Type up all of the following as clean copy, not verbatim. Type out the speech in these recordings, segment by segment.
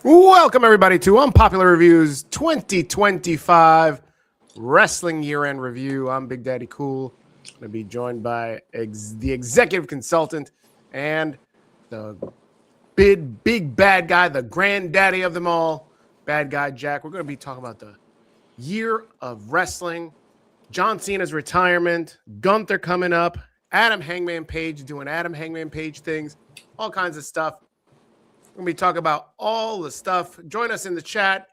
Welcome, everybody, to Unpopular Reviews 2025 Wrestling Year-End Review. I'm Big Daddy Cool. I'm going to be joined by the executive consultant and the big bad guy, the granddaddy of them all, Bad Guy Jack. We're going to be talking about the year of wrestling, John Cena's retirement, Gunther coming up, Adam Hangman Page doing Adam Hangman Page things, all kinds of stuff. We're going to be talking about all the stuff. Join us in the chat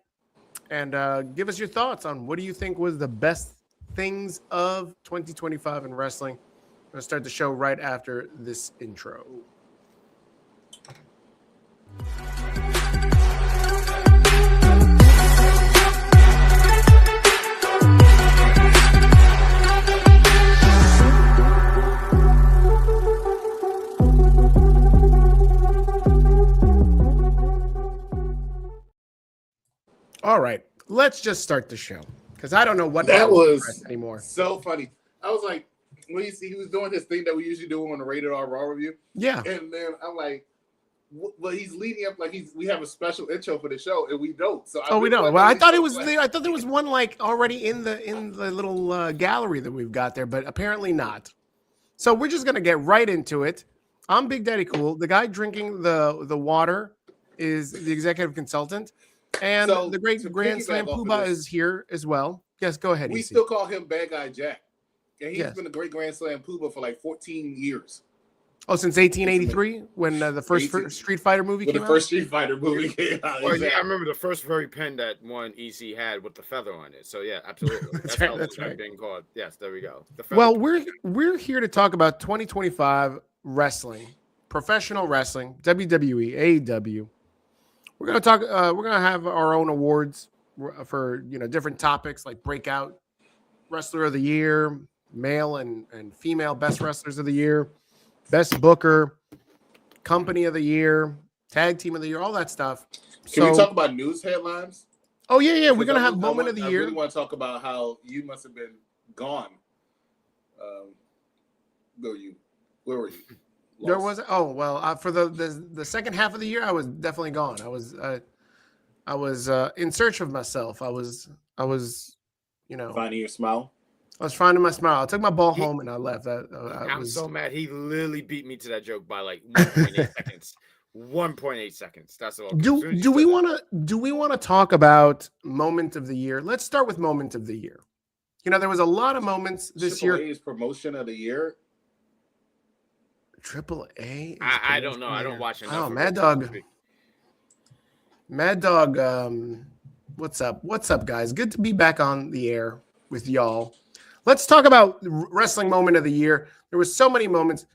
and give us your thoughts on what do you think was the best things of 2025 in wrestling. I'm going to start the show right after this intro. All right, let's just start the show because I don't know what that was anymore. So funny. I was like, when you see he was doing his thing that we usually do on the Rated R Raw review. Yeah. And then I'm like, well, he's leading up like we have a special intro for the show and we don't. So we don't. Well, I thought it was I thought there was one like already in the little gallery that we've got there, but apparently not. So we're just gonna get right into it. I'm Big Daddy Cool. The guy drinking the water is the executive consultant. And so, the great Grand Slam Poobah is here as well. Yes, go ahead. We still call him Bad Guy Jack. And he's been a great Grand Slam Poobah for like 14 years. Oh, since 1883 when the first Street Fighter movie came out? The first Street Fighter movie came out. Well, yeah, I remember the first very pen that one EC had with the feather on it. So, yeah, absolutely. That's right. Being called. Yes, there we go. Well, we're here to talk about 2025 wrestling, professional wrestling, WWE, AEW. We're gonna talk. We're gonna have our own awards for different topics like breakout wrestler of the year, male and female best wrestlers of the year, best booker, company of the year, tag team of the year, all that stuff. Can we talk about news headlines? Oh yeah. We're gonna have moment of the year. I really want to talk about how you must have been gone. Where were you? Lost. There was for the second half of the year, I was definitely gone. I was in search of myself. I was finding your smile. I was finding my smile. I took my ball home and I left. I'm so mad. He literally beat me to that joke by like 1.8 seconds. 1.8 seconds. That's all. Do we want to talk about moment of the year? Let's start with moment of the year. There was a lot of moments this year. AAA's promotion of the year. Triple A. I don't know. I don't watch enough. Oh, Mad Dog. Mad Dog. What's up? What's up, guys? Good to be back on the air with y'all. Let's talk about wrestling moment of the year. There was so many moments.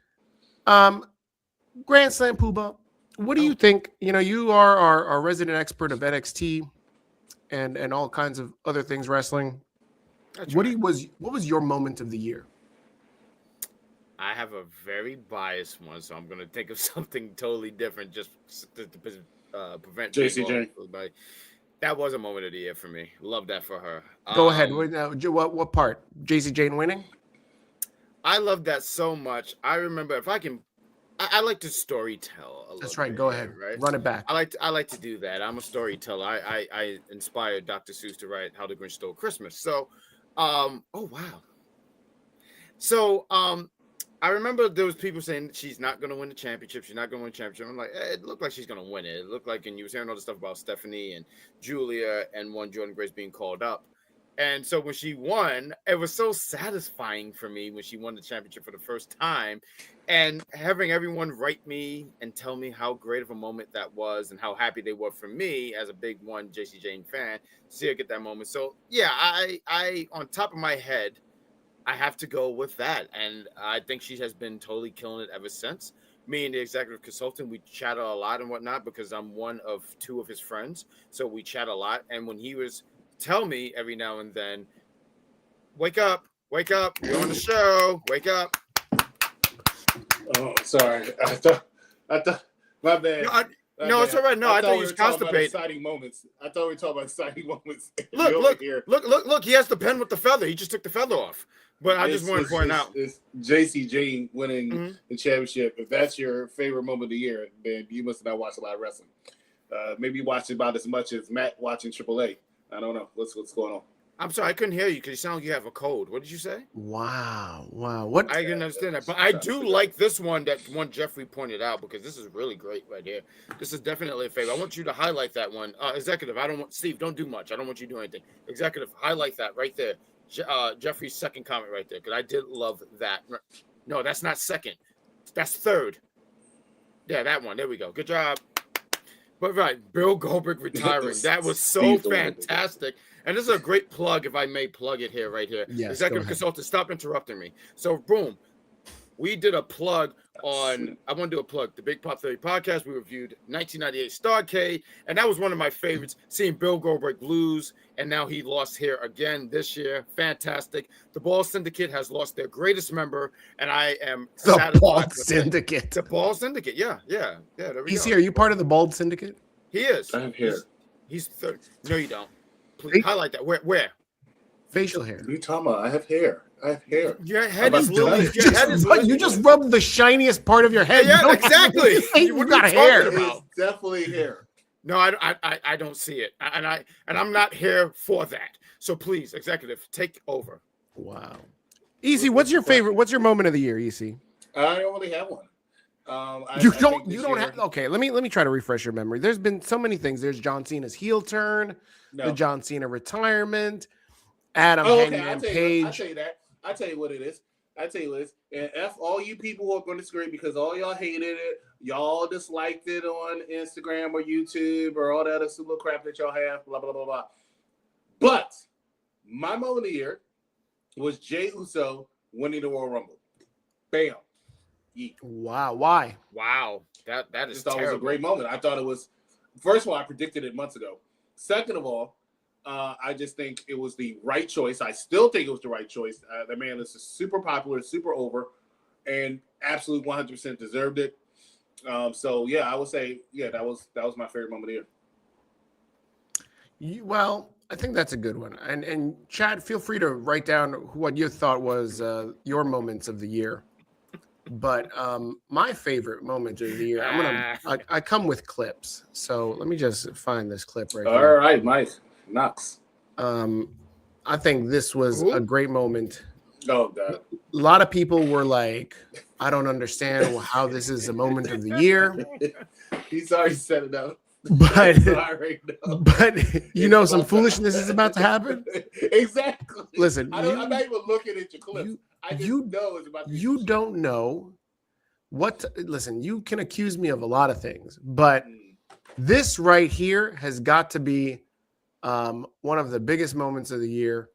Grand Slam Poobah. What do you think? You are our resident expert of NXT and all kinds of other things wrestling. What was your moment of the year? I have a very biased one, so I'm going to think of something totally different just to prevent JCJ. That was a moment of the year for me. Love that for her. Go ahead. What part? JC Jane winning? I love that so much. I remember I like to story tell. That's right. Go ahead. Right? Run it back. I like to do that. I'm a storyteller. I inspired Dr. Seuss to write How the Grinch Stole Christmas. So, oh wow. So, I remember there was people saying she's not going to win the championship. She's not going to win the championship. I'm like, it looked like she's going to win it. It looked like, and you were hearing all the stuff about Stephanie and Julia and Jordan Grace being called up. And so when she won, it was so satisfying for me when she won the championship for the first time. And having everyone write me and tell me how great of a moment that was and how happy they were for me as a big one JC Jane fan to see her get that moment. So, yeah, I on top of my head, I have to go with that. And I think she has been totally killing it ever since. Me and the executive consultant, we chat a lot and whatnot because I'm one of two of his friends. So we chat a lot. And when he was tell me every now and then, wake up, you're on the show, wake up. Oh, sorry. I thought my bad. No, My no, bad. it's all right. No, I thought we you were was talking about constipated. exciting moments. I thought we were talking about exciting moments. Look. He has the pen with the feather. He just took the feather off. But I just wanted to point out. It's JC Jane winning the championship. If that's your favorite moment of the year, then you must not watch a lot of wrestling. Maybe you watch about as much as Matt watching AAA. I don't know. What's going on? I'm sorry, I couldn't hear you because you sound like you have a cold. What did you say? Wow. What? I can understand that, but I do like this one that one Jeffrey pointed out because this is really great right here. This is definitely a favorite. I want you to highlight that one. Executive, I don't want Steve. Don't do much. I don't want you to do anything. Executive, highlight that right there. Jeffrey's second comment right there because I did love that. No, that's not second. That's third. Yeah, that one. There we go. Good job. But right, Bill Goldberg retiring. That was so fantastic. And this is a great plug, if I may plug it here, right here. Yes, Executive consultant, stop interrupting me. So, boom, we did a plug on, I want to do a plug, the Big Pop Theory podcast. We reviewed 1998 Starrcade, and that was one of my favorites, seeing Bill Goldberg lose, and now he lost here again this year. Fantastic. The Ball Syndicate has lost their greatest member, and I am satisfied The Bald with Syndicate. it. The Ball Syndicate, yeah. There we EC, go. are you part of the Bald Syndicate? He is. I have hair. He's third. No, you don't. Please highlight that. Where? Facial hair. What are you talking about? I have hair. Your head I'm is about to little. die. Your head is little. You just rubbed the shiniest part of your head. Yeah, You don't exactly. You What are got you hair. talking about? It's definitely hair. No, I don't see it, and I'm not here for that. So please, executive, take over. Wow. EC, what's your favorite? What's your moment of the year, EC? I don't really have one. You don't have. Okay, let me try to refresh your memory. There's been so many things. There's John Cena's heel turn, the John Cena retirement, Adam Hangman Page. I tell you what it is. And F all you people who are going to disagree because all y'all hated it, y'all disliked it on Instagram or YouTube or all that other super crap that y'all have, blah blah blah blah. But my moment of the year was Jey Uso winning the Royal Rumble. Bam. Wow. Why? Wow. That is I just thought terrible. it was a great moment. I thought it was, first of all, I predicted it months ago. Second of all, I just think it was the right choice. I still think it was the right choice. The man is super popular, super over, and absolutely 100% deserved it. So yeah, I would say that was my favorite moment of the year. Well, I think that's a good one. And Chad, feel free to write down what you thought was your moments of the year. But my favorite moment of the year, I come with clips. So let me just find this clip right here. All right, Mike Knox. I think this was a great moment. Oh God. A lot of people were like, I don't understand how this is a moment of the year. He's already set it up. But you know some foolishness is about to happen. Exactly. Listen, I'm not even looking at your clips. I just know it's about to be. You don't know what. Listen, you can accuse me of a lot of things, but this right here has got to be one of the biggest moments of the year.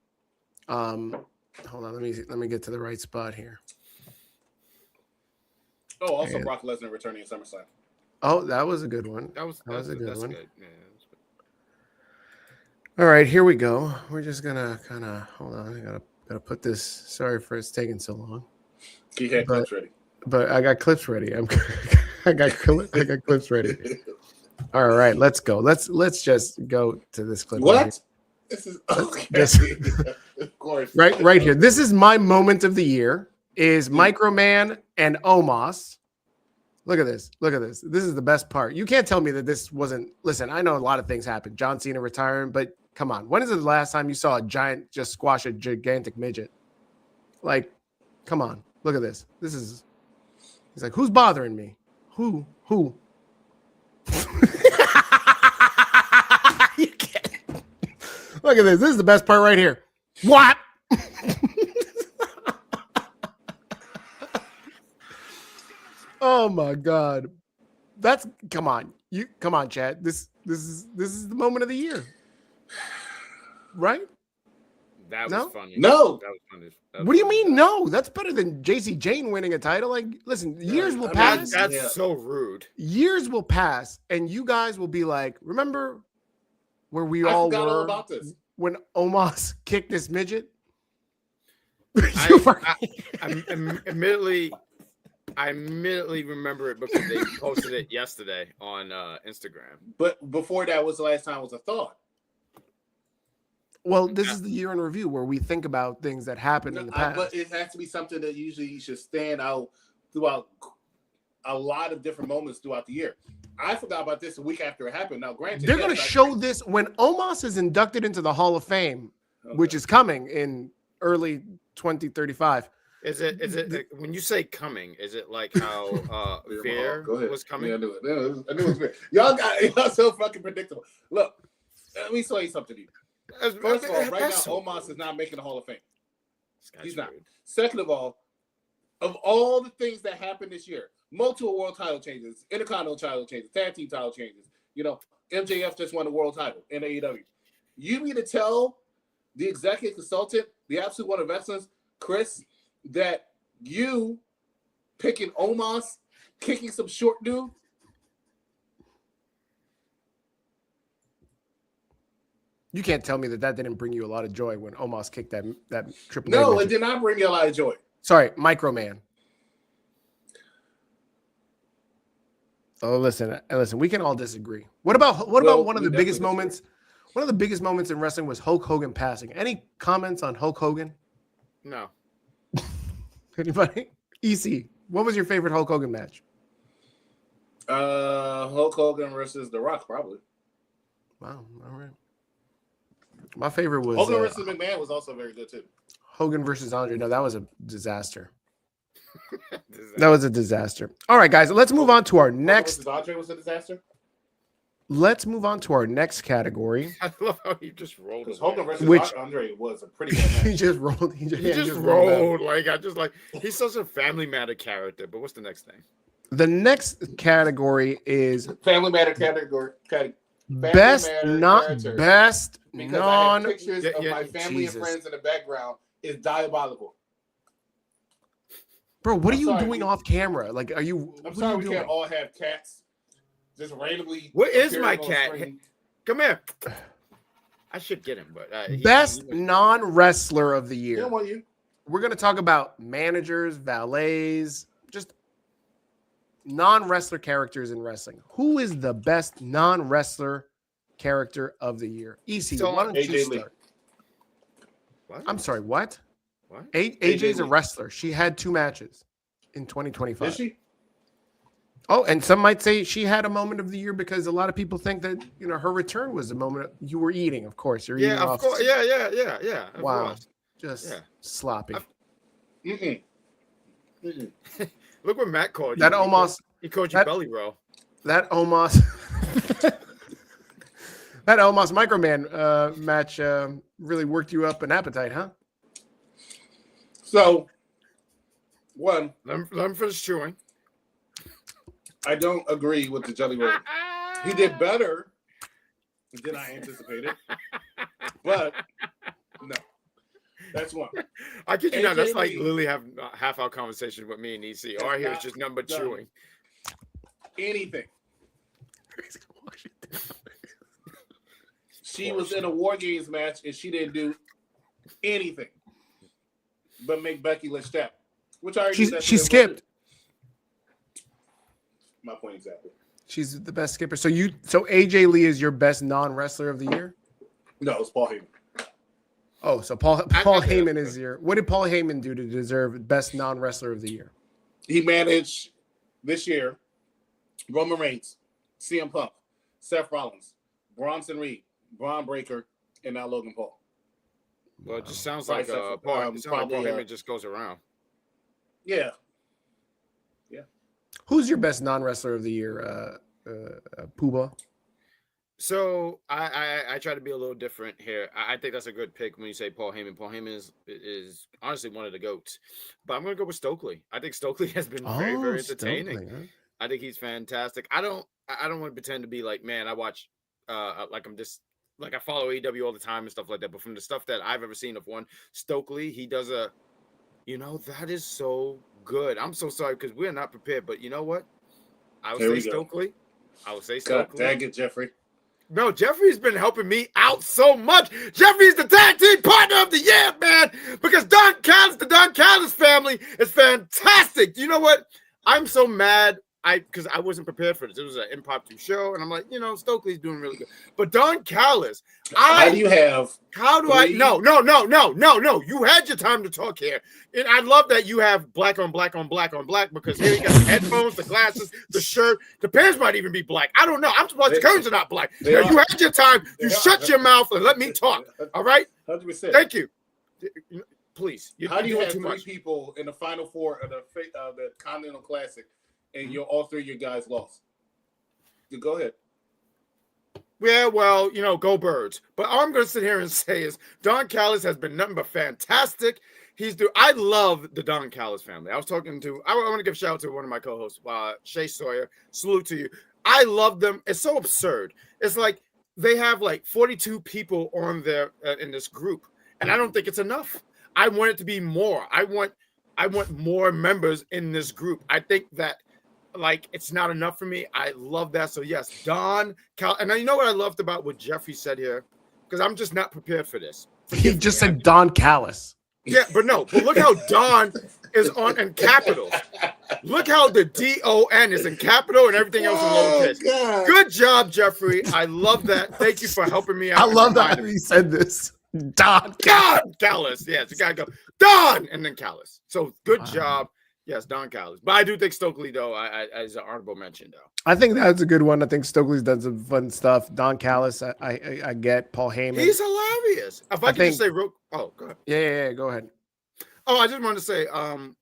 Hold on, let me get to the right spot here. Oh, also Brock Lesnar returning at SummerSlam. Oh, that was a good one. That was a good one. Good. Yeah, all right, here we go. We're just gonna kind of hold on. I gotta put this. Sorry for it's taking so long. You had clips ready. But I got clips ready. I got clips ready. All right, let's go. Let's just go to this clip. What? Right, this is okay. Of course. Right here. This is my moment of the year. Is Microman and Omos. Look at this. This is the best part. You can't tell me that this wasn't. Listen, I know a lot of things happened. John Cena retiring, but come on. When is the last time you saw a giant just squash a gigantic midget? Like, come on. Look at this. He's like, who's bothering me? Who? You can't. Look at this. This is the best part right here. What? Oh my God. Come on, Chad. This is the moment of the year. Right? that was funny. No. That was funny. What do you mean no? That's better than JC Jane winning a title. Like, listen, years will pass. That's so rude. Years will pass, and you guys will be like, remember where we I all forgot were all about this. when Omos kicked this midget? I'm admittedly, I immediately remember it because they posted it yesterday on Instagram. But before that was the last time was a thought. Well, this is the year in review where we think about things that happened in the past. But it has to be something that usually should stand out throughout a lot of different moments throughout the year. I forgot about this a week after it happened. Now, granted, They're going to show this when Omos is inducted into the Hall of Fame, which is coming in early 2035. Is it when you say coming? Is it like how Fear was coming? Yeah, I knew it. I knew it was Fear. Y'all so fucking predictable. Look, let me say something to you. First of all, right now, Omos is not making the Hall of Fame. He's not. Second of all the things that happened this year, multiple world title changes, intercontinental title changes, tag team title changes. You know, MJF just won the world title in AEW. You mean to tell the executive consultant, the absolute one of excellence, Chris, that you picking Omos, kicking some short dude? You can't tell me that didn't bring you a lot of joy when Omos kicked that triple. No, it did not bring me a lot of joy. Sorry, Microman. Oh, listen. We can all disagree. What about one of the biggest moments? One of the biggest moments in wrestling was Hulk Hogan passing. Any comments on Hulk Hogan? No. Anybody? EC, what was your favorite Hulk Hogan match? Hulk Hogan versus The Rock, probably. Wow. All right. My favorite was Hogan versus McMahon was also very good too. Hogan versus Andre. No, that was a disaster. That was a disaster. All right, guys, let's move on to our next. Andre was a disaster. Let's move on to our next category. I love how he just rolled. Hogan versus Andre was a pretty good match. He just rolled. He just rolled. He's such a Family Matter character. But what's the next thing? The next category is Family Matter category. Best non pictures of my family and friends in the background is diabolical. Bro, what are you doing off camera? Like, are you? I'm sorry, we can't all have cats just randomly. Where is my cat? Come here. I should get him, but best non-wrestler of the year. Yeah, well, you. We're gonna talk about managers, valets, just non-wrestler characters in wrestling. Who is the best non-wrestler character of the year? EC, why don't you start? What? I'm sorry, what? What? AJ's a wrestler. She had 2 matches in 2025. Is she? Oh, and some might say she had a moment of the year because a lot of people think that, you know, her return was a moment you were eating, of course. You're eating of course. Yeah. Wow. Just sloppy. Look what Matt called you. That almost he called you belly roll. That almost that almost Microman match really worked you up an appetite, huh? So, one, let him finish chewing. I don't agree with the jelly roll. He did better than I anticipated, but no, that's one. I kid you not. That's like literally have half our conversation with me and EC. All I hear is just nothing but chewing. Anything. She was in a War Games match and she didn't do anything but make Becky Lynch step, which I she skipped. My point exactly. She's the best skipper. So AJ Lee is your best non-wrestler of the year? No, it's Paul Heyman. Oh, so Paul Heyman is your. What did Paul Heyman do to deserve best non-wrestler of the year? He managed this year Roman Reigns, CM Punk, Seth Rollins, Bronson Reed, Braun Breaker, and now Logan Paul. Well, it just sounds like Paul Heyman just goes around. Yeah. Who's your best non-wrestler of the year, Pooba? So I try to be a little different here. I think that's a good pick when you say Paul Heyman. Paul Heyman is honestly one of the GOATs. But I'm going to go with Stokely. I think Stokely has been very, very entertaining. Stokely, huh? I think he's fantastic. I don't want to pretend to be like, man, I watch like I'm just like I follow AEW all the time and stuff like that. But from the stuff that I've ever seen of one, Stokely, he does that is so good. I'm so sorry because we're not prepared. But you know what? I would say Stokely. I would say Stokely. Dang it, Jeffrey. No, Jeffrey's been helping me out so much. Jeffrey's the tag team partner of the year, man. Because the Don Callis family is fantastic. You know what? I'm so mad. Because I wasn't prepared for this. It was an impromptu show, and I'm like, Stokely's doing really good. But Don Callis, how do you have? No. You had your time to talk here. And I love that you have black on black on black on black, because here you got the headphones, the glasses, the shirt. The pants might even be black. I don't know. I'm surprised the curtains are not black. You had your time. You shut your mouth and let me talk. All right? 100%. Thank you. Please. How do you have three people in the Final Four of the Continental Classic, and all three of your guys lost? Go ahead. Yeah, well, go Birds. But all I'm going to sit here and say is Don Callis has been nothing but fantastic. I love the Don Callis family. I want to give a shout out to one of my co-hosts, Shay Sawyer. Salute to you. I love them. It's so absurd. It's like they have like 42 people on there in this group, and I don't think it's enough. I want it to be more. I want more members in this group. I think that it's not enough for me. I love that. So yes, Don Cal. And you know what I loved about what Jeffrey said here, because I'm just not prepared for this. He just said Don Callis. Yeah, but look how Don is in capitals. Look how the DON is in capital and everything else in lowercase. God. Good job, Jeffrey. I love that. Thank you for helping me out. I love that he said this. Don Callis. Yes, you gotta go Don and then Callis. So good job. Yes, Don Callis. But I do think Stokely, though, as an honorable mention, though. I think that's a good one. I think Stokely's done some fun stuff. Don Callis, I get. Paul Heyman. He's hilarious. If I could just say go ahead. Yeah, go ahead. Oh, I just wanted to say,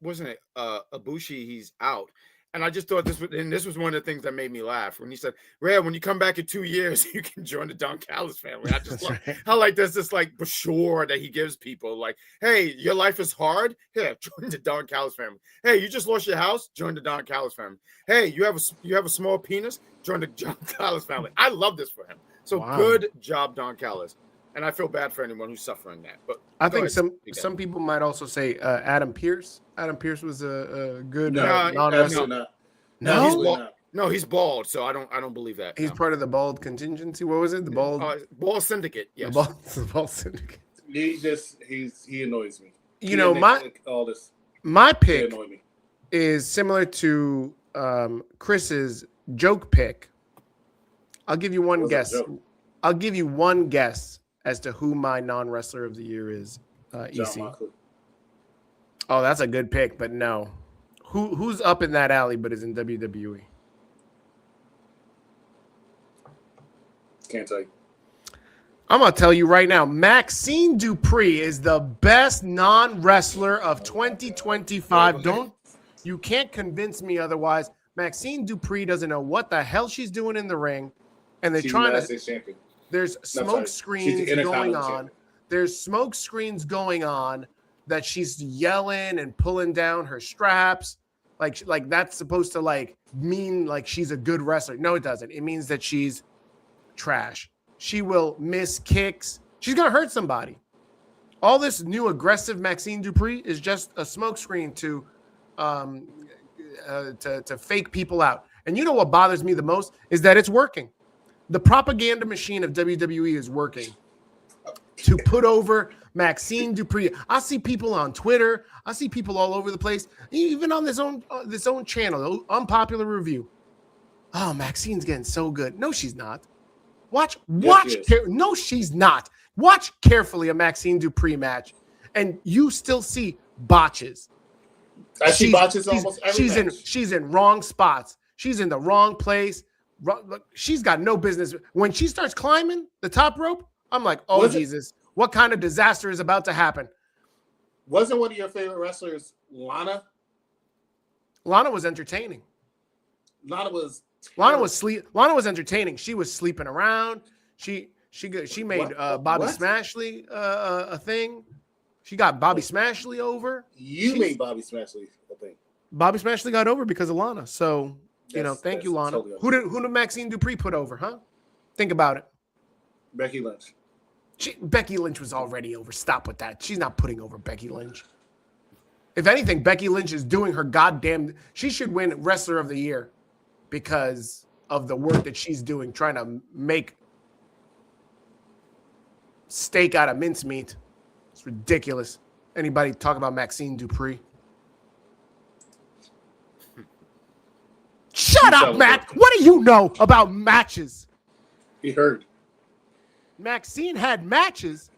wasn't it Ibushi? He's out. And I just thought this was one of the things that made me laugh when he said, "Red, when you come back in 2 years, you can join the Don Callis family." I just love how there's this brochure that he gives people, "Hey, your life is hard. Here, join the Don Callis family. Hey, you just lost your house. Join the Don Callis family. Hey, you have a small penis. Join the Don Callis family." I love this for him. So Good job, Don Callis. And I feel bad for anyone who's suffering that. But I think some people might also say Adam Pearce. Adam Pearce was a good No, he's bald, so I don't believe that. He's part of the bald contingency. What was it? The bald syndicate. Yes. The bald syndicate. He annoys me. My pick is similar to Chris's joke pick. I'll give you one guess. I'll give you one guess as to who my non-wrestler of the year is. EC. Oh, that's a good pick, but no. Who's up in that alley but is in WWE? Can't tell you. I'm going to tell you right now. Maxine Dupree is the best non-wrestler of 2025. You can't convince me otherwise. Maxine Dupree doesn't know what the hell she's doing in the ring. And they're trying to. There's smoke screens going on. There's smoke screens going on that she's yelling and pulling down her straps. Like that's supposed to mean she's a good wrestler. No, it doesn't. It means that she's trash. She will miss kicks. She's gonna hurt somebody. All this new aggressive Maxine Dupree is just a smoke screen to fake people out. And you know what bothers me the most is that it's working. The propaganda machine of WWE is working to put over Maxine Dupree. I see people on Twitter. I see people all over the place, even on this own channel, Unpopular Review. Oh, Maxine's getting so good. No, she's not. Watch. No, she's not. Watch carefully a Maxine Dupree match, and you still see botches. I see botches almost every match. She's in wrong spots. She's in the wrong place. She's got no business. When she starts climbing the top rope, I'm like, oh, Jesus, what kind of disaster is about to happen? Wasn't one of your favorite wrestlers Lana? Lana was entertaining. Lana was entertaining. She was sleeping around. She made Bobby Smashley a thing. She got Bobby Smashley over. You made Bobby Smashley a thing. Bobby Smashley got over because of Lana. So thank you, Lana. Totally who did Maxine Dupree put over, huh? Think about it. Becky Lynch. Becky Lynch was already over. Stop with that. She's not putting over Becky Lynch. If anything, Becky Lynch is doing her goddamn. She should win Wrestler of the Year because of the work that she's doing, trying to make steak out of mincemeat. It's ridiculous. Anybody talk about Maxine Dupree? Shut up, Matt. What do you know about matches? He heard. Maxine had matches.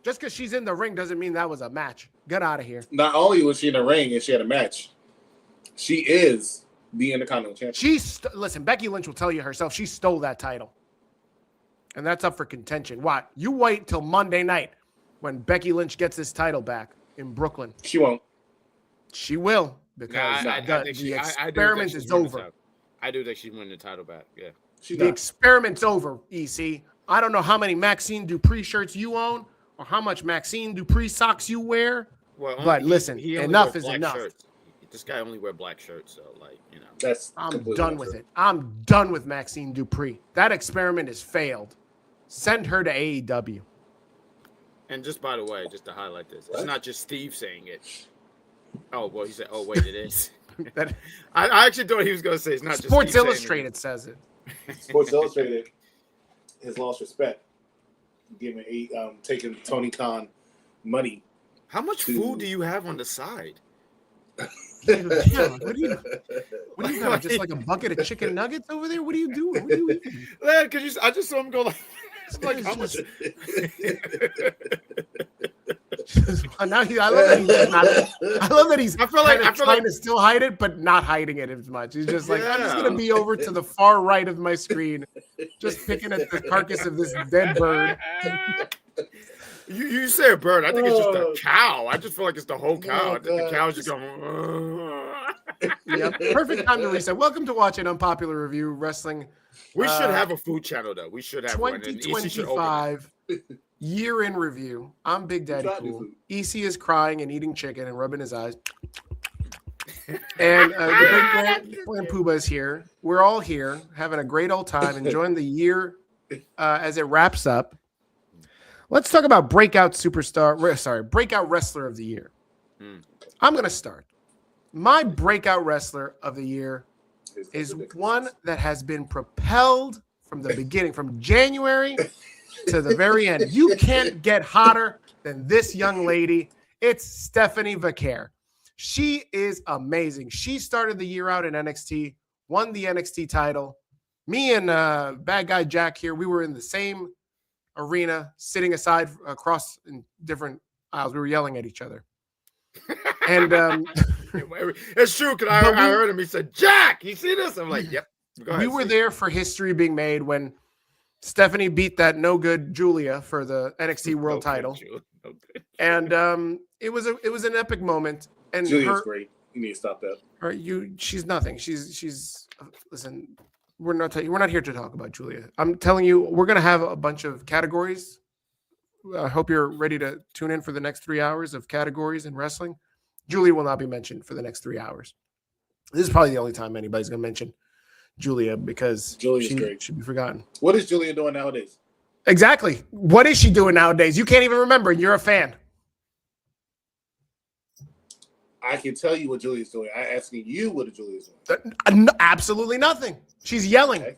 Just because she's in the ring doesn't mean that was a match. Get out of here. Not only was she in the ring and she had a match, she is the Intercontinental Champion. Listen, Becky Lynch will tell you herself she stole that title. And that's up for contention. What? You wait till Monday night when Becky Lynch gets this title back in Brooklyn. She won't. She will, because the experiment is over. I do think she's winning the title back. Yeah. The experiment's over, EC. I don't know how many Maxine Dupree shirts you own or how much Maxine Dupree socks you wear. Well, but listen, enough is enough. Shirts. This guy only wear black shirts, so I'm done with it. I'm done with Maxine Dupree. That experiment has failed. Send her to AEW. And just by the way, just to highlight this, it's not just Steve saying it. Oh, well, he said, oh, wait, it is. I actually thought he was going to say it's not just Sports Illustrated says it. Sports Illustrated has lost respect, taking Tony Khan money. How much food do you have on the side? Yeah, what do you got? Just like a bucket of chicken nuggets over there? What are you doing? What are you eating? Man, I just saw him go like how much? Now I love that he's trying to still hide it, but not hiding it as much. He's just like, I'm just gonna be over to the far right of my screen, just picking at the carcass of this dead bird. You say a bird. I think it's just a cow. I just feel like it's the whole cow. I think the cow's just going. Yeah, perfect time to reset. Welcome to Watch an Unpopular Review Wrestling. We should have a food channel, though. We should have 2025 year in review. I'm Big Daddy Cool. EC is crying and eating chicken and rubbing his eyes. And the big man Pooba is here. We're all here having a great old time, enjoying the year as it wraps up. Let's talk about breakout wrestler of the year. I'm going to start. My breakout wrestler of the year is one that has been propelled from the beginning, from January to the very end. You can't get hotter than this young lady. It's Stephanie Vaquer. She is amazing. She started the year out in NXT, won the NXT title. Me and Bad Guy Jack here, we were in the same arena, sitting aside across in different aisles. We were yelling at each other. And it's true, because I heard him. He said, Jack, you see this? I'm like, yep. We were there for history being made when Stephanie beat that no good Julia for the NXT World title. And it was an epic moment. And Julia's great. You need to stop that. She's nothing. She's listen. We're not here to talk about Julia. I'm telling you, we're going to have a bunch of categories. I hope you're ready to tune in for the next 3 hours of categories in wrestling. Julia will not be mentioned for the next 3 hours. This is probably the only time anybody's going to mention Julia, because she should be forgotten. What is Julia doing nowadays? Exactly. What is she doing nowadays? You can't even remember. You're a fan. I can tell you what Julia's doing. I'm asking you what Julia's doing. Absolutely nothing. She's yelling. Okay.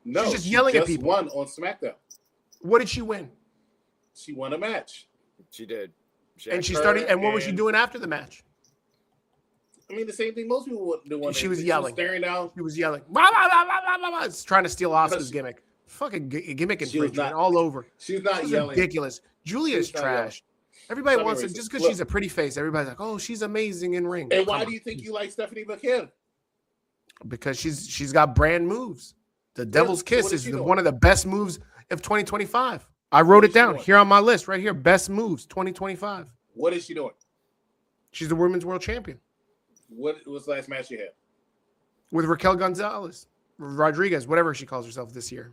No, she's just yelling at people. Won on SmackDown. What did she win? She won a match. She did. She started. And what was she doing after the match? I mean, the same thing most people would do. She was yelling. She was staring down. She was yelling. Blah, blah, blah, blah, blah, blah. It's trying to steal Asuka's gimmick. Fucking gimmick infringement all over. She's not yelling. Ridiculous. Julia's trash. Everybody wants it just because she's a pretty face. Everybody's like, oh, she's amazing in ring. And why do you think you like Stephanie Vaquer? Because she's got brand moves. The Devil's Kiss is one of the best moves of 2025. I wrote it down here on my list right here. Best moves 2025. What is she doing? She's the Women's World Champion. What was the last match you had? With Raquel Gonzalez. Rodriguez, whatever she calls herself this year.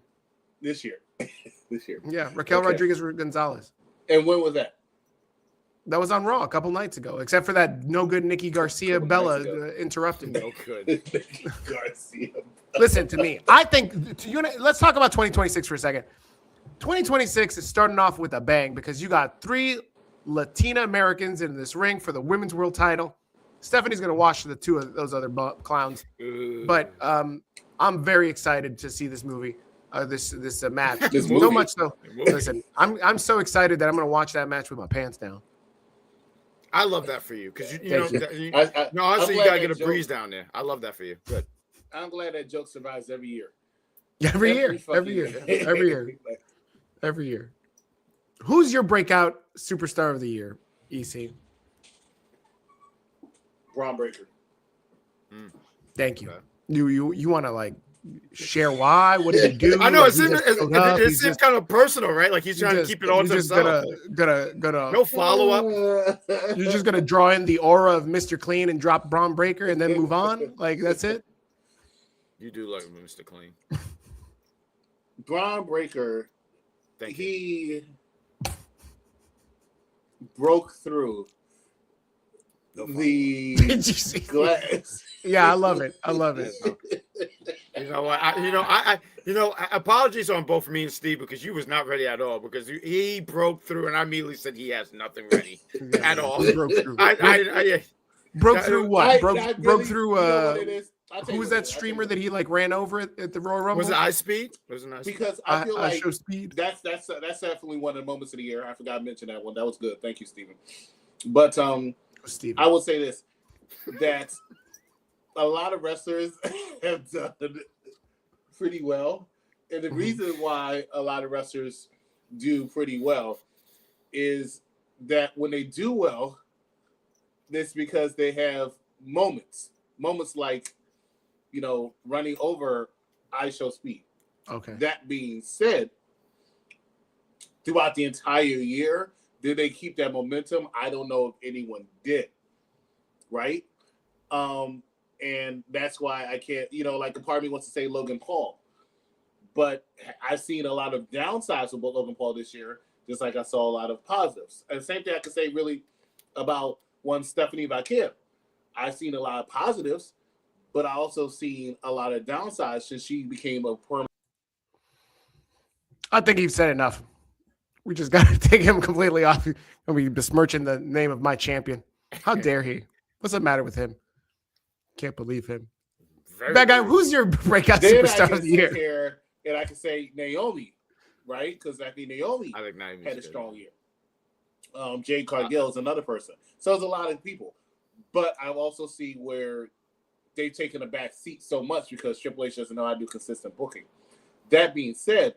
This year. Yeah, Raquel Rodriguez Gonzalez. And when was that? That was on Raw a couple nights ago, except for that no good Nikki Garcia Bella interrupting. No good. Garcia. Listen to me. I think let's talk about 2026 for a second. 2026 is starting off with a bang because you got 3 Latina Americans in this ring for the Women's World title. Stephanie's going to wash the 2 of those other clowns. But I'm very excited to see this movie, this match. So much so. Listen, I'm so excited that I'm going to watch that match with my pants down. I love that for you because honestly, you got to get a breeze down there. I love that for you. Good. I'm glad that joke survives every year. Every year. Who's your breakout superstar of the year, EC? Braun Breaker. Thank you. Okay. You want to like share why? What did he do? I know Like, it seems kind of personal, right? Like he's trying to keep it all to himself. Gonna No follow up. You're just gonna draw in the aura of Mr. Clean and drop Braun Breaker and then move on. Like that's it. You do like Mr. Clean. Braun Breaker. Thank you. Broke through the glass. Yeah, I love it. You know what? Apologies on both me and Steve because you was not ready at all because he broke through and I immediately said he has nothing ready at all. Broke through. Broke through what? Broke through. Who was that streamer that he like ran over at the Royal Rumble? Was it iSpeed? Because I feel like show speed. That's definitely one of the moments of the year. I forgot to mention that one. That was good. Thank you, Steven. But Steven. I will say this: that a lot of wrestlers have done pretty well, and the reason why a lot of wrestlers do pretty well is that when they do well, it's because they have moments like, running over IShow Speed. Okay. That being said, throughout the entire year, did they keep that momentum? I don't know if anyone did. Right? And that's why I can't, like a part of me wants to say Logan Paul. But I've seen a lot of downsides with Logan Paul this year, just like I saw a lot of positives. And the same thing I can say really about one Stephanie Vaquer. I've seen a lot of positives, but I also seen a lot of downsides since she became a permanent. I think you've said enough. We just got to take him completely off. And we besmirching the name of my champion. How dare he? What's the matter with him? Can't believe him. Bad guy, who's your breakout superstar of the year? Here, and I can say Naomi, right? Because I think Naomi had a strong year. Jade Cargill is another person. So there's a lot of people. But I also see where they've taken a back seat so much because Triple H doesn't know how to do consistent booking. That being said,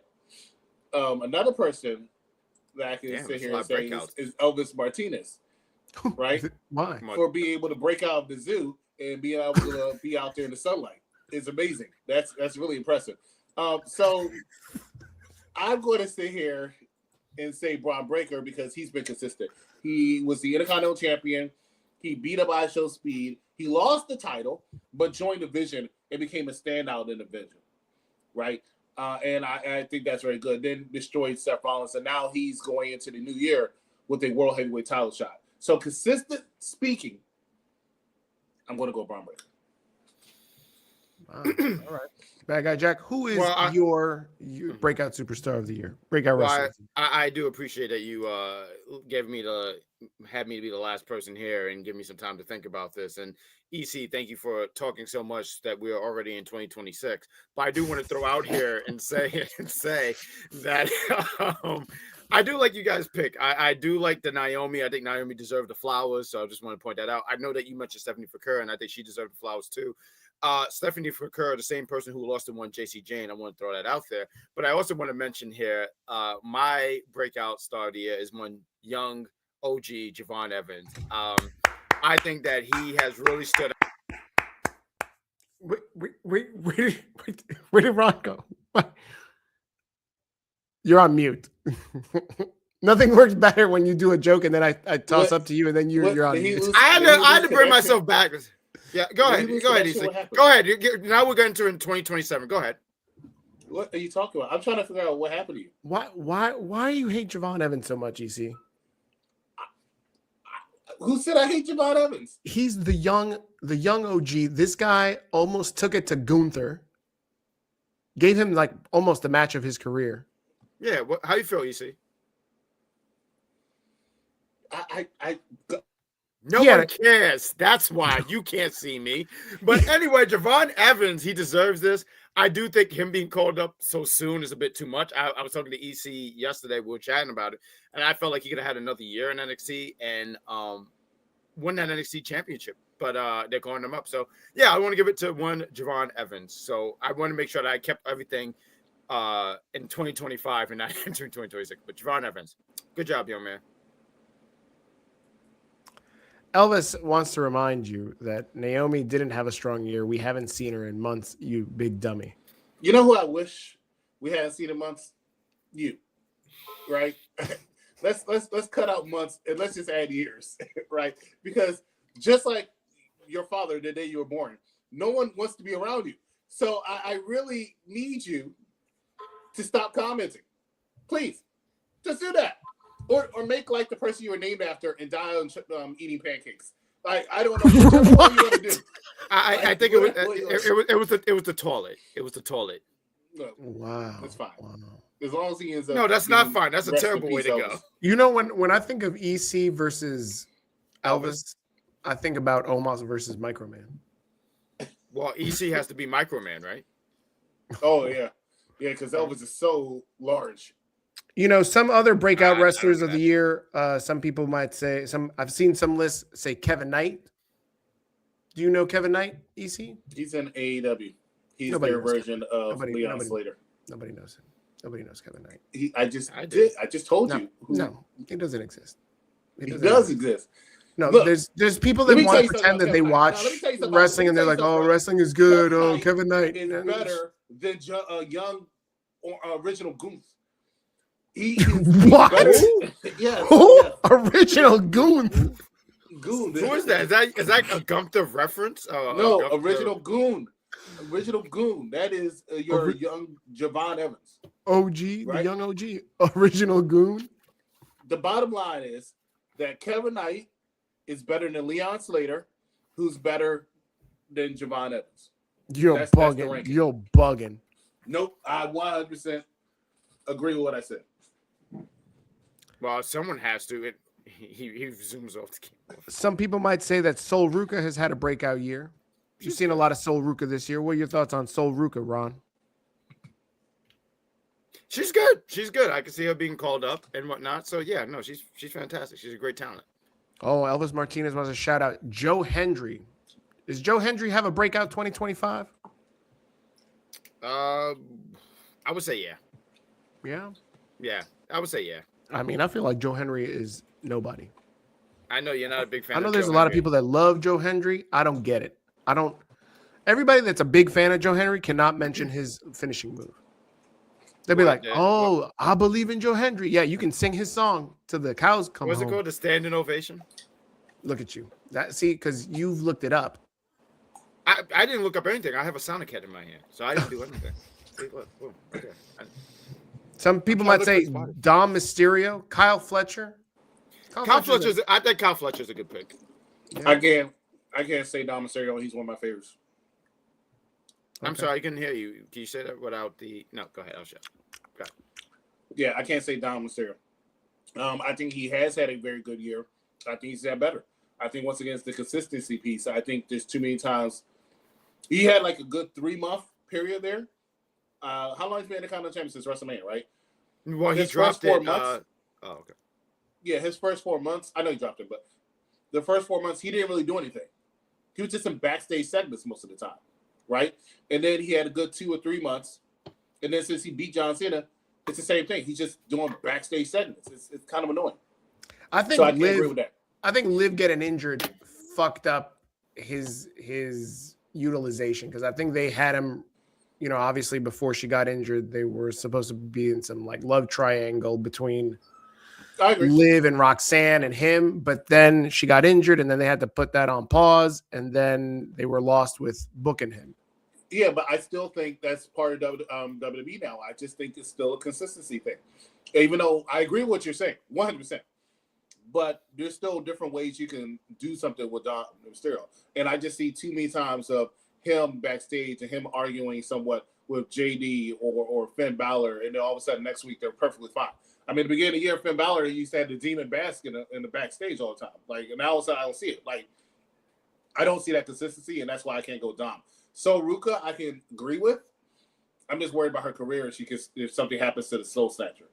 another person that I can sit here and say is Elvis Martinez, right? Why? For being able to break out of the zoo and being able to be out there in the sunlight is amazing. That's really impressive. So I'm going to sit here and say Braun Breaker because he's been consistent. He was the Intercontinental Champion. He beat up IShow Speed. He lost the title, but joined the division and became a standout in the division, right? And I think that's very good. Then destroyed Seth Rollins, and now he's going into the new year with a World Heavyweight title shot. So consistent speaking, I'm going to go Braun Breaker. Wow. All right. Bad guy Jack, who is your breakout superstar of the year? Breakout wrestler. I do appreciate that you had me to be the last person here and give me some time to think about this. And EC, thank you for talking so much that we are already in 2026. But I do want to throw out here and say that I do like you guys pick. I do like the Naomi. I think Naomi deserved the flowers, so I just want to point that out. I know that you mentioned Stephanie Vaquer, and I think she deserved the flowers too. Stephanie Vaquer, the same person who lost and won JC Jane. I want to throw that out there. But I also want to mention here, my breakout star of the year is one young OG, Javon Evans. I think that he has really stood out. Where did Ron go? You're on mute. Nothing works better when you do a joke and then I toss up to you and then you're on mute. I had to bring myself back. Yeah, go ahead. Go ahead, EC. Go ahead. Now we're getting to in 2027. Go ahead. What are you talking about? I'm trying to figure out what happened to you. Why do you hate Javon Evans so much, EC? Who said I hate Javon Evans? He's the young OG. This guy almost took it to Gunther. Gave him like almost the match of his career. Yeah, how you feel, EC? No one cares. That's why you can't see me. But anyway, Javon Evans, he deserves this. I do think him being called up so soon is a bit too much. I was talking to EC yesterday. We were chatting about it. And I felt like he could have had another year in NXT and won that NXT championship. but they're calling them up. So yeah, I want to give it to one Javon Evans. So I want to make sure that I kept everything in 2025 and not entering 2026. But Javon Evans, good job, young man. Elvis wants to remind you that Naomi didn't have a strong year. We haven't seen her in months, you big dummy. You know who I wish we hadn't seen in months? You, right? let's cut out months and let's just add years, right? Because just like your father the day you were born, no one wants to be around you. So I really need you to stop commenting. Please, just do that. Or make like the person you were named after and die on eating pancakes. Like I don't know what you want to do. I think it was the toilet. It was the toilet. No, Wow, that's fine. Wow. As long as he ends up. No, that's not fine. That's a terrible way to go. You know, when I think of EC versus Elvis, I think about Omos versus Microman. Well, EC has to be Microman, right? Oh yeah, because Elvis is so large. You know, some other breakout wrestlers of the year. Some people might say I've seen some lists say Kevin Knight. Do you know Kevin Knight? EC? He's in AEW. He's their version of Leon Slater. Nobody knows him. Nobody knows Kevin Knight. I just told you. No, he doesn't exist. He does exist. No, Look, there's people that want to pretend that they watch wrestling and they're like, oh, wrestling is good. Oh, Kevin Knight is better than young original Goon. He what? Yes. Original Goon. Goon. Who is that? Is that a Gunther reference? No, Original Goon. Original Goon. That is your young Javon Evans. OG, right? The young OG. Original Goon. The bottom line is that Kevin Knight is better than Leon Slater, who's better than Javon Evans. You're bugging. You're bugging. Nope. I 100% agree with what I said. Well, someone has to. He zooms off the camera. Some people might say that Sol Ruka has had a breakout year. You've seen a lot of Sol Ruka this year. What are your thoughts on Sol Ruka, Ron? She's good. She's good. I can see her being called up and whatnot. So yeah, no, she's fantastic. She's a great talent. Oh, Elvis Martinez wants to shout out Joe Hendry. Does Joe Hendry have a breakout 2025? I would say yeah. Yeah? Yeah, I would say yeah. I mean, I feel like Joe Hendry is nobody. I know you're not a big fan. I know there's a lot of people that love Joe Hendry. I don't get it. Everybody that's a big fan of Joe Hendry cannot mention his finishing move. They'll be like, oh, I believe in Joe Hendry. Yeah, you can sing his song till the cows come home. What's it called? The standing ovation? Look at you. See, because you've looked it up. I didn't look up anything. I have a Sonic head in my hand, so I didn't do anything. See, look, okay. Some people might say Dom Mysterio, Kyle Fletcher. Kyle Fletcher's. I think Kyle Fletcher's a good pick. Yeah. I can't say Dom Mysterio. He's one of my favorites. I'm sorry, I couldn't hear you. Can you say that without the? No, go ahead. I'll shut. Okay. Yeah, I can't say Dom Mysterio. I think he has had a very good year. I think he's had better. I think once again it's the consistency piece. I think there's too many times he had like a good 3-month period there. How long has he been in the Continental Champion since WrestleMania, right? Well, he dropped 4 months. Oh, okay. Yeah, his first 4 months. I know he dropped it, but the first 4 months he didn't really do anything. He was just in backstage segments most of the time, right? And then he had a good 2 or 3 months, and then since he beat John Cena, it's the same thing. He's just doing backstage segments. It's kind of annoying. I think I agree with that. I think Liv getting injured fucked up his utilization because I think they had him, you know, obviously before she got injured, they were supposed to be in some like love triangle between Liv and Roxanne and him, but then she got injured and then they had to put that on pause and then they were lost with booking him. Yeah, but I still think that's part of WWE now. I just think it's still a consistency thing. Even though I agree with what you're saying, 100%. But there's still different ways you can do something with Dom Mysterio. And I just see too many times of him backstage and him arguing somewhat with JD or Finn Balor, and then all of a sudden next week they're perfectly fine. I mean, at the beginning of the year, Finn Balor, he used to have the demon bask in the backstage all the time. Like, and now all of a sudden I don't see it. Like, I don't see that consistency, and that's why I can't go Dom. So Ruka, I can agree with. I'm just worried about her career if something happens to the Soul Snatcher.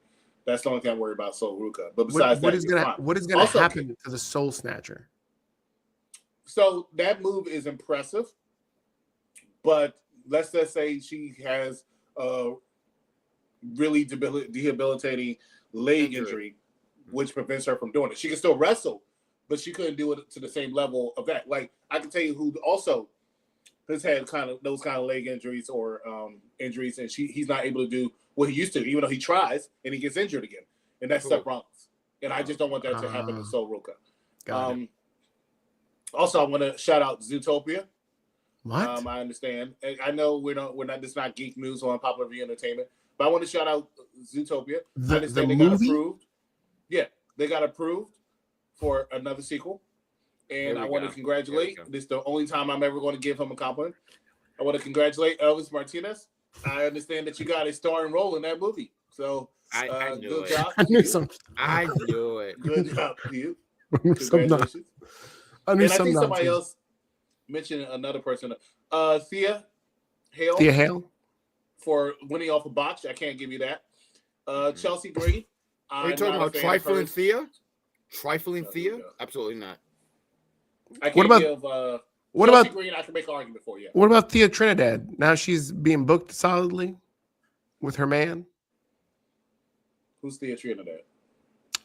That's the only thing I'm worried about, Soul Ruka. But besides what is going to happen to the Soul Snatcher? So that move is impressive, but let's just say she has a really debilitating leg injury, which prevents her from doing it. She can still wrestle, but she couldn't do it to the same level of that. Like, I can tell you who also has had kind of those kind of leg injuries or injuries, and he's not able to do what he used to, even though he tries and he gets injured again. And that's Seth Rollins. And I just don't want that to happen to Sol Ruka. Also, I want to shout out Zootopia. What? I understand. I know we're not. This is not geek news on Popular Review Entertainment, but I want to shout out Zootopia. I understand they got approved. Yeah, they got approved for another sequel, and I want to congratulate. This is the only time I'm ever going to give him a compliment. I want to congratulate Elvis Martinez. I understand that you got a starring role in that movie. So I knew good it. job. I knew it. Good job to you. Congratulations. And I think somebody else mentioned another person. Thea Hale. Thea Hale? For winning off a botch. I can't give you that. Chelsea Green. Are you talking about Trifling Thea? Trifling Thea? Absolutely not. I can't give Chelsea Green, I can make an argument for you. What about Thea Trinidad? Now she's being booked solidly with her man. Who's Thea Trinidad?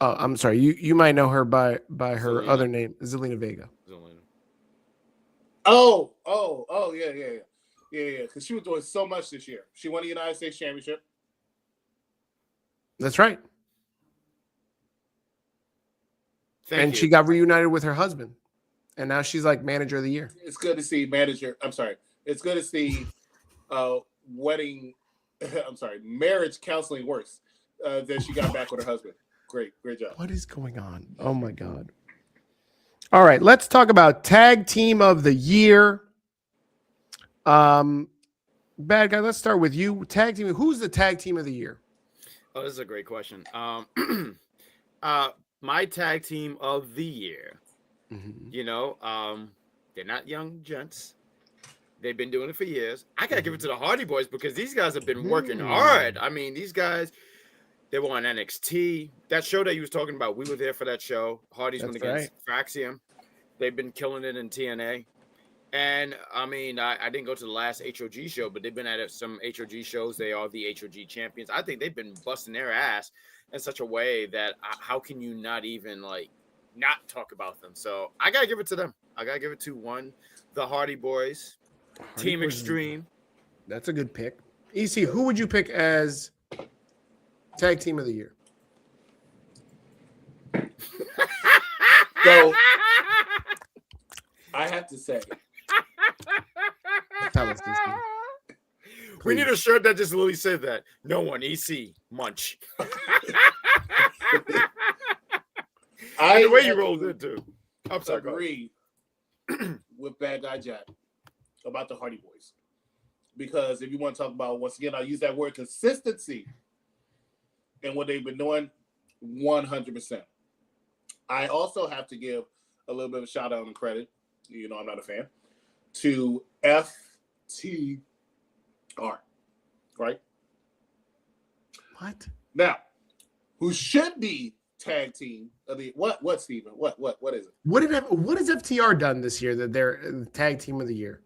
Oh, I'm sorry. You might know her by her other name, Zelina Vega. Oh, yeah. Because she was doing so much this year. She won the United States Championship. That's right. Thank you. She got reunited with her husband. And now she's like manager of the year. It's good to see It's good to see marriage counseling works that she got back with her husband. Great job. What is going on? Oh my God. All right, let's talk about tag team of the year. Bad guy, let's start with you. Tag team. Who's the tag team of the year? Oh, this is a great question. My tag team of the year. Mm-hmm. They're not young gents. They've been doing it for years. I gotta give it to the Hardy Boys because these guys have been working hard. I mean, these guys, they were on NXT. That show that you was talking about, we were there for that show. Hardy's went against Fraxium. They've been killing it in TNA. And I mean, I didn't go to the last HOG show, but they've been at some HOG shows. They are the HOG champions. I think they've been busting their ass in such a way that how can you not even not talk about them? So I gotta give it to them. I gotta give it to the Hardy Boys, Team Extreme. That's a good pick. EC, who would you pick as tag team of the year? So I have to say, we need a shirt that just literally said that. No one, EC, munch. The way you rolled it too. I'm sorry. Agree with Bad Guy Jack about the Hardy Boys, because if you want to talk about, once again, I use that word consistency and what they've been doing, 100%. I also have to give a little bit of a shout out and credit. I'm not a fan to FTR. Right? What? Now, who should be tag team of the what Steven? What is it? What has FTR done this year that they're tag team of the year?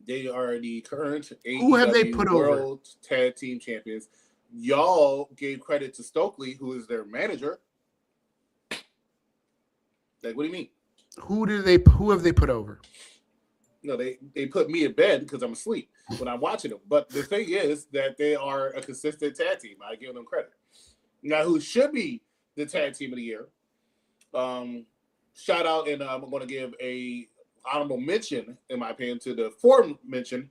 They are the current who have they put World over? Tag Team Champions. Y'all gave credit to Stokely, who is their manager. What do you mean? Who have they put over? They put me in bed because I'm asleep when I'm watching them. But the thing is that they are a consistent tag team. I give them credit. Now, who should be the tag team of the year? Shout out, and I'm going to give a honorable mention, in my opinion, to the aforementioned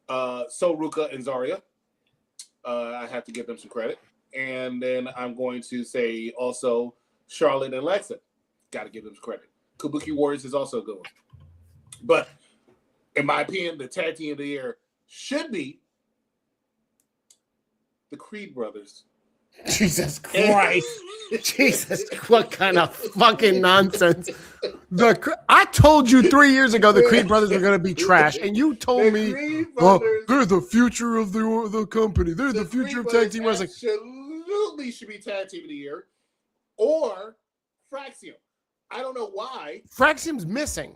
Sol Ruka and Zarya. I have to give them some credit. And then I'm going to say also Charlotte and Lexa. Got to give them some credit. Kabuki Warriors is also a good one. But in my opinion, the tag team of the year should be the Creed brothers. Jesus Christ. Jesus, what kind of fucking nonsense. I told you 3 years ago the Creed brothers were going to be trash, and you told me, they're the future of the company. They're the future of tag team wrestling. Absolutely should be tag team of the year, or Fraxium. I don't know why. Fraxium's missing.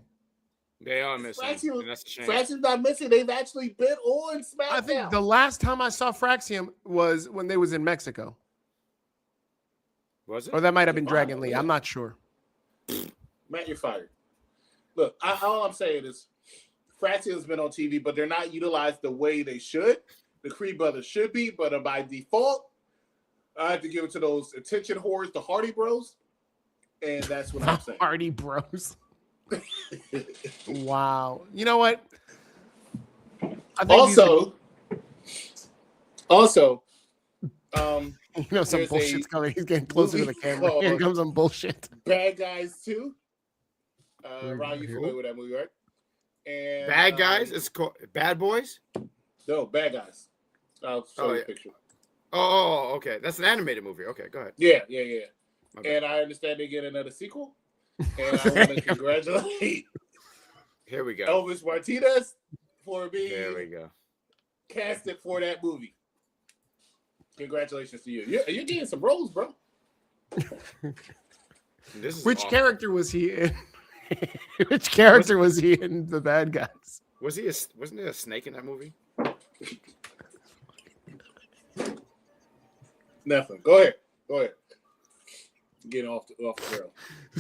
They are missing. Fraxium, And that's a shame. Fraxium's not missing. They've actually been on SmackDown. I think the last time I saw Fraxium was when they was in Mexico. Was it? Or that might have been Wow, Dragon Lee. yeah. I'm not sure. Matt, you're fired. Look, all I'm saying is Fraxium's been on TV, but they're not utilized the way they should. The Creed brothers should be, but by default, I have to give it to those attention whores, the Hardy Bros. And that's what I'm saying. Hardy Bros. Wow. You know what? I think also, you know some there's bullshit's a coming. He's getting closer to the camera. called Here comes some bullshit. Bad Guys 2. we Ron, you go. familiar with that movie, right? And Bad Guys? It's called Bad Boys? No, Bad Guys. I'll show you yeah. a picture. Oh, okay. That's an animated movie. Okay, go ahead. Yeah. Okay. And I understand they get another sequel. And I want to congratulate Here we go. Elvis Martinez for being There we go. casted for that movie. Congratulations to you. You're getting some roles, bro. This is Which awesome. character was he in? Which character was he in The Bad Guys? Wasn't there a snake in that movie? Nothing. Go ahead. Getting off the rail.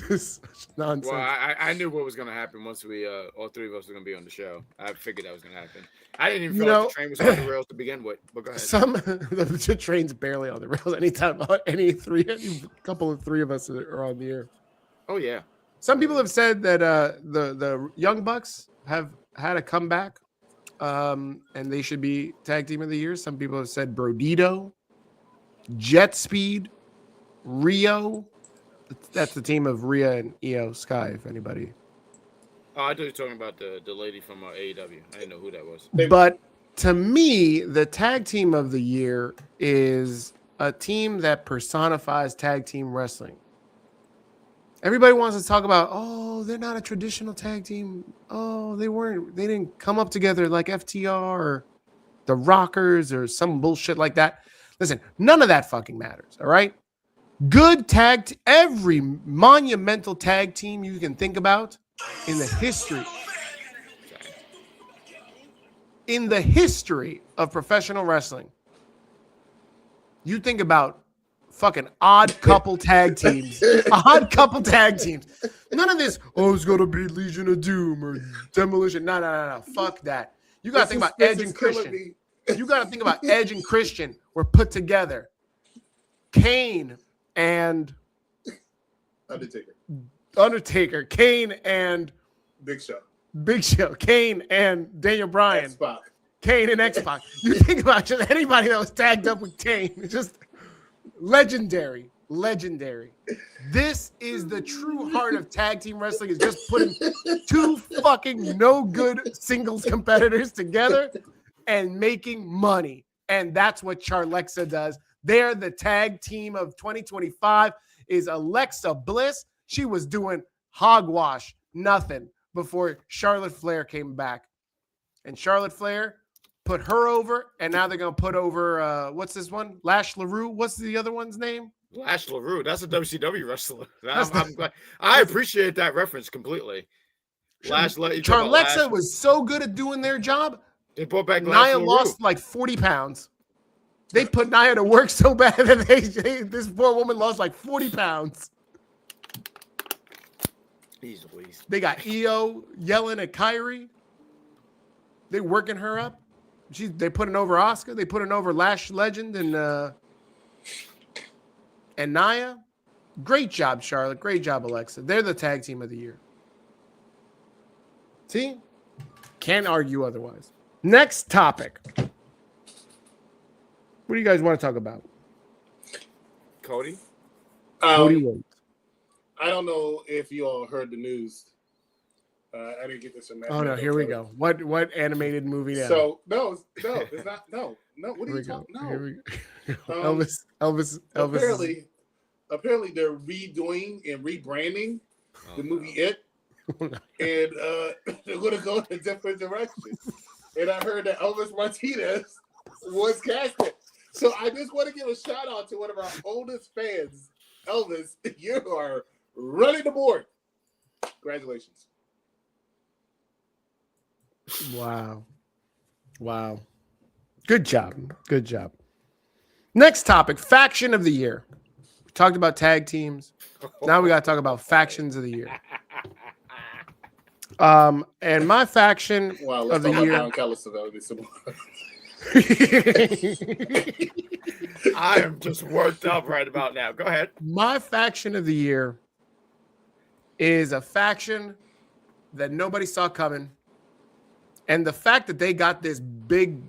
This nonsense. Well, I knew what was going to happen once we all three of us were going to be on the show. I figured that was going to happen. I didn't even feel like the train was on the rails to begin with. But go ahead. The train's barely on the rails anytime. Any couple of three of us are on the air. Oh yeah. Some people have said that the Young Bucks have had a comeback, and they should be tag team of the year. Some people have said Brodito, Jet Speed, Rio. That's the team of Rhea and Io Sky. If anybody. Oh, I thought you were talking about the lady from AEW. I didn't know who that was. But to me, the tag team of the year is a team that personifies tag team wrestling. Everybody wants to talk about, oh, they're not a traditional tag team. Oh, they didn't come up together like FTR or the Rockers or some bullshit like that. Listen, none of that fucking matters. All right. Good every monumental tag team you can think about in the history of professional wrestling. You think about fucking odd couple tag teams. None of this, it's going to be Legion of Doom or Demolition. No. Fuck that. You got to think about Edge and Christian. You got to think about Edge and Christian were put together. Kane and Undertaker. Kane and Big Show. Kane and Daniel Bryan. X-Pac. Kane and X-Pac. You think about just anybody that was tagged up with Kane. It's just legendary. This is the true heart of tag team wrestling, is just putting two fucking no good singles competitors together and making money. And that's what Charlexa does. They're the tag team of 2025 is Alexa Bliss. She was doing hogwash, nothing, before Charlotte Flair came back. And Charlotte Flair put her over, and now they're going to put over, what's this one? Lash LaRue. What's the other one's name? Lash LaRue. That's a WCW wrestler. I'm glad. I appreciate that reference completely. Charlexa was so good at doing their job. They brought back Nia lost like 40 pounds. They put Nia to work so bad that this poor woman lost like 40 pounds. They got Io yelling at Kyrie. They working her up. They putting over Asuka. They putting over Lash Legend and Nia. Great job, Charlotte. Great job, Alexa. They're the tag team of the year. See? Can't argue otherwise. Next topic. What do you guys want to talk about? Cody? Cody Rhodes. I don't know if you all heard the news. I didn't get this from that. Oh no, here we go. What animated movie now? So no, it's not. No. What are you talking? No. Here we go. Elvis. Apparently, they're redoing and rebranding the movie It, and they're going to go in a different direction. And I heard that Elvis Martinez was casted. So I just want to give a shout out to one of our oldest fans, Elvis. You are running the board. Congratulations. Wow. Good job. Next topic, faction of the year. We talked about tag teams. Now we got to talk about factions of the year. And my faction Wow, let's of the talk year. about Don Callis. I am just worked up right about now. Go ahead. My faction of the year is a faction that nobody saw coming. And the fact that they got this big,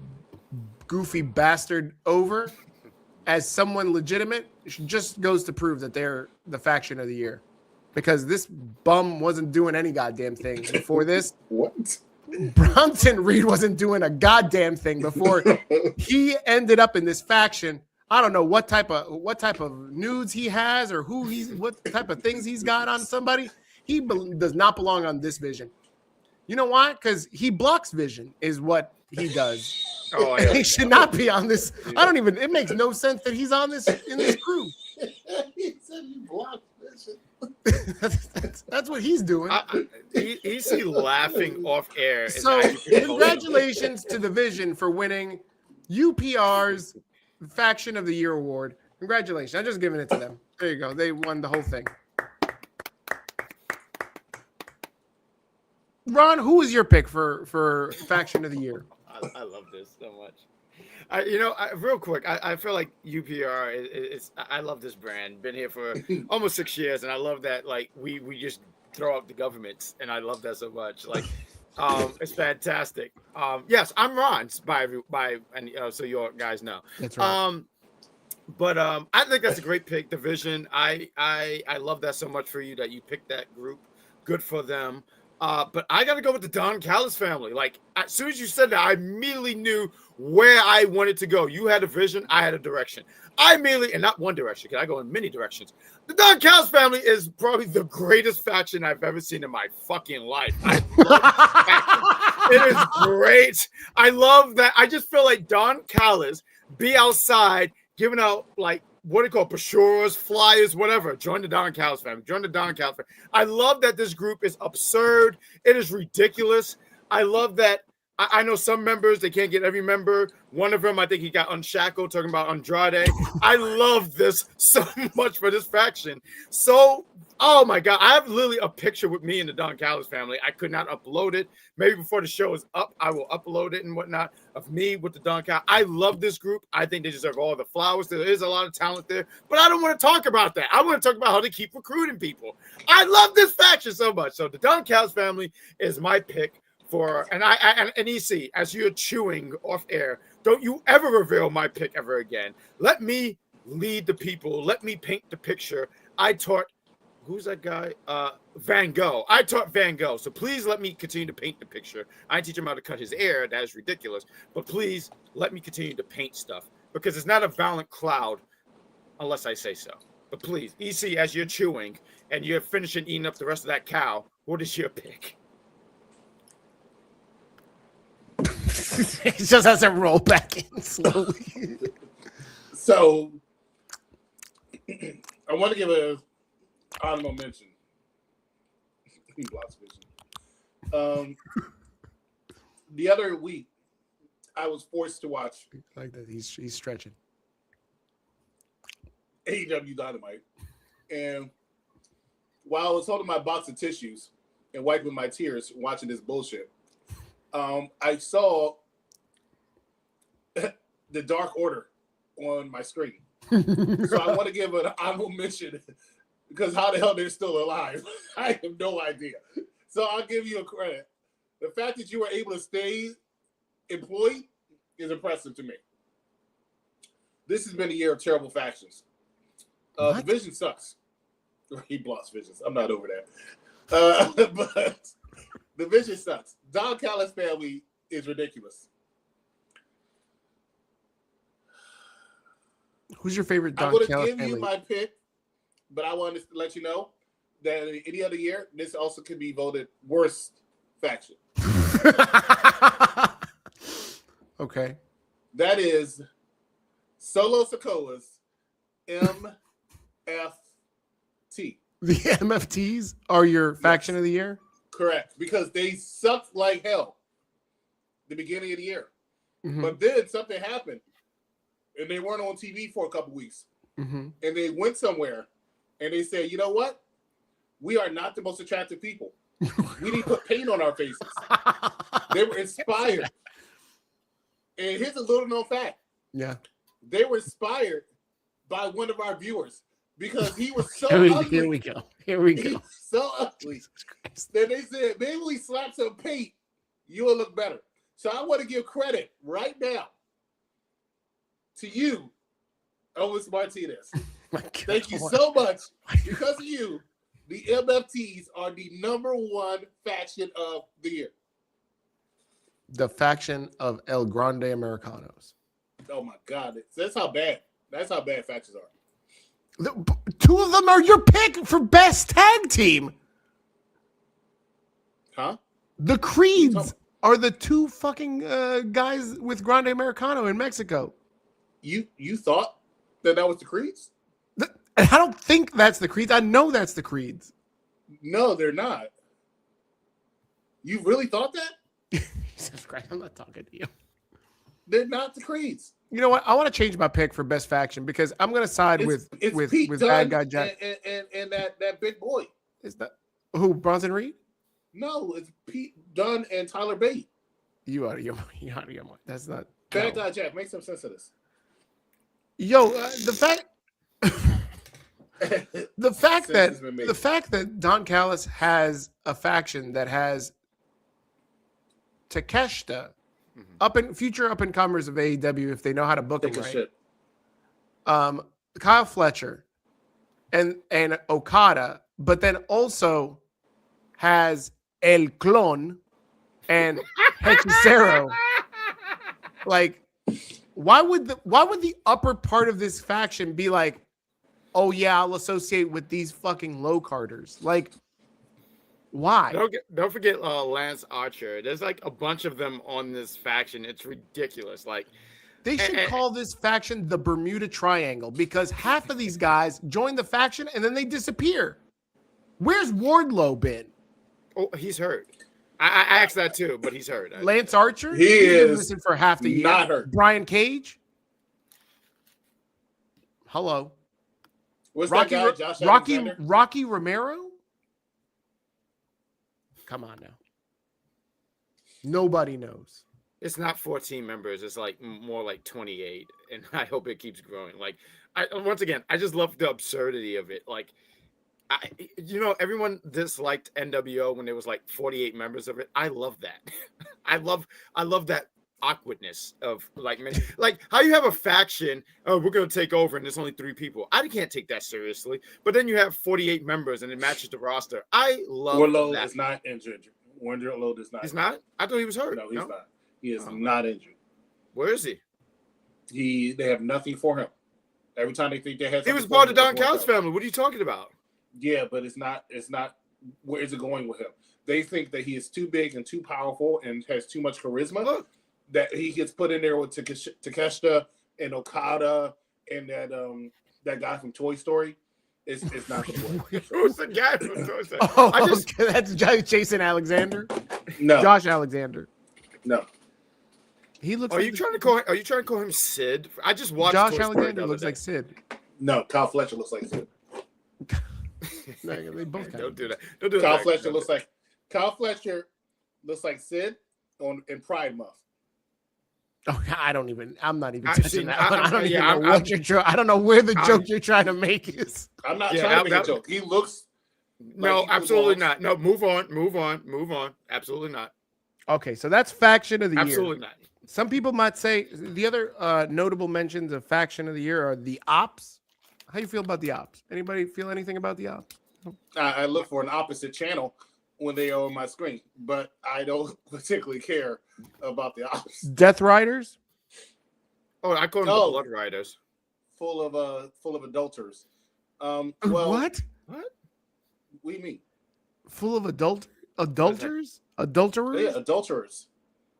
goofy bastard over as someone legitimate just goes to prove that they're the faction of the year. Because this bum wasn't doing any goddamn thing before this. What? Bronson Reed wasn't doing a goddamn thing before he ended up in this faction. I don't know what type of nudes he has or what type of things he's got on somebody. He does not belong on this Vision. You know why? Because he blocks Vision is what he does. Oh, yeah. He should not be on this. It makes no sense that he's on this in this crew. He said he blocked Vision. That's what he's doing. He's laughing off air. So congratulations to the Vision for winning UPR's Faction of the Year award. Congratulations. I'm just giving it to them. There you go. They won the whole thing. Ron, who was your pick for Faction of the Year? I love this so much. Real quick, I feel like UPR is I love this brand. Been here for almost 6 years, and I love that. Like we just throw out the governments, and I love that so much. Like, it's fantastic. Yes, I'm Ron's so you guys know. That's right. But I think that's a great pick. Division. I love that so much for you that you picked that group. Good for them. But I got to go with the Don Callis family. Like, as soon as you said that, I immediately knew where I wanted to go. You had a vision. I had a direction. And not one direction, because I go in many directions. The Don Callis family is probably the greatest faction I've ever seen in my fucking life. I love it is great. I love that. I just feel like Don Callis be outside giving out, like, what do you call it? Brochures, flyers, whatever. Join the Don Callis family. I love that this group is absurd. It is ridiculous. I love that. I know some members, they can't get every member. One of them, I think he got unshackled, talking about Andrade. I love this so much for this faction. So, oh my God, I have literally a picture with me and the Don Callis family. I could not upload it. Maybe before the show is up, I will upload it and whatnot of me with the Don Callis. I love this group. I think they deserve all the flowers. There is a lot of talent there, but I don't want to talk about that. I want to talk about how they keep recruiting people. I love this faction so much. So the Don Callis family is my pick. And EC, as you're chewing off air, don't you ever reveal my pick ever again. Let me lead the people. Let me paint the picture. I taught, who's that guy? Van Gogh. I taught Van Gogh. So please let me continue to paint the picture. I teach him how to cut his hair. That is ridiculous. But please let me continue to paint stuff, because it's not a violent cloud unless I say so. But please, EC, as you're chewing and you're finishing eating up the rest of that cow, what is your pick? It just has to roll back in slowly. So, I want to give an honorable mention. He blocks Vision. The other week, I was forced to watch Like that, he's stretching. AEW Dynamite, and while I was holding my box of tissues and wiping my tears watching this bullshit, I saw the Dark Order on my screen. So I want to give an honorable mention, because how the hell they're still alive? I have no idea. So I'll give you a credit. The fact that you were able to stay employed is impressive to me. This has been a year of terrible factions. The Vision sucks. He blocks Visions. I'm not over that. But the Vision sucks. Don Callis family is ridiculous. Who's your favorite Don I'm going Callis to give family? you my pick, but I wanted to let you know that any other year, this also could be voted worst faction. Okay. That is Solo Sokoa's MFT. The MFTs are your faction of the year? Correct. Because they sucked like hell the beginning of the year. Mm-hmm. But then something happened. And they weren't on TV for a couple weeks. Mm-hmm. And they went somewhere. And they said, you know what? We are not the most attractive people. We need to put paint on our faces. They were inspired. And here's a little known fact. Yeah. They were inspired by one of our viewers because he was so ugly. Here we go. Here we He go. was so ugly that they said, maybe we slap some paint, you will look better. So I want to give credit right now to you, Elvis Martinez. My God. Thank you so much. Because of you, the MFTs are the #1 faction of the year. The faction of El Grande Americanos. Oh my God. That's how bad factions are. Two of them are your pick for best tag team. Huh? The Creeds are the two fucking guys with Grande Americano in Mexico. You thought that was the Creeds? I don't think that's the Creeds. I know that's the Creeds. No, they're not. You really thought that? Jesus Christ, I'm not talking to you. They're not the Creeds. You know what? I want to change my pick for best faction because I'm going to side with Pete Bad Dunne Guy Jack. and that big boy. Is that who? Bronson Reed? No, it's Pete Dunne and Tyler Bate. You out of your mind. That's not Bad Guy Jack. Make some sense of this. Yo, the fact that Don Callis has a faction that has Takeshita, future up and comers of AEW if they know how to book him right. Shit. Kyle Fletcher and Okada, but then also has El Clon and Hechicero. Like, why would the upper part of this faction be like, oh yeah, I'll associate with these fucking low carders? Like, why? Don't forget Lance Archer. There's like a bunch of them on this faction. It's ridiculous. Like, they should call this faction the Bermuda Triangle because half of these guys join the faction and then they disappear. Where's Wardlow been? Oh, he's hurt. I asked that too, but he's hurt. Lance Archer? He is missing for half the year. not hurt. Brian Cage? Hello. What's Rocky, that guy, Josh Alexander? Rocky Romero? Come on now. Nobody knows. It's not 14 members. It's like more like 28, and I hope it keeps growing. Like, once again, I just love the absurdity of it. Like, everyone disliked NWO when there was like 48 members of it. I love that. I love that awkwardness of like how you have a faction. Oh, we're gonna take over, and there's only 3 people. I can't take that seriously. But then you have 48 members, and it matches the roster. I love Wardlow that. is not injured. Wardlow is not. He's not. I thought he was hurt. No, he's not. He is not injured. Where is he? They have nothing for him. Every time they think they have, he was part of Don Callis family. What are you talking about? Yeah, but it's not. Where is it going with him? They think that he is too big and too powerful and has too much charisma. Look. That he gets put in there with Takeshita and Okada and that guy from Toy Story. It's not the boy. Who's the guy from Toy Story? Okay, that's Jason Alexander. No, Josh Alexander. No. He looks. Are you trying to call him Sid? I just watched. Josh Toy Story Alexander looks like Sid. No, Kyle Fletcher looks like Sid. They both Don't do that. Kyle Fletcher looks like Sid in Pride Month. Oh, I'm not even I've touching seen- that. I- one. I don't even yeah, know what you're trying. I don't know where the joke you're trying to make is. I'm not trying to make a joke. He looks. No, like he absolutely belongs. not. No, move on. Absolutely not. Okay, so that's faction of the year. Absolutely not. Some people might say the other notable mentions of faction of the year are the Ops. How do you feel about the Ops? Anybody feel anything about the Ops? I look for an opposite channel when they are on my screen, but I don't particularly care about the Ops. Death Riders? Oh, I call them the Blood Riders. Full of adulterers. Well, What? What? What do you mean? Full of adulterers? Adulterers? Yeah, adulterers.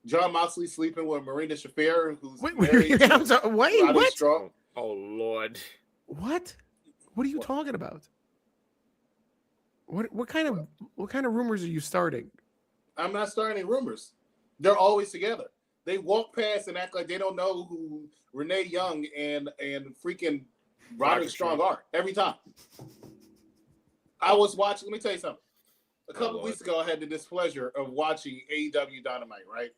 John Moxley sleeping with Marina Shafir, who's Wait, married I'm sorry, wait, Roddy what? Strong. Oh Lord. What? What are you talking about? What kind of rumors are you starting? I'm not starting any rumors. They're always together. They walk past and act like they don't know who Renee Young and freaking Roderick Strong are every time. I was watching. Let me tell you something. A couple weeks ago, I had the displeasure of watching AEW Dynamite. Right.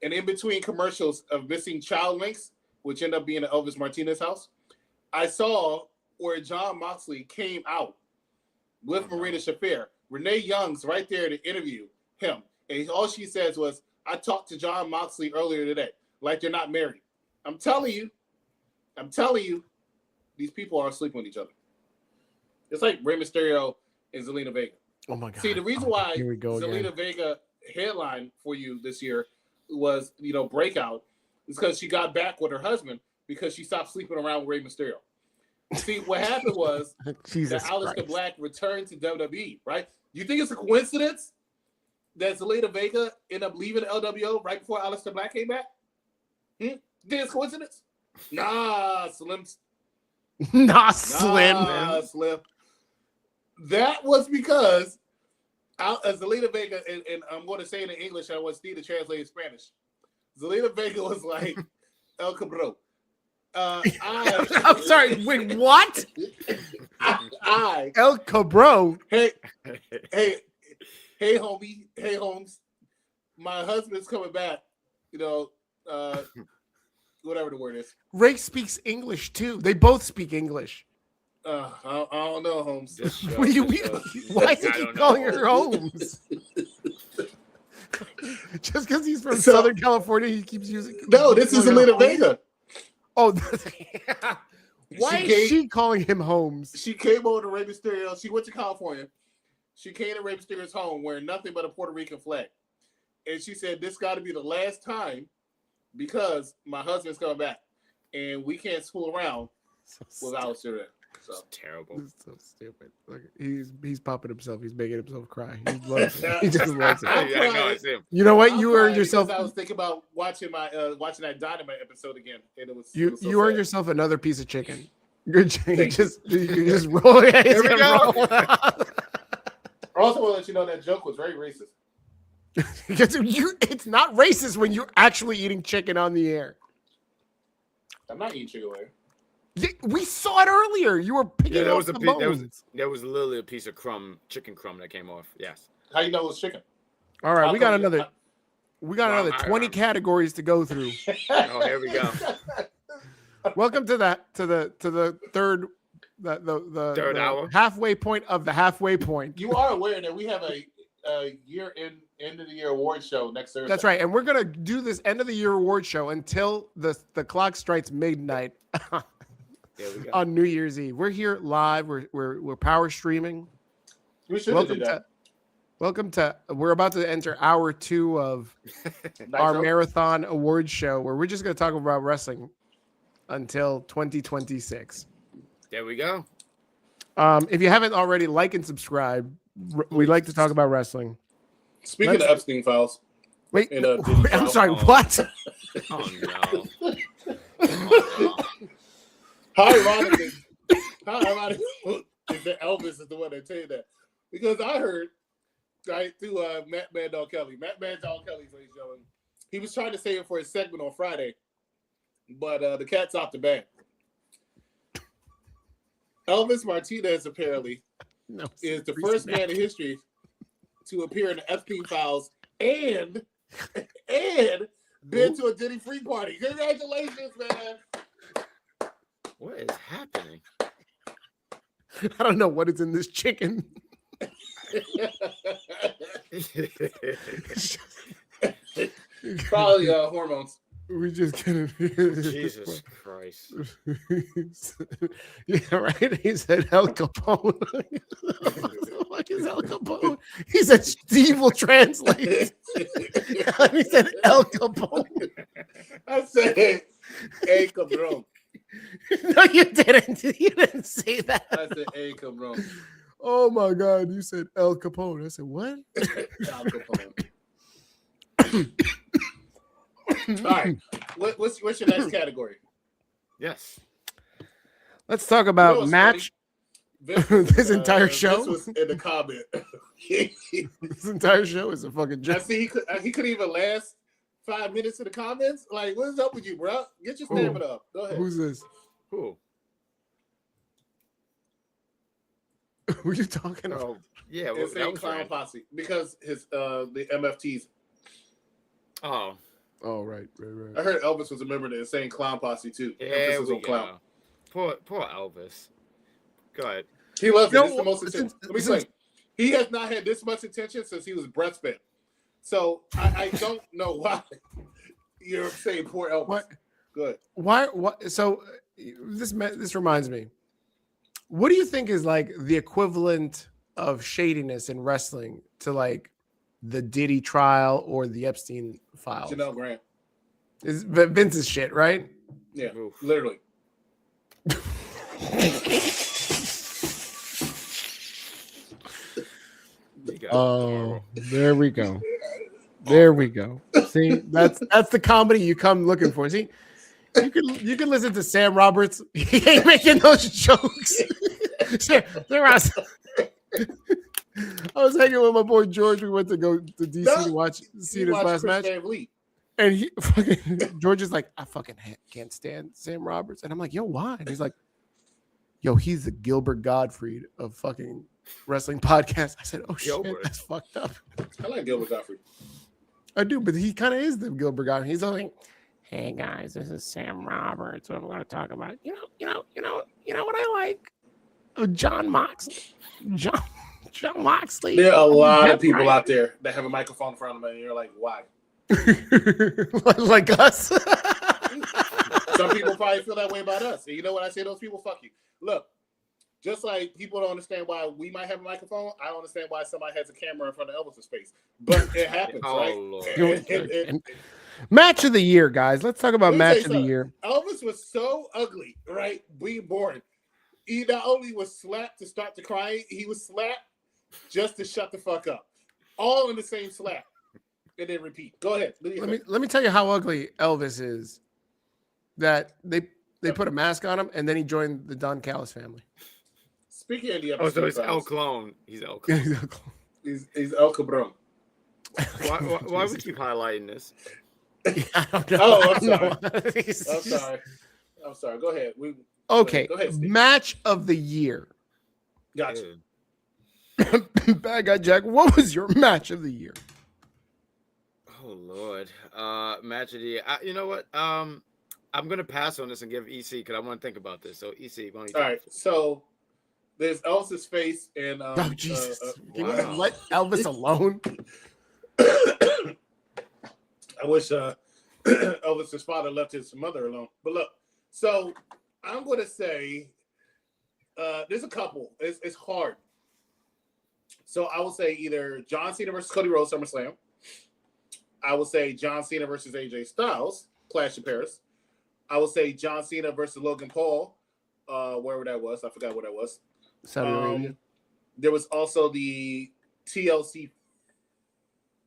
And in between commercials of missing child links, which ended up being at Elvis Martinez house, I saw where John Moxley came out with Marina Shafir. Renee Young's right there to interview him. And all she says was, I talked to John Moxley earlier today. Like they're not married. I'm telling you, these people are asleep on each other. It's like Rey Mysterio and Zelina Vega. Oh my God. See, the reason why Zelina again. Vega headline for you this year was, breakout, is because she got back with her husband because she stopped sleeping around with Rey Mysterio. See, what happened was that Aleister Black returned to WWE, right? You think it's a coincidence that Zelina Vega ended up leaving LWO right before Aleister Black came back? You think it's a coincidence? Nah, Slim. Slim. That was because Zelina Vega, and I'm going to say it in English, I want Steve to translate in Spanish. Zelina Vega was like, El Cabro. I'm sorry, wait, what? El Cabro. Hey, homie. Hey, Holmes. My husband's coming back. Whatever the word is. Ray speaks English too. They both speak English. I don't know, Holmes. What do you mean? Why is he keep calling her Holmes? Just because he's from Southern California, he keeps using. No, this is Zelina Vega. Oh, why is she calling him Holmes? She came over to Rey Mysterio. She went to California. She came to Rey Mysterio's home wearing nothing but a Puerto Rican flag. And she said, this got to be the last time because my husband's coming back. And we can't fool around without Syria. So it's terrible. It's so stupid. Look, he's popping himself. He's making himself cry. He loves it. He just loves it. I know, it's him. You know what? You earned yourself. I was thinking about watching that Dynamite episode again, and it was you so earned sad. yourself another piece of chicken. You're just rolling. Here we go. I also want to let you know that joke was very racist. Because it's not racist when you're actually eating chicken on the air. I'm not eating chicken later. We saw it earlier. You were picking off the bones. There was literally a piece of chicken crumb that came off. Yes. How you know it was chicken? All right, we got another 20 categories to go through. Oh, here we go. Welcome to the third third hour, halfway point of the halfway point. You are aware that we have a end of the year award show next Thursday. That's right, and we're gonna do this end of the year award show until the clock strikes midnight on New Year's Eve. We're here live. We're power streaming. We should do that. We're about to enter hour 2 of our marathon award show, where we're just gonna talk about wrestling until 2026. There we go. If you haven't already, like and subscribe. We like to talk about wrestling. Speaking of Epstein files. Wait, I'm sorry, what? Oh, no. How ironic is that Elvis is the one that tell you that? Because I heard, right, through Matt Mandel Kelly. Matt Mandel Kelly, ladies and gentlemen, he was trying to save it for his segment on Friday, but the cat's off the bag. Elvis Martinez apparently is the first man in history to appear in the Epstein files and been to a Diddy Free party. Congratulations, man! What is happening? I don't know what is in this chicken. Probably hormones. We just gonna Jesus Christ. Yeah, right. He said El Capone. What is El Capone? He said Steve will translate. He said El Capone. I said, "Hey, cabrón." No, you didn't. You didn't say that. I said, "Hey, cabrón." Oh my God! You said El Capone. I said, what? El Capone. All right. What's your next category? Yes. Let's talk about match. This entire show? Vince was in the comment. This entire show is a fucking I joke. see he couldn't even last 5 minutes in the comments. Like, what is up with you, bro? Get your stamina up. Go ahead. Who's this? Who? Who are you talking about? Oh, yeah. Well, Insane Clown Posse. Because his the MFTs. Oh. Oh, right. I heard Elvis was a member of the Insane Clown Posse too. Yeah, Emphasis we on clown. go. Poor Elvis. Go ahead. He loves it. No, It's the most attention. Let me say, he has not had this much attention since he was breastfed. So I don't know why you're saying poor Elvis. What? Good. Why? What? So this reminds me. What do you think is like the equivalent of shadiness in wrestling to like the Diddy trial or the Epstein files? Janelle Grant. Is Vince's shit, right? Yeah, Oof. literally. Oh, there we go. There we go. See, that's the comedy you come looking for. See, you can listen to Sam Roberts. He ain't making those jokes. I was hanging with my boy George. We went to go to DC to see this last match. And he fucking George is like, I fucking can't stand Sam Roberts. And I'm like, yo, why? And he's like, yo, he's the Gilbert Gottfried of fucking wrestling podcast. I said, oh shit, that's fucked up. I like Gilbert Gottfried. I do, but he kind of is the Gilbert Gottfried. He's like, hey guys, this is Sam Roberts. What I'm going to talk about. You know what I like? Oh, John Moxley. John Moxley. There are a lot of people out there that have a microphone in front of them, and you're like, why? Like us. Some people probably feel that way about us. And you know what I say to those people? Fuck you. Look, just like people don't understand why we might have a microphone, I don't understand why somebody has a camera in front of Elvis's face. But it happens, right? Lord. Match of the year, guys. Let's talk about match of the year. Elvis was so ugly, right? Being born. He not only was slapped to start the crying, he was slapped just to shut the fuck up. All in the same slap. And then repeat. Go ahead. Let me tell you how ugly Elvis is. That they put a mask on him and then he joined the Don Callis family. Speaking of the episode, so it's El Clone. He's El Clone. He's El Cabron. Why we keep highlighting this? I don't know. Oh, I'm sorry. Go ahead. Okay. Go ahead, Steve. Match of the year. Gotcha. Bad guy Jack, what was your match of the year? Oh Lord. Match of the year. You know what? I'm gonna pass on this and give EC because I want to think about this. So EC, why don't you all right. So there's Elvis's face and oh Jesus! Can wow. you let Elvis alone? I wish Elvis's father left his mother alone. But look, so I'm gonna say there's a couple. It's hard. So I will say either John Cena versus Cody Rhodes, SummerSlam. I will say John Cena versus AJ Styles, Clash of Paris. I will say John Cena versus Logan Paul, wherever that was. I forgot what that was. Saudi Arabia. There was also the TLC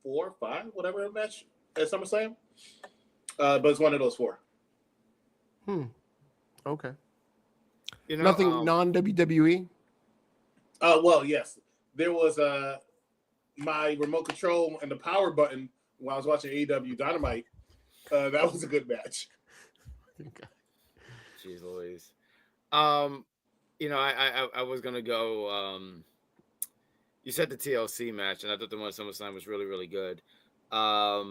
4, 5, whatever match at SummerSlam. But it's one of those four. Okay. You know, Nothing non-WWE? Well, yes. There was my remote control and the power button when I was watching AEW Dynamite. That was a good match. Jeez Louise. You know, I was gonna go. You said the TLC match, and I thought the one at SummerSlam was really, really good. But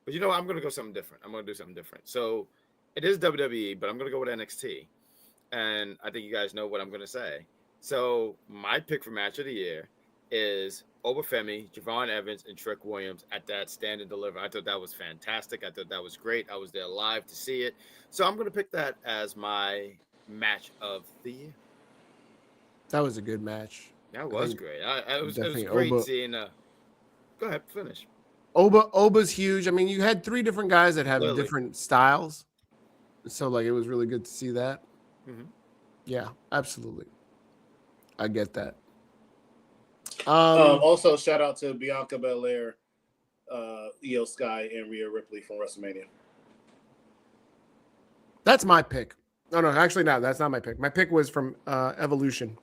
you know, I'm gonna go something different. I'm gonna do something different. So it is WWE, but I'm gonna go with NXT, and I think you guys know what I'm gonna say. So my pick for match of the year is Obafemi, Javon Evans, and Trick Williams at that Stand and Deliver. I thought that was fantastic. I thought that was great. I was there live to see it. So I'm going to pick that as my match of the year. That was a good match. That was great. It was great seeing. Go ahead, finish. Oba's huge. I mean, you had three different guys that have Clearly. different styles. So, like, it was really good to see that. Mm-hmm. Yeah, absolutely. I get that. Also, shout out to Bianca Belair, Io Sky, and Rhea Ripley from WrestleMania. That's my pick. No, actually, no, that's not my pick. My pick was from Evolution.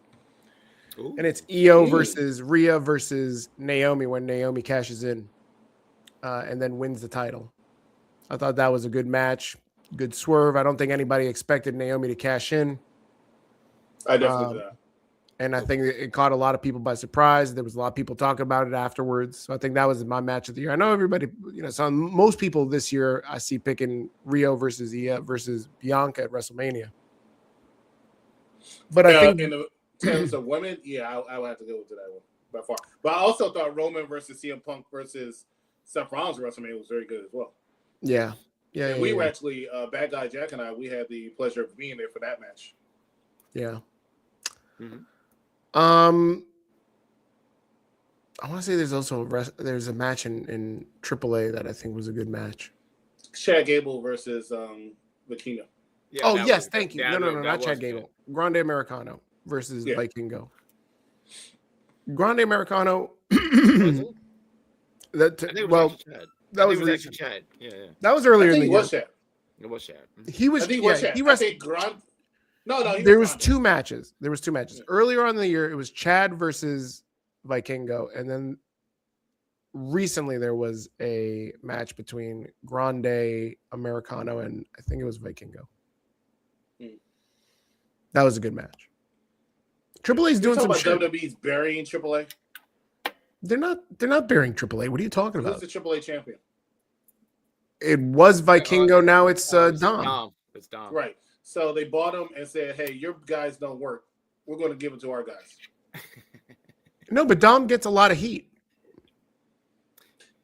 Ooh. And it's Io versus Rhea versus Naomi when Naomi cashes in and then wins the title. I thought that was a good match, good swerve. I don't think anybody expected Naomi to cash in. I definitely did that. And I think it caught a lot of people by surprise. There was a lot of people talking about it afterwards. So I think that was my match of the year. I know everybody, so most people this year I see picking Rio versus Ia versus Bianca at WrestleMania. But I think in the terms of women, I would have to go with that one by far. But I also thought Roman versus CM Punk versus Seth Rollins at WrestleMania was very good as well. Yeah. And we were actually, Bad Guy Jack and I, we had the pleasure of being there for that match. Yeah. Mm-hmm. I want to say there's also there's a match in AAA that I think was a good match. Chad Gable versus Vikingo. Yeah, yes, thank you. No, not Chad Gable. Grande Americano versus Vikingo. Grande Americano. That was actually Chad. Yeah. That was earlier in the year. Chad. It was Chad. He was. Chad. He was. No. There was two matches. Earlier on in the year, it was Chad versus Vikingo, and then recently there was a match between Grande Americano and I think it was Vikingo. That was a good match. AAA's doing some shit. WWE's burying AAA. They're not burying AAA. What are you talking about? Who's the AAA champion? It was Vikingo. Now it's Dom. It's Dom. Right. So they bought him and said, "Hey, your guys don't work. We're going to give it to our guys." No, but Dom gets a lot of heat.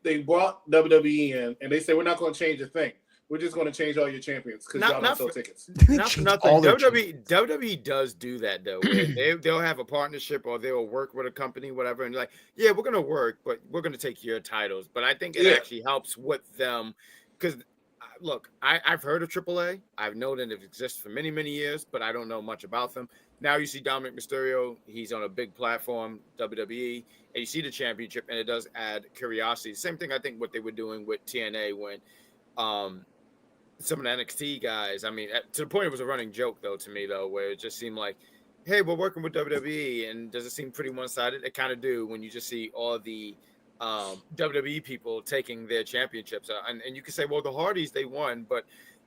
They brought WWE in, and they said, "We're not going to change a thing. We're just going to change all your champions because y'all don't sell tickets." Not for nothing. WWE does do that though. They'll have a partnership or they'll work with a company, whatever, and like, yeah, we're going to work, but we're going to take your titles. But I think it actually helps with them because. Look, I've heard of AAA. I've known that it exists for many, many years, but I don't know much about them. Now you see Dominic Mysterio. He's on a big platform, WWE, and you see the championship, and it does add curiosity. Same thing I think what they were doing with TNA when some of the NXT guys, I mean, to the point it was a running joke, though, to me, though, where it just seemed like, hey, we're working with WWE, and does it seem pretty one-sided? It kind of do when you just see all the WWE people taking their championships, and you can say, well, the Hardys they won, but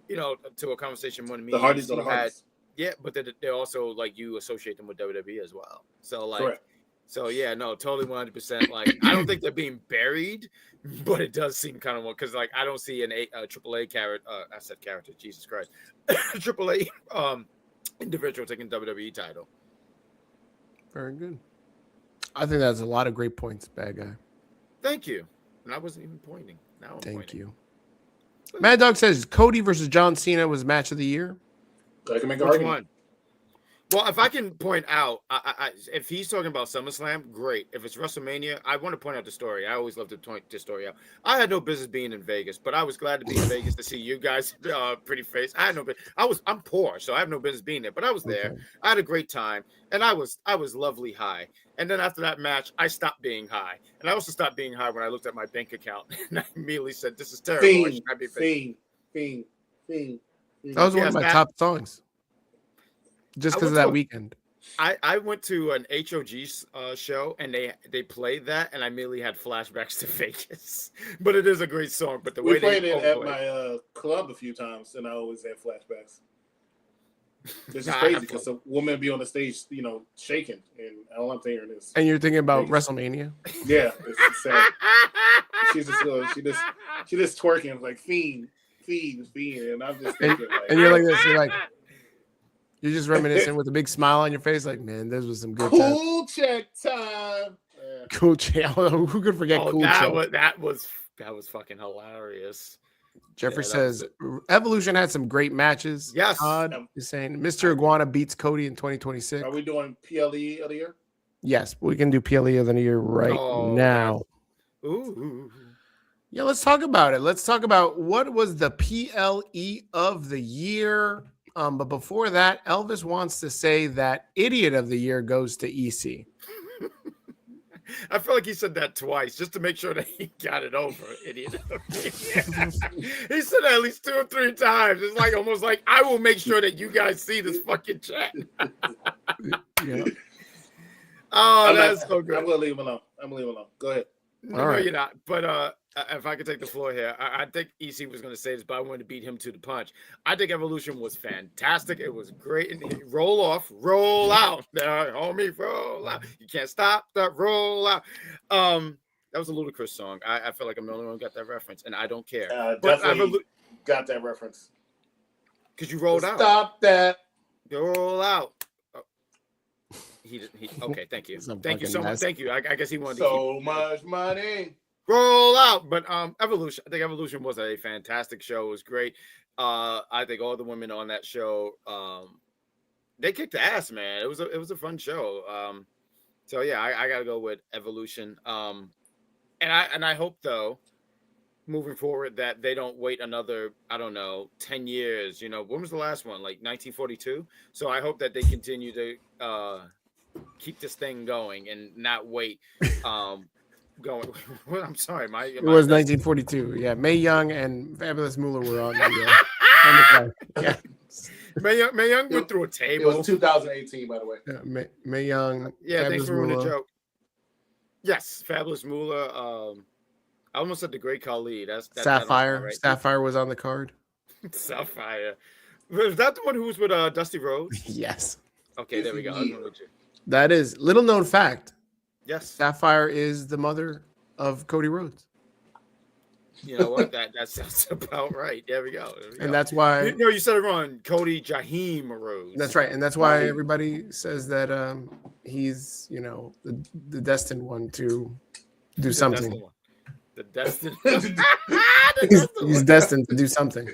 to a conversation when me the Hardys are the Hardys. Yeah, but they're also like you associate them with WWE as well. So like, correct. So yeah, no, totally 100%. Like I don't think they're being buried, but it does seem kind of because like I don't see a AAA character. I said character, Jesus Christ, AAA individual taking WWE title. Very good. I think that's a lot of great points, Bad Guy. Thank you. And I wasn't even pointing. Now I'm Thank pointing. you. Mad Dog says Cody versus John Cena was match of the year. I can make an Which argument. one? Well, if I can point out, if he's talking about SummerSlam, great. If it's WrestleMania, I want to point out the story. I always love to point this story out. I had no business being in Vegas, but I was glad to be in Vegas to see you guys pretty face. I had no business. I'm poor, so I have no business being there. But I was there. Okay. I had a great time, and I was lovely high. And then after that match, I stopped being high, and I also stopped being high when I looked at my bank account, and I immediately said, "This is terrible." Fiend. That was one of my top songs. Just because of that weekend. I went to an HOG show and they played that and I immediately had flashbacks to Vegas. But it is a great song. But we played it at my club a few times and I always had flashbacks. This is crazy because a woman would be on the stage, shaking, and all I'm hearing is. And you're thinking about WrestleMania? Yeah, it's sad. She's just twerking like fiend, and I'm just thinking, and you're like this, you're just reminiscing with a big smile on your face, like, man, this was some good time. Cool check time. Yeah. Cool check. Who could forget cool check? That was fucking hilarious. Jeffrey says Evolution had some great matches. Yes. Todd is saying Mr. Iguana beats Cody in 2026. Are we doing PLE of the year? Yes, we can do PLE of the year now. Ooh. Yeah, let's talk about it. Let's talk about what was the PLE of the year. But before that, Elvis wants to say that Idiot of the Year goes to EC. I feel like he said that twice just to make sure that he got it over. Idiot of the Year. He said that at least 2 or 3 times. It's like almost like I will make sure that you guys see this fucking chat. Yeah. Oh, that's so good. I'm gonna leave him alone. Go ahead. No, All right. you're not. But if I could take the floor here, I think EC was going to say this, but I wanted to beat him to the punch. I think Evolution was fantastic. It was great. And roll off, roll out, homie, roll out. You can't stop that roll out. That was a ludicrous song. I feel like I'm the only one who got that reference, and I don't care. But Definitely got that reference because you rolled out. Stop that. Roll out. He okay. Thank you. Thank you so much. Thank you. I guess he wanted so much money. Roll out. But Evolution. I think Evolution was a fantastic show. It was great. I think all the women on that show, they kicked ass, man. It was a fun show. So yeah, I gotta go with Evolution. And I hope though, moving forward, that they don't wait another, I don't know, 10 years. You know, when was the last one? Like 1942. So I hope that they continue to keep this thing going and not wait. Going. I'm sorry, it was 1942. Yeah, Mae Young and Fabulous Moolah were on the card. Yeah. Mae Young went through a table. It was 2018, by the way. Yeah, Mae Young. Yeah, Fabulous thanks for ruining the Moolah. joke. Yes, Fabulous Moolah. I almost said the Great Khali. That's Sapphire. Right. Sapphire was on the card. Sapphire. Was that the one who was with Dusty Rhodes? Yes. Okay, there we go. That is little known fact. Yes. Sapphire is the mother of Cody Rhodes. You know what? That sounds about right. There we go. And that's why. No, you said it wrong. Cody Jaheim Rhodes. That's right, and that's why everybody says that he's, you know, the destined one to do something. The destined. He's destined to do something.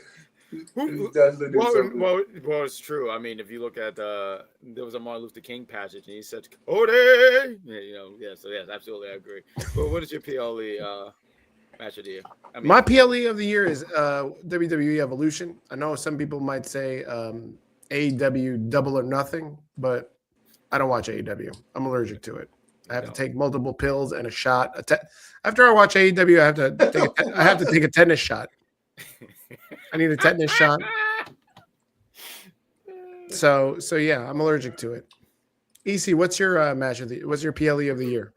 Well, it's true. I mean, if you look at there was a Martin Luther King passage, and he said, "Cody," yeah, you know, yeah. So yes, absolutely, I agree. But what is your PLE match of the year? I mean, my PLE of the year is WWE Evolution. I know some people might say AEW Double or Nothing, but I don't watch AEW. I'm allergic to it. I have to take multiple pills and a shot. After I watch AEW, I have to take a tetanus shot. I need a tetanus shot. So yeah, I'm allergic to it. EC, what's your what's your PLE of the year?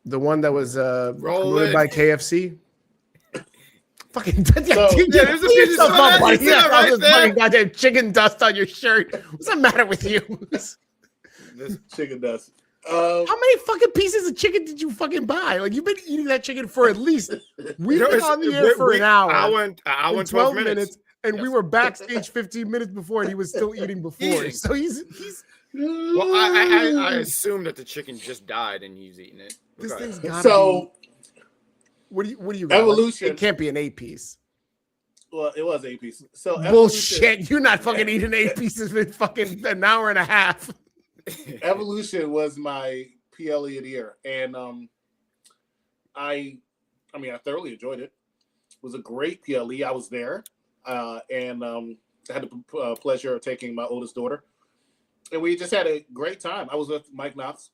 The one that was promoted by KFC. Fucking fucking goddamn chicken dust on your shirt. What's the matter with you? This chicken dust. How many fucking pieces of chicken did you fucking buy? Like, you've been eating that chicken for at least we've been on the air for an hour. I went 12 minutes. And we were backstage 15 minutes before, and he was still eating before. So he's. Well, I assume that the chicken just died and he's eating it. This thing's gotta be. What do you got? Evolution. It can't be an 8-piece. Well, it was 8 pieces. So bullshit. You're not fucking eating 8 pieces in fucking an hour and a half. Evolution was my PLE of the year, and I thoroughly enjoyed it. It was a great PLE. I was there, and I had the pleasure of taking my oldest daughter, and we just had a great time. I was with Mike Knox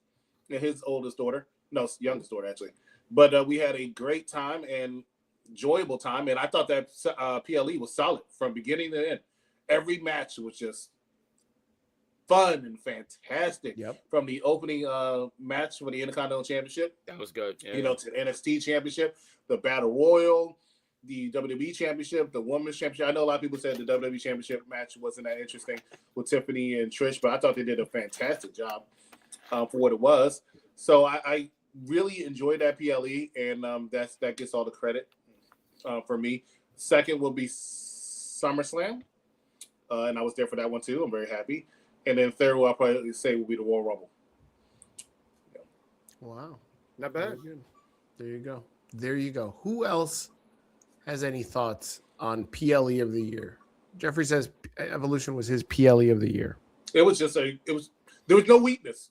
and his youngest daughter actually, but we had a great time and enjoyable time, and I thought that PLE was solid from beginning to end. Every match was just fun and fantastic. Yep. From the opening match for the Intercontinental Championship. That was good. Yeah. You know, to the NXT Championship, the Battle Royal, the WWE Championship, the Women's Championship. I know a lot of people said the WWE Championship match wasn't that interesting with Tiffany and Trish, but I thought they did a fantastic job for what it was. So I really enjoyed that PLE, and that gets all the credit for me. Second will be SummerSlam, and I was there for that one too. I'm very happy. And then third, I'll probably say will be the Royal Rumble. Yeah. Wow. Not bad. There you go. Who else has any thoughts on PLE of the year? Jeffrey says Evolution was his PLE of the year. It was just there was no weakness.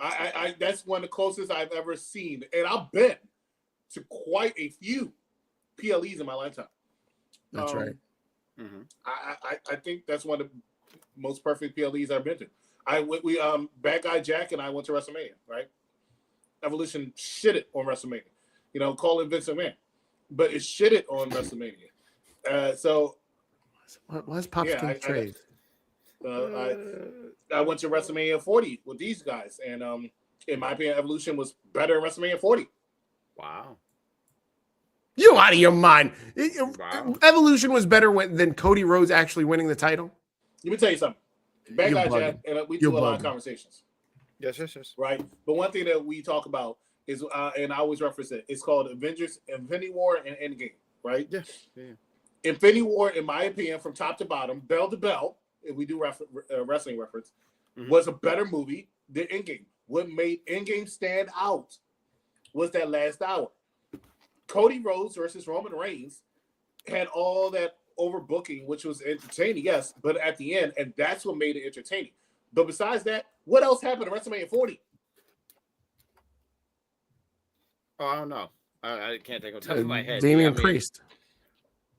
I that's one of the closest I've ever seen. And I've been to quite a few PLEs in my lifetime. That's right. Mm-hmm. I think that's one of the most perfect PLEs I've been to. We Bad Guy Jack and I went to WrestleMania, right? Evolution shit it on WrestleMania. You know, call it Vince McMahon. But it shit it on WrestleMania. So why's Pop's King trade? I went to WrestleMania 40 with these guys, and in my opinion, Evolution was better in WrestleMania 40. Wow. You out of your mind. Wow. Evolution was better than Cody Rhodes actually winning the title. Let me tell you something. Bad You're guy, bugging. Jack, and we You're do a lot of bugging. conversations, Yes. right? But one thing that we talk about is, and I always reference it, it's called Avengers, Infinity War, and Endgame, right? Yeah. Infinity War, in my opinion, from top to bottom, bell to bell, if we do wrestling reference, was a better movie than Endgame. What made Endgame stand out was that last hour. Cody Rhodes versus Roman Reigns had all that overbooking, which was entertaining, yes, but at the end, and that's what made it entertaining. But besides that, what else happened at WrestleMania 40? Oh, I don't know. I can't think of the top of my head. Damian Priest.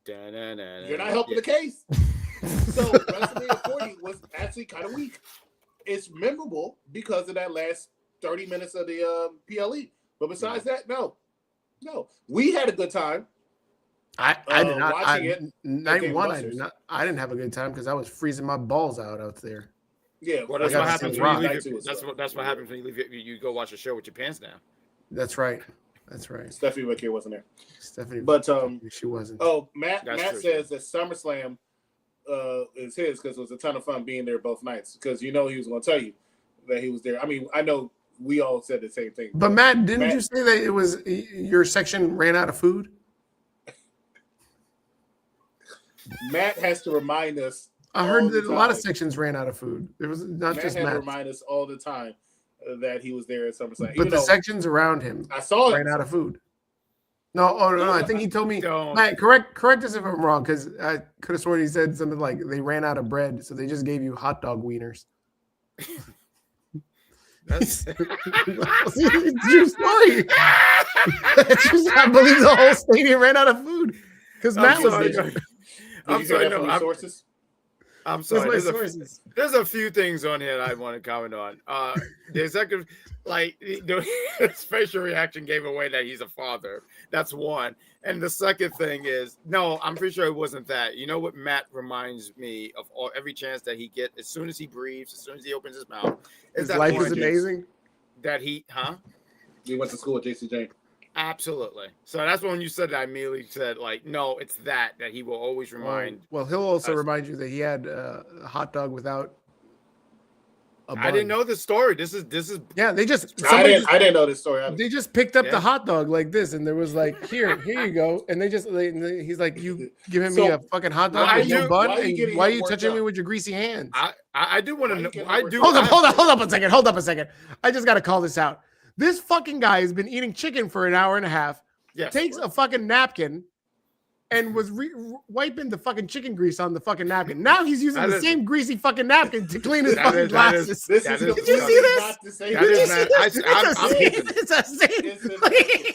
You're not helping the case. So WrestleMania 40 was actually kind of weak. It's memorable because of that last 30 minutes of the PLE. But besides that, no. We had a good time. I did not. Watching it. Night one, I did not. I didn't have a good time because I was freezing my balls out there. Yeah, Well, that's I what got happens to when see you Rock. leave. That's what happens when you leave. You go watch a show with your pants down. That's right. Stephanie McKay wasn't there. Stephanie, but she wasn't. Oh, Matt That's says that SummerSlam is his because it was a ton of fun being there both nights. Because he was going to tell you that he was there. I mean, I know we all said the same thing. But Matt, didn't you say that it was your section ran out of food? Matt has to remind us. I heard that a lot of sections ran out of food. It was not Matt just had Matt. to remind us all the time that he was there at SummerSlam. But the sections around him I saw ran out of food. No, I think he told me. Don't. Matt, correct us if I'm wrong, because I could have sworn he said something like they ran out of bread, so they just gave you hot dog wieners. That's True story. I believe the whole stadium ran out of food because Matt was there. I'm sorry. No, sources. I'm sorry. Where's my sources? There's a few things on here that I want to comment on. The second, his facial reaction gave away that he's a father. That's one. And the second thing is, no, I'm pretty sure it wasn't that. You know what Matt reminds me of every chance that he gets, as soon as he breathes, as soon as he opens his mouth. His life is amazing. That he, He went to school with JC James. Absolutely. So that's when you said that, I immediately said, no, it's that he will always remind. Well, he'll also remind you that he had a hot dog without a bun. I didn't know this story. This is. Yeah, they just. I didn't know this story. They just picked up the hot dog like this, and there was here you go, and they just. He's like, you giving me a fucking hot dog with no bun? Why are you touching me with your greasy hands? I do want to know. I do. Hold up a second. I just got to call this out. This fucking guy has been eating chicken for an hour and a half. Yes. Takes a fucking napkin and was wiping the fucking chicken grease on the fucking napkin. Now he's using the same greasy fucking napkin to clean his fucking glasses. Did you see this? It's a scene.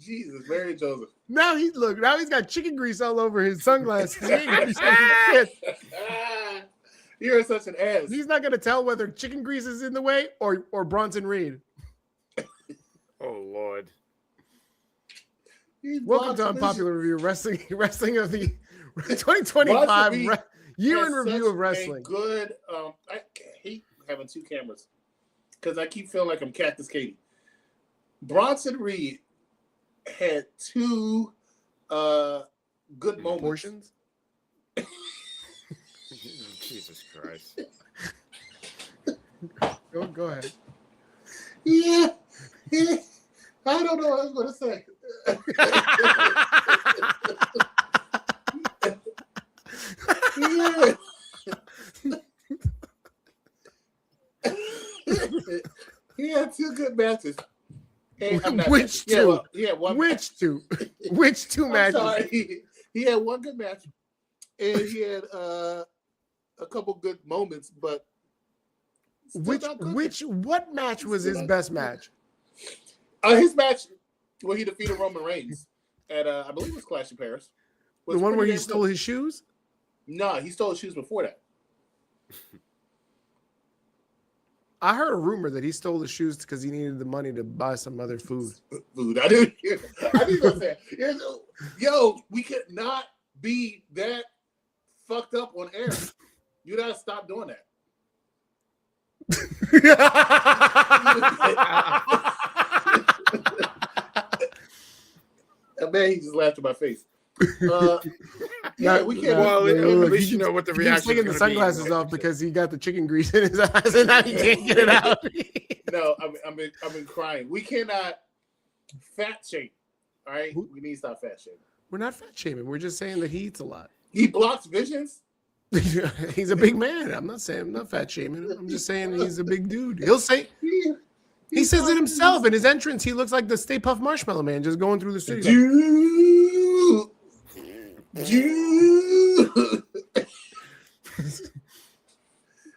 Jesus, Mary Joseph. Now he's got chicken grease all over his sunglasses. You're such an ass. He's not gonna tell whether chicken grease is in the way or Bronson Reed. Oh Lord. Welcome to Unpopular Review, wrestling of the 2025 year in review of wrestling. Good. I hate having two cameras because I keep feeling like I'm Cactus Katie. Bronson Reed had two good moments. Portions. Jesus Christ. Go ahead. Yeah. I don't know what I was going to say. He had two good matches. Which two? One Which match. two? Which two matches? Sorry. He had one good match, and he had a couple good moments, but what match was his best match? His match where he defeated Roman Reigns at I believe it was Clash of Paris. The one where he stole his shoes? No, he stole his shoes before that. I heard a rumor that he stole the shoes because he needed the money to buy some other food. I didn't hear that. I didn't know that. Yo, we could not be that fucked up on air. You gotta stop doing that. Man, he just laughed in my face. Yeah, we can't. Well, at least he you know what the keeps reaction taking the is gonna be. sunglasses off because he got the chicken grease in his eyes and now he can't get it out. No, I've been crying. We cannot fat shame. All right, we need to stop fat shaming. We're not fat shaming. We're just saying that he eats a lot. He blocks visions. He's a big man. I'm not fat shaming him. I'm just saying he's a big dude. He'll say he says it himself in his entrance. He looks like the Stay Puft Marshmallow Man just going through the studio.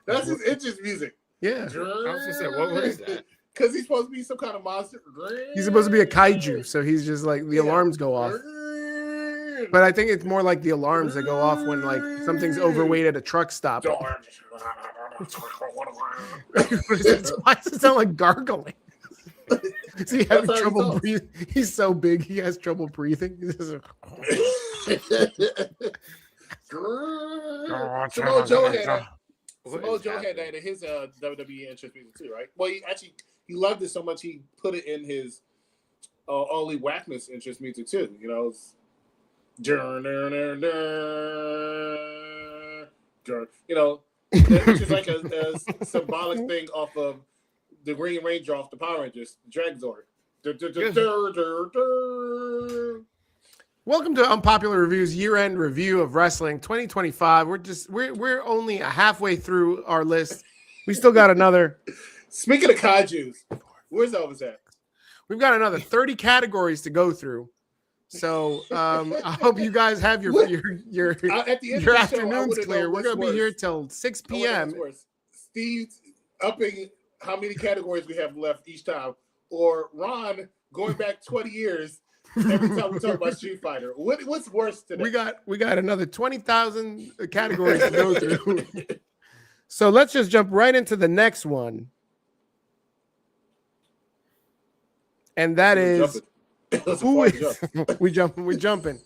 That's his entrance music. Yeah. I was gonna say, what is that? Because he's supposed to be some kind of monster. He's supposed to be a kaiju, so he's just like the alarms go off. But I think it's more like the alarms that go off when like something's overweight at a truck stop. Why does it sound like gargling? Is he having trouble breathing? He's so big, he has trouble breathing. Samoa Joe had that in his WWE entrance music too, right? Well, he loved it so much he put it in his Only Whackness entrance music too. You know, you know, which is like a symbolic thing off of the Green Ranger off the Power Rangers, Dragzord. Welcome to Unpopular Reviews year-end review of wrestling 2025. We're only halfway through our list. We still got another. Speaking of kaijus, where's Elvis at? We've got another 30 categories to go through. So I hope you guys have your at the end your of the afternoons show, clear. We're gonna be here till 6 p.m. Steve upping how many categories we have left each time, or Ron going back 20 years every time we talk about Street Fighter. What's worse today? We got another 20,000 categories to go through. So let's just jump right into the next one. And that is who is we jumping.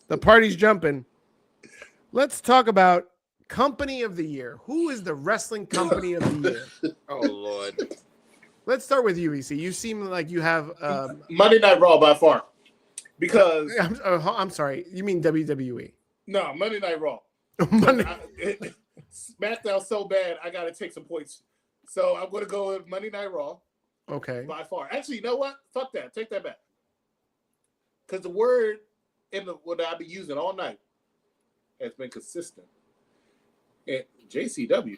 The party's jumping. Let's talk about Company of the Year. Who is the wrestling company of the year? Oh Lord. Let's start with you, EC. You seem like you have Monday Night Raw by far. Because I'm sorry, you mean WWE? No, Monday Night Raw. SmackDown so bad, I got to take some points. So I'm going to go with Monday Night Raw. Okay. By far. Actually, you know what? Fuck that. Take that back. Because the word what I've been using all night has been consistent. And JCW.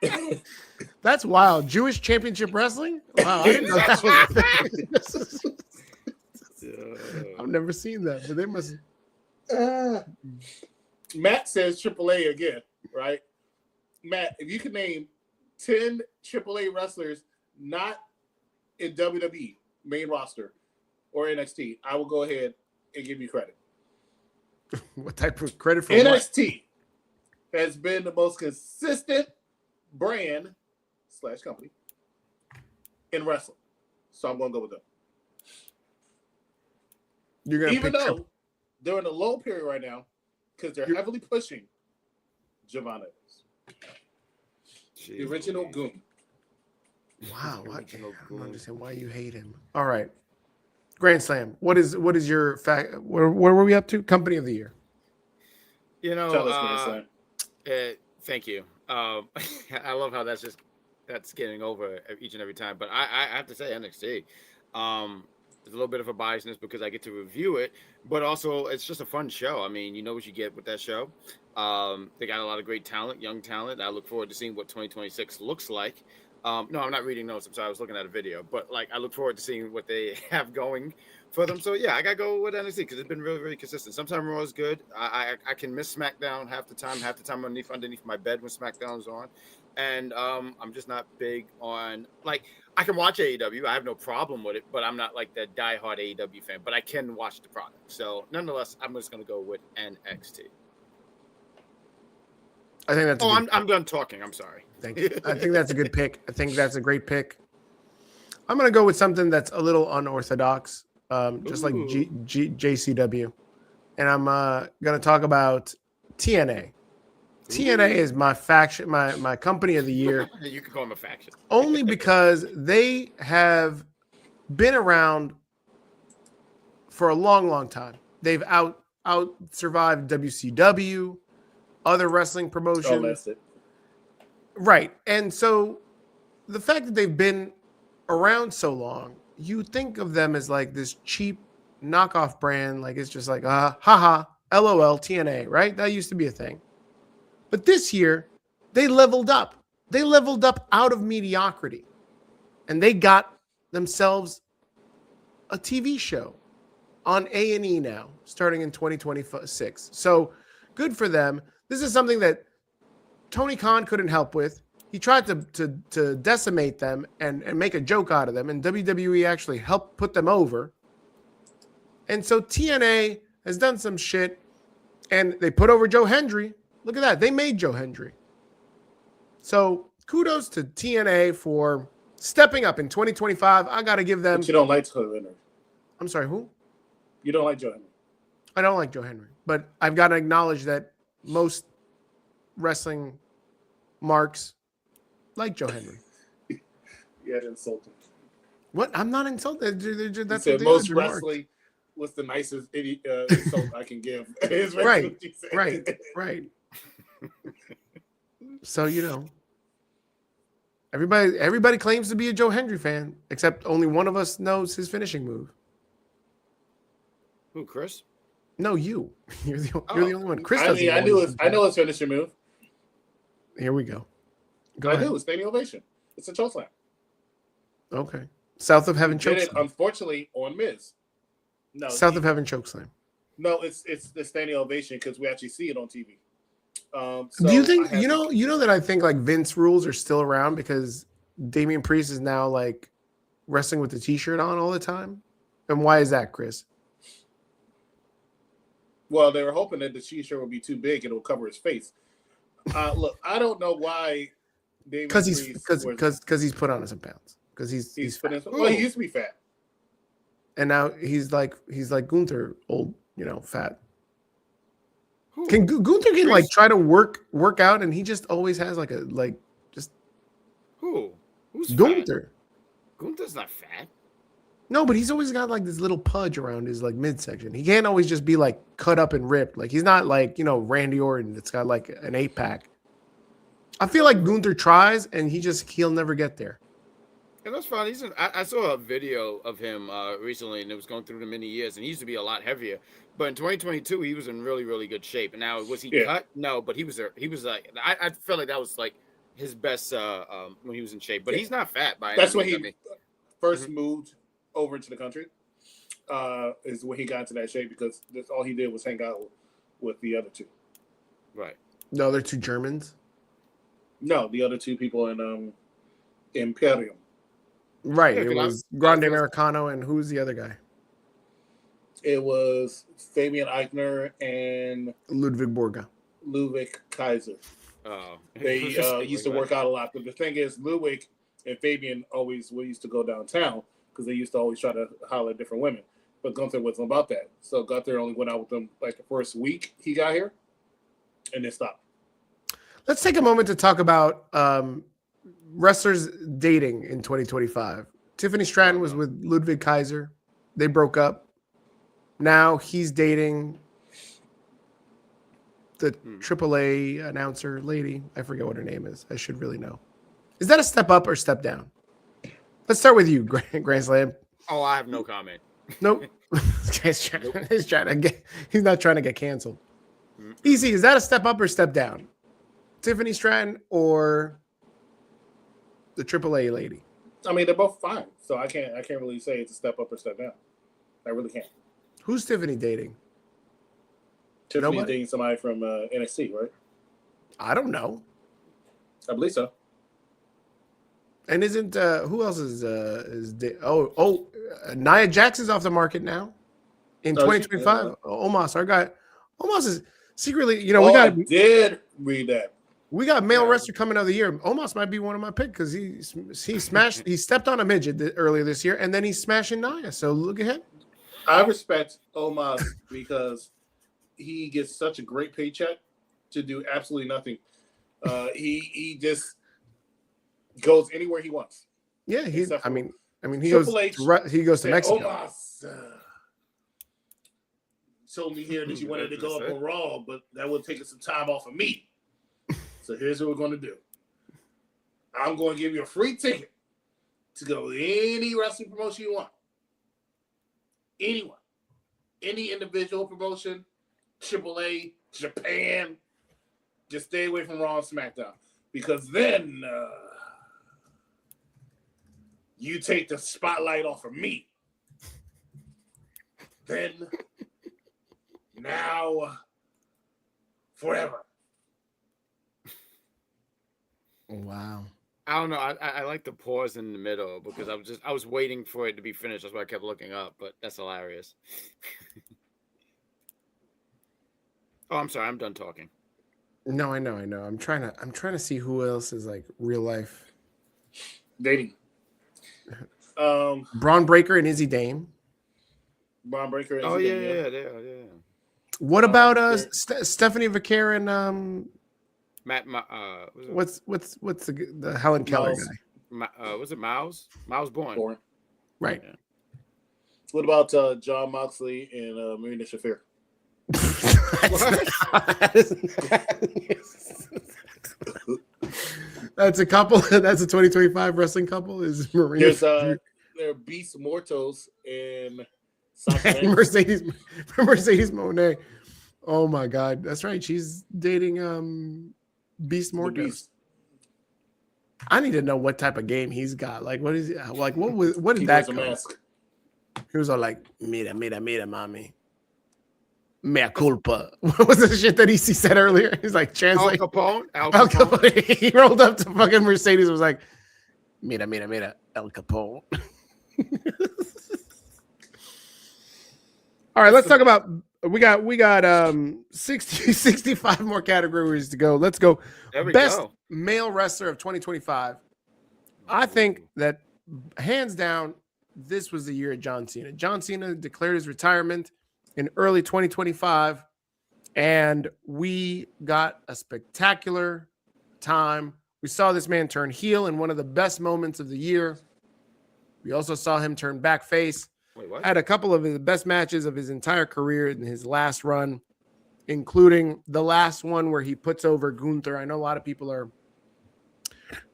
Okay. That's wild. Jewish Championship Wrestling? Wow, I didn't know that was a thing. I've never seen that, but they must. Matt says AAA again, right? Matt, if you can name 10 AAA wrestlers not in WWE main roster or NXT, I will go ahead and give you credit. What type of credit for NXT has been the most consistent brand / company in wrestling. So I'm going to go with them. You're gonna even though they're in a low period right now because they're heavily pushing Javon Evans. The original Goon. Wow, I don't understand why you hate him. All right, Grand Slam. What is your fact? Where were we up to? Company of the Year. You know, tell us, Grand Slam. Thank you. I love how that's getting over each and every time. But I have to say NXT. There's a little bit of a biasness because I get to review it, but also it's just a fun show. I mean, you know what you get with that show. They got a lot of great talent, young talent. I look forward to seeing what 2026 looks like. No, I'm not reading notes. I'm sorry, I was looking at a video. But like, I look forward to seeing what they have going for them. So yeah, I gotta go with NXT because it's been really, really consistent. Sometimes Raw is good. I can miss SmackDown half the time. Half the time underneath my bed when SmackDown's on. And I'm just not big on, like, I can watch AEW. I have no problem with it, but I'm not like that diehard AEW fan. But I can watch the product. So nonetheless, I'm just going to go with NXT. I think that's. I'm done talking. I'm sorry. Thank you. I think that's a good pick. I think that's a great pick. I'm going to go with something that's a little unorthodox. just like Ooh. JCW. And I'm going to talk about TNA. TNA is my faction, my company of the year. You can call them a faction. Only because they have been around for a long, long time. They've out survived WCW, other wrestling promotions. Oh, that's it. Right. And so the fact that they've been around so long, you think of them as like this cheap knockoff brand. Like it's just like, haha, LOL, TNA, right? That used to be a thing. But this year, they leveled up. They leveled up out of mediocrity. And they got themselves a TV show on A&E now, starting in 2026. So good for them. This is something that Tony Khan couldn't help with. He tried to decimate them and make a joke out of them, and WWE actually helped put them over. And so TNA has done some shit, and they put over Joe Hendry. Look at that. They made Joe Hendry. So kudos to TNA for stepping up in 2025. I got to give them. But you don't like Joe Henry. I'm sorry, who? You don't like Joe Henry. I don't like Joe Henry, but I've got to acknowledge that most wrestling marks like Joe Henry. You had insulted. What? I'm not insulted. That's He what said they most are, wrestling was the nicest insult I can give. Is Right, what you said. right. So everybody claims to be a Joe Hendry fan, except only one of us knows his finishing move. Who, Chris? No, you. You're the only one. Chris I doesn't. mean, I know his finishing move. Here we go. Go I ahead. do. It's standing ovation. It's a chokeslam. Okay. South of Heaven Did it, chokeslam. unfortunately, on Miz. No, South of Heaven chokeslam. No, it's the standing ovation because we actually see it on TV. So Do you think you know that I think like Vince rules are still around because Damian Priest is now like wrestling with the t-shirt on all the time? And why is that, Chris? Well, they were hoping that the t-shirt would be too big and it will cover his face. Look, I don't know why. Because he's put on some pounds. Because he's put in. Well, he used to be fat, and now he's like Gunther, old, fat. Who? Can Gunther like try to work out, and he just always has who? Who's Gunther? Fat? Gunther's not fat. No, but he's always got like this little pudge around his like midsection. He can't always just be like cut up and ripped. Like he's not like Randy Orton that's got like an 8-pack. I feel like Gunther tries and he'll never get there. And that's fine. I saw a video of him recently, and it was going through the many years, and he used to be a lot heavier. But in 2022, he was in really, really good shape. And now, was he cut? No, but he was like, I felt like that was like his best when he was in shape. But he's not fat by any means. That's when he first moved over into the country. Is when he got into that shape because that's all he did was hang out with the other two. Right. The other two Germans? No, the other two people in Imperium. Right. It was Grande Americano, and who's the other guy? It was Fabian Eichner and Ludwig Borga. Ludwig Kaiser. Oh. They used to work out a lot. But the thing is, Ludwig and Fabian always used to go downtown because they used to always try to holler at different women. But Gunther wasn't about that. So Gunther only went out with them like the first week he got here and then stopped. Let's take a moment to talk about wrestlers dating in 2025. Tiffany Stratton was with Ludwig Kaiser. They broke up. Now he's dating the AAA announcer lady. I forget what her name is. I should really know. Is that a step up or step down? Let's start with you, Grand Slam. Oh, I have no comment. Nope. He's not trying to get canceled. Easy, is that a step up or step down? Tiffany Stratton or the AAA lady? I mean, they're both fine, so I can't really say it's a step up or step down. I really can't. Who's Tiffany dating? Tiffany's dating somebody from NXT, right? I don't know. I believe so. And isn't who else is Nia Jax is off the market now in 2025. Omos, our guy. Omos is secretly, I did read that. We got male wrestler coming out of the year. Omos might be one of my picks because he smashed. He stepped on a midget earlier this year, and then he's smashing Nia. So look ahead. I respect Omos because he gets such a great paycheck to do absolutely nothing. He just goes anywhere he wants. Yeah, he Triple H goes to Mexico. Omos told me here that you wanted to go up on Raw, but that would take some time off of me. So here's what we're going to do. I'm going to give you a free ticket to go to any wrestling promotion you want. Anyone. Any individual promotion, AAA, Japan. Just stay away from Raw and SmackDown. Because then you take the spotlight off of me. Then, now, forever. Wow. I don't know. I like the pause in the middle because I was waiting for it to be finished. That's why I kept looking up, but that's hilarious. Oh, I'm sorry. I'm done talking. No, I know. I'm trying to see who else is like real life dating. Braun Breaker and Izzy Dame. Braun Breaker. And Izzy Dame, yeah. What about Stephanie Vaquer and Matt? What's the Helen Keller guy? Was it Miles? Miles Bourne. Right. Yeah. What about John Moxley and Marina Shafir? That's a couple. That's a 2025 wrestling couple. Is Marina? There are Beast Mortos and Mercedes Moné. Oh my God, that's right. She's dating Beast Mortos. I need to know what type of game he's got. Like, what is like? What did that come? He was all like, "Mira, mami." Mea culpa. What was the shit that he said earlier? He's like, translate. Al Capone. He rolled up to fucking Mercedes and was like, mira, El Capone. All right, let's talk about, we got 65 more categories to go. Let's go. Best male wrestler of 2025. I think that hands down, this was the year of John Cena. John Cena declared his retirement in early 2025, and we got a spectacular time. We saw this man turn heel in one of the best moments of the year. We also saw him turn back face. Had a couple of the best matches of his entire career in his last run, including the last one where he puts over Gunther. I know a lot of people are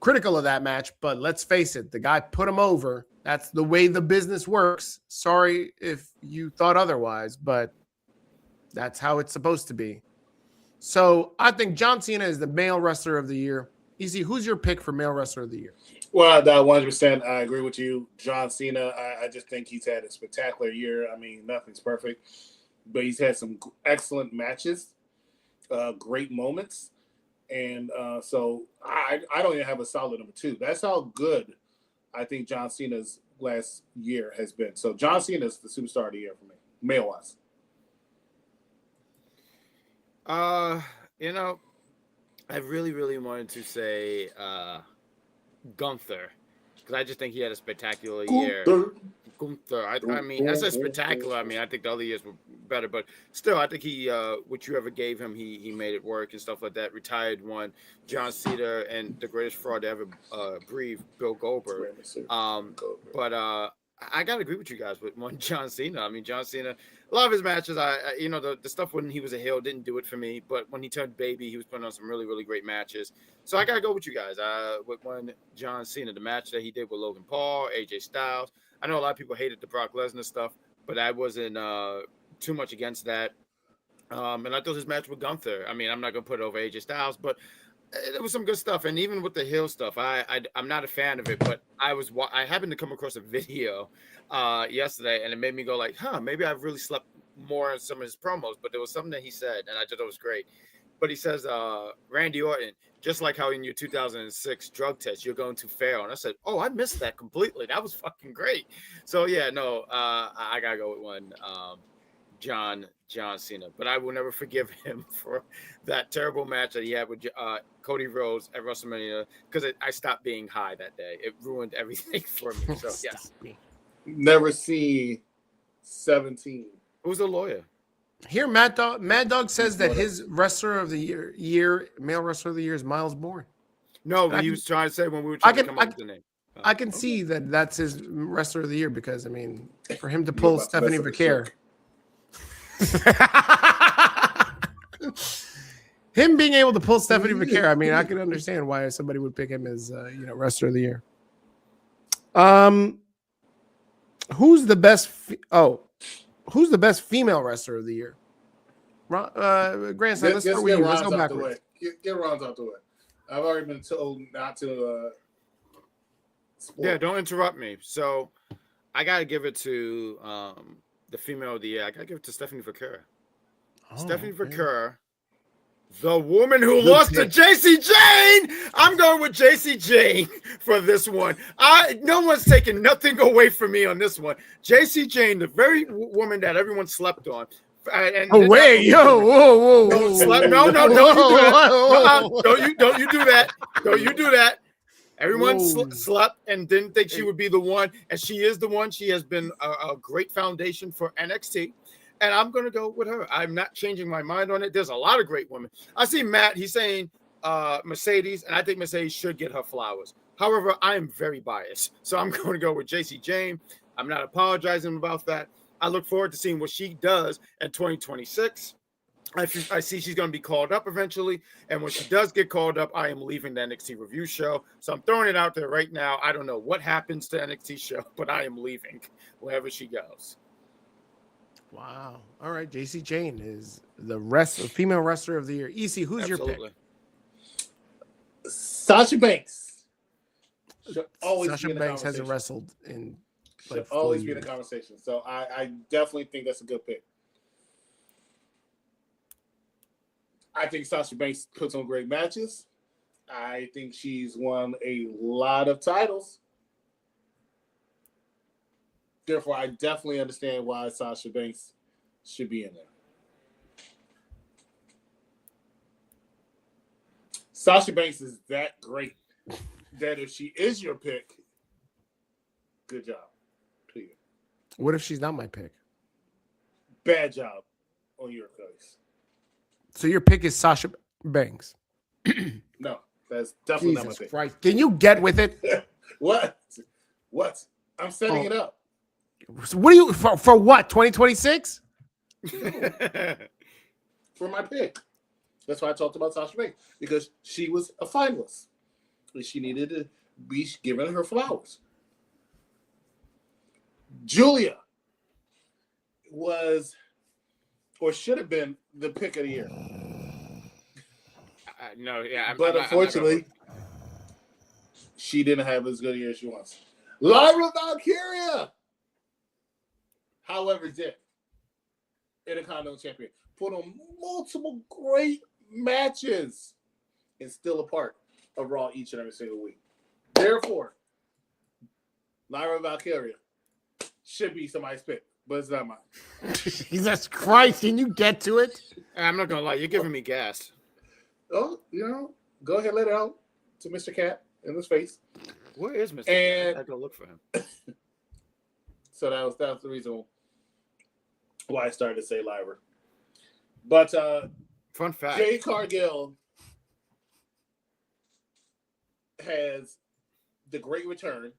critical of that match, but let's face it, the guy put him over. That's the way the business works. Sorry if you thought otherwise, but that's how it's supposed to be. So I think John Cena is the male wrestler of the year. Easy, who's your pick for male wrestler of the year? Well, 100%. I agree with you. John Cena, I just think he's had a spectacular year. I mean, nothing's perfect, but he's had some excellent matches, great moments. And so I don't even have a solid number two. That's how good I think John Cena's last year has been. So John Cena is the superstar of the year for me, male-wise. I really wanted to say Gunther, because I just think he had a spectacular year. Gunther. I mean, I said spectacular. I mean, I think the other years were better, but still, I think he, what you ever gave him, he made it work and stuff like that. Retired one, John Cena, and the greatest fraud to ever breathe, Bill Goldberg. But I gotta agree with you guys with one John Cena. I mean, John Cena, a lot of his matches, the stuff when he was a heel didn't do it for me, but when he turned baby, he was putting on some really great matches. So I gotta go with you guys. With one John Cena, the match that he did with Logan Paul, AJ Styles. I know a lot of people hated the Brock Lesnar stuff, but I wasn't too much against that. And I thought his match with Gunther, I mean, I'm not gonna put it over AJ Styles, but there was some good stuff. And even with the heel stuff, I'm not a fan of it, but I happened to come across a video yesterday, and it made me go like, maybe I've really slept more on some of his promos. But there was something that he said, and I thought it was great. But he says, Randy Orton, just like how in your 2006 drug test, you're going to fail. And I said, oh, I missed that completely. That was fucking great. So yeah, no, I gotta go with one John Cena, but I will never forgive him for that terrible match that he had with Cody Rhodes at WrestleMania, because I stopped being high that day. It ruined everything for me. So yes, never see 17. Who's a lawyer? Here, Mad Dog says that his wrestler of the year, male wrestler of the year, is Miles Bourne. No, he was trying to say when we were trying to come up with the name. I can see that that's his wrestler of the year because, I mean, for him to pull Stephanie Vaquer. Him being able to pull Stephanie Vaquer, I mean, I can understand why somebody would pick him as, wrestler of the year. Who's the best? Who's the best female wrestler of the year? Grandson, let's start with you. Let's go backwards. Get Ron's out the way. I've already been told not to. Yeah, don't interrupt me. So I gotta give it to the female of the year. I gotta give it to Stephanie Vaquer. Stephanie Vaquer, the woman who lost to JC Jane. I'm going with JC Jane for this one. No one's taking nothing away from me on this one. JC Jane, the very woman that everyone slept on. Whoa, whoa. Don't you do that. Don't you do that. Everyone slept and didn't think she would be the one, and she is the one. She has been a great foundation for NXT, and I'm going to go with her. I'm not changing my mind on it. There's a lot of great women. I see Matt. He's saying Mercedes, and I think Mercedes should get her flowers. However, I am very biased, so I'm going to go with JC Jane. I'm not apologizing about that. I look forward to seeing what she does in 2026. I see she's going to be called up eventually. And when she does get called up, I am leaving the NXT review show. So I'm throwing it out there right now. I don't know what happens to NXT show, but I am leaving wherever she goes. Wow. All right. JC Jane is the female wrestler of the year. EC, who's your pick? Sasha Banks. Sasha Banks hasn't wrestled in should always be in the conversation. So I definitely think that's a good pick. I think Sasha Banks puts on great matches. I think she's won a lot of titles. Therefore, I definitely understand why Sasha Banks should be in there. Sasha Banks is that great that if she is your pick, good job. What if she's not my pick? Bad job on your case. So your pick is Sasha Banks. No, that's definitely not my pick. Christ. Can you get with it? What? I'm setting it up. So what do you for what? 2026? For my pick. That's why I talked about Sasha Banks, because she was a finalist. She needed to be given her flowers. Julia was, or should have been, the pick of the year. But unfortunately, she didn't have as good a year as she wants. Lyra Valkyria, however, did Intercontinental Champion, put on multiple great matches, and still a part of Raw each and every single week. Therefore, Lyra Valkyria should be somebody's pick, but it's not mine. Jesus Christ, can you get to it? I'm not going to lie. You're giving me gas. Oh, go ahead, let it out to Mr. Cat in his face. Where is Mr. Cat? I go look for him. So that's the reason why I started to say Lyra. But fun fact, Jade Cargill has the great return.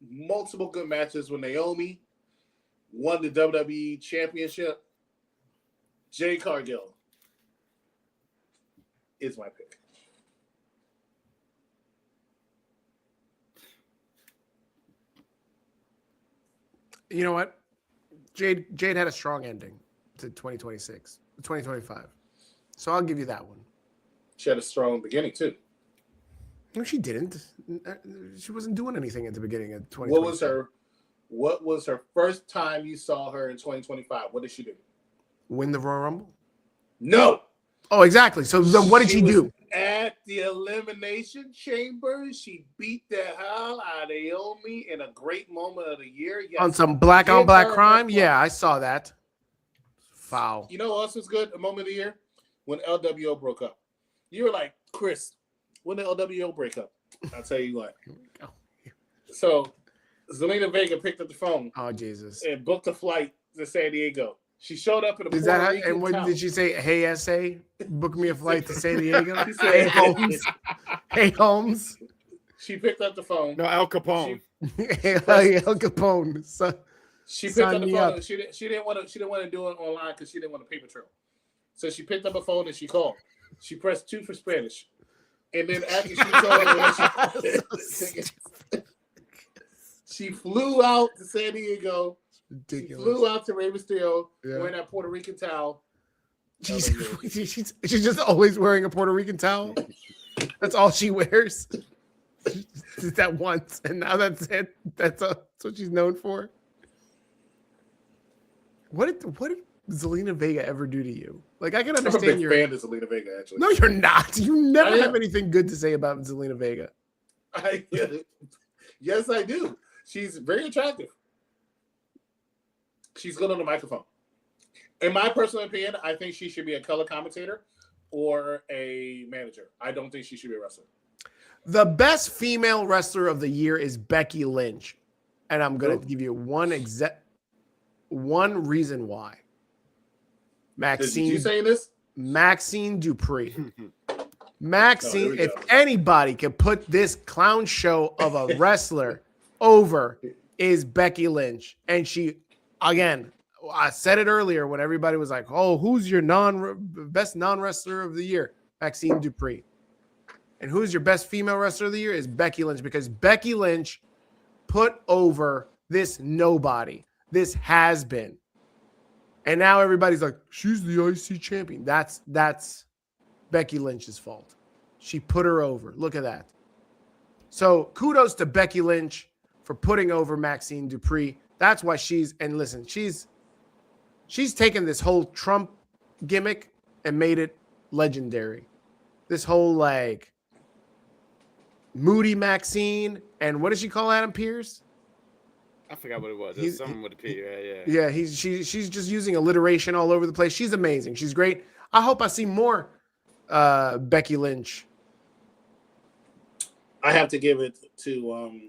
Multiple good matches with Naomi, won the WWE Championship. Jade Cargill is my pick. You know what? Jade had a strong ending to 2025. So I'll give you that one. She had a strong beginning too. No, she didn't. She wasn't doing anything at the beginning of 2025. What was her first time you saw her in 2025? What did she do? Win the Royal Rumble? No. Oh, exactly. So then what did she do? At the Elimination Chamber, she beat the hell out of Naomi in a great moment of the year. Yes. On some black on black crime? Yeah, I saw that. Foul. You know what else was good? A moment of the year? When LWO broke up. You were like, Chris, when did LWO break up? I'll tell you what. So Zelina Vega picked up the phone Oh Jesus! and booked a flight to San Diego. She showed up in a Is Puerto that how, Rican and what town. did she say? Hey SA, book me a flight to San Diego. She said- Hey Holmes. Hey Holmes. She picked up the phone. No, Al Capone. Hey El Capone. Son. She picked Sign up the me phone. up. And she didn't want to do it online because she didn't want a paper trail. So she picked up a phone and she called. She pressed 2 for Spanish, and then after she told her, she flew out to San Diego. Ridiculous. She flew out to Rey Mysterio wearing Yeah. that Puerto Rican towel. She's just always wearing a Puerto Rican towel. That's all she wears. Just that once, and now that's it. That's what she's known for. What did Zelina Vega ever do to you? Like, I can I'm a understand big your. fan of Zelina Vega, actually. No, you're not. You never I am. have anything good to say about Zelina Vega. Yes, I do. She's very attractive. She's good on the microphone. In my personal opinion, I think she should be a color commentator or a manager. I don't think she should be a wrestler. The best female wrestler of the year is Becky Lynch, and I'm going to Who? give you one reason why. Did you say this? Maxine Dupree. Oh, Maxine, here we if go. anybody can put this clown show of a wrestler over, is Becky Lynch. And she, again, I said it earlier when everybody was like, oh, who's your best non-wrestler of the year? Maxine Dupree. And who's your best female wrestler of the year is Becky Lynch, because Becky Lynch put over this nobody, this has-been. And now everybody's like, she's the IC champion. That's Becky Lynch's fault. She put her over. Look at that. So kudos to Becky Lynch for putting over Maxine Dupree. That's why she's taken this whole Trump gimmick and made it legendary. This whole like Moody Maxine, and what does she call Adam Pearce? I forgot what it was. It's something with a P. Yeah. Yeah, she's just using alliteration all over the place. She's amazing. She's great. I hope I see more Becky Lynch. I have to give it to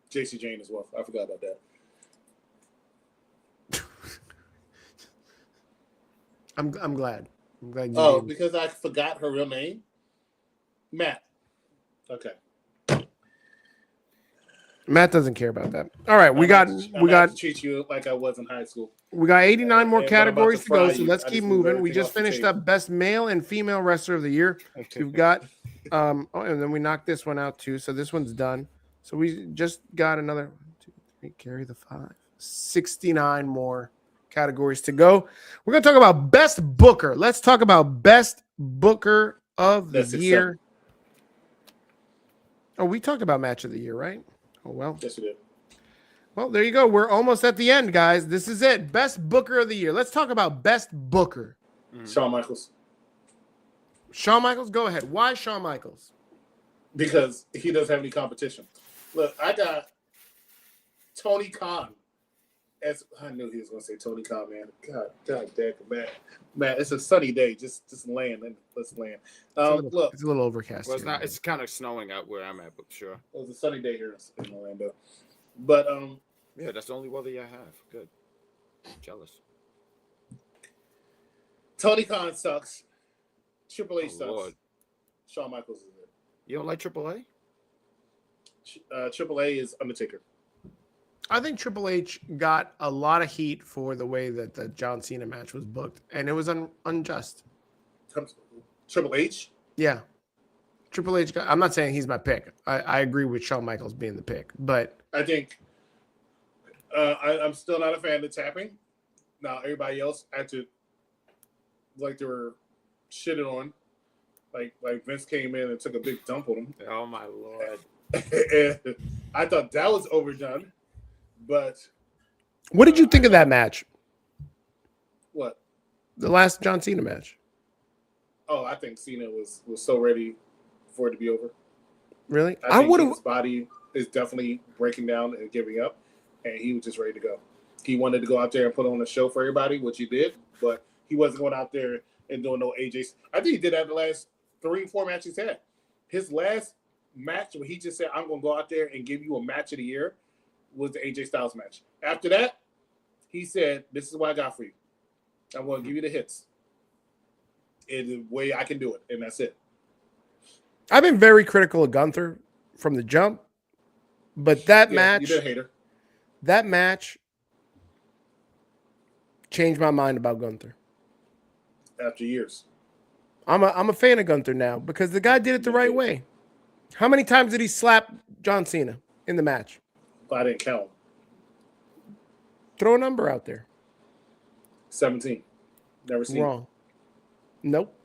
JC Jane as well. I forgot about that. I'm glad. I'm glad you Oh, did. because I forgot her real name? Matt. Okay. Matt doesn't care about that. All right, we I'm got about to treat you like I was in high school. we got 89 more And categories to what about go, the so fry? let's I keep just moved moving. We everything just off the finished table. up best male and female wrestler of the year. So we've got and then we knocked this one out too. So this one's done. So we just got another 1, 2, 3, carry the 5. 69 more categories to go. We're gonna talk about best booker. Let's talk about best booker of the That's year. Oh, we talked about match of the year, right? Oh well. Yes, we did. Well, there you go. We're almost at the end, guys. This is it. Best booker of the year. Let's talk about best booker. Shawn Michaels. Shawn Michaels, go ahead. Why Shawn Michaels? Because he doesn't have any competition. Look, I got Tony Khan. I knew he was going to say Tony Khan, man. God dang, man, it's a sunny day. Just land and let's land. Look, It's a little overcast. Well, it's here, not. It's kind of snowing out where I'm at, but sure. it was a sunny day here in Orlando. But Yeah, that's the only weather I have. Good. Jealous. Tony Khan sucks. Triple H Oh, sucks. Lord. Shawn Michaels is it. You don't like AAA? Triple A is Undertaker. I think Triple H got a lot of heat for the way that the John Cena match was booked, and it was unjust. Triple H? Yeah. Triple H I'm not saying he's my pick. I agree with Shawn Michaels being the pick, but I think I'm still not a fan of tapping. Now, everybody else acted like they were shitting on. Like Vince came in and took a big dump on him. Oh my Lord. And I thought that was overdone. But what did you think of that match? what? The last John Cena match? Oh, I think Cena was so ready for it to be over. Really? I think would have. his body is definitely breaking down and giving up, and he was just ready to go. He wanted to go out there and put on a show for everybody, which he did, but he wasn't going out there and doing no AJ. I think he did that the last 3-4 matches he had. His last match where he just said, I'm going to go out there and give you a match of the year, was the AJ Styles match. After that, he said, "This is what I got for you. I'm going to give you the hits in the way I can do it, and that's it." I've been very critical of Gunther from the jump, but that match, you're a hater. That match changed my mind about Gunther. After years, I'm a fan of Gunther now because the guy did it the right way. How many times did he slap John Cena in the match? I didn't count. Throw a number out there. 17. Never seen. Wrong. Nope.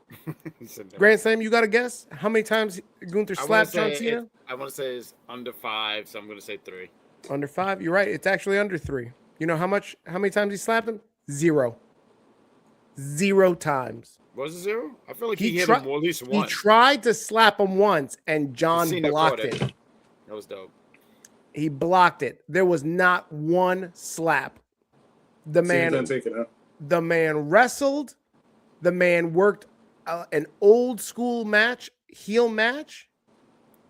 Grand Slam, you got to guess? How many times Gunther slapped John Cena? I want to say it's under 5, so I'm going to say 3. Under 5? You're right. It's actually under 3. You know how many times he slapped him? 0. 0 times. Was it 0? I feel like he hit him at least once. He tried to slap him once, and John blocked it. That was dope. He blocked it. There was not one slap. The man wrestled. The man worked an old school match, heel match.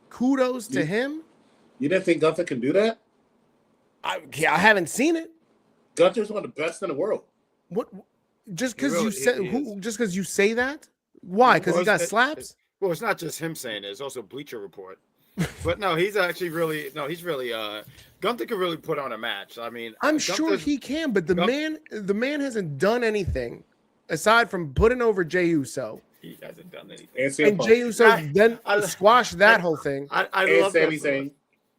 Kudos to him. You didn't think Gunther can do that? I haven't seen it. Gunther's one of the best in the world. What? Just because Just because you say that? Why? Because he got slaps? Well, it's not just him saying it. It's also Bleacher Report. But no, he's actually really Gunther can really put on a match. I mean, I'm sure he can, but the man hasn't done anything aside from putting over Jey Uso. He hasn't done anything. And Jey Uso then squashed that whole thing. I love Sami Zayn.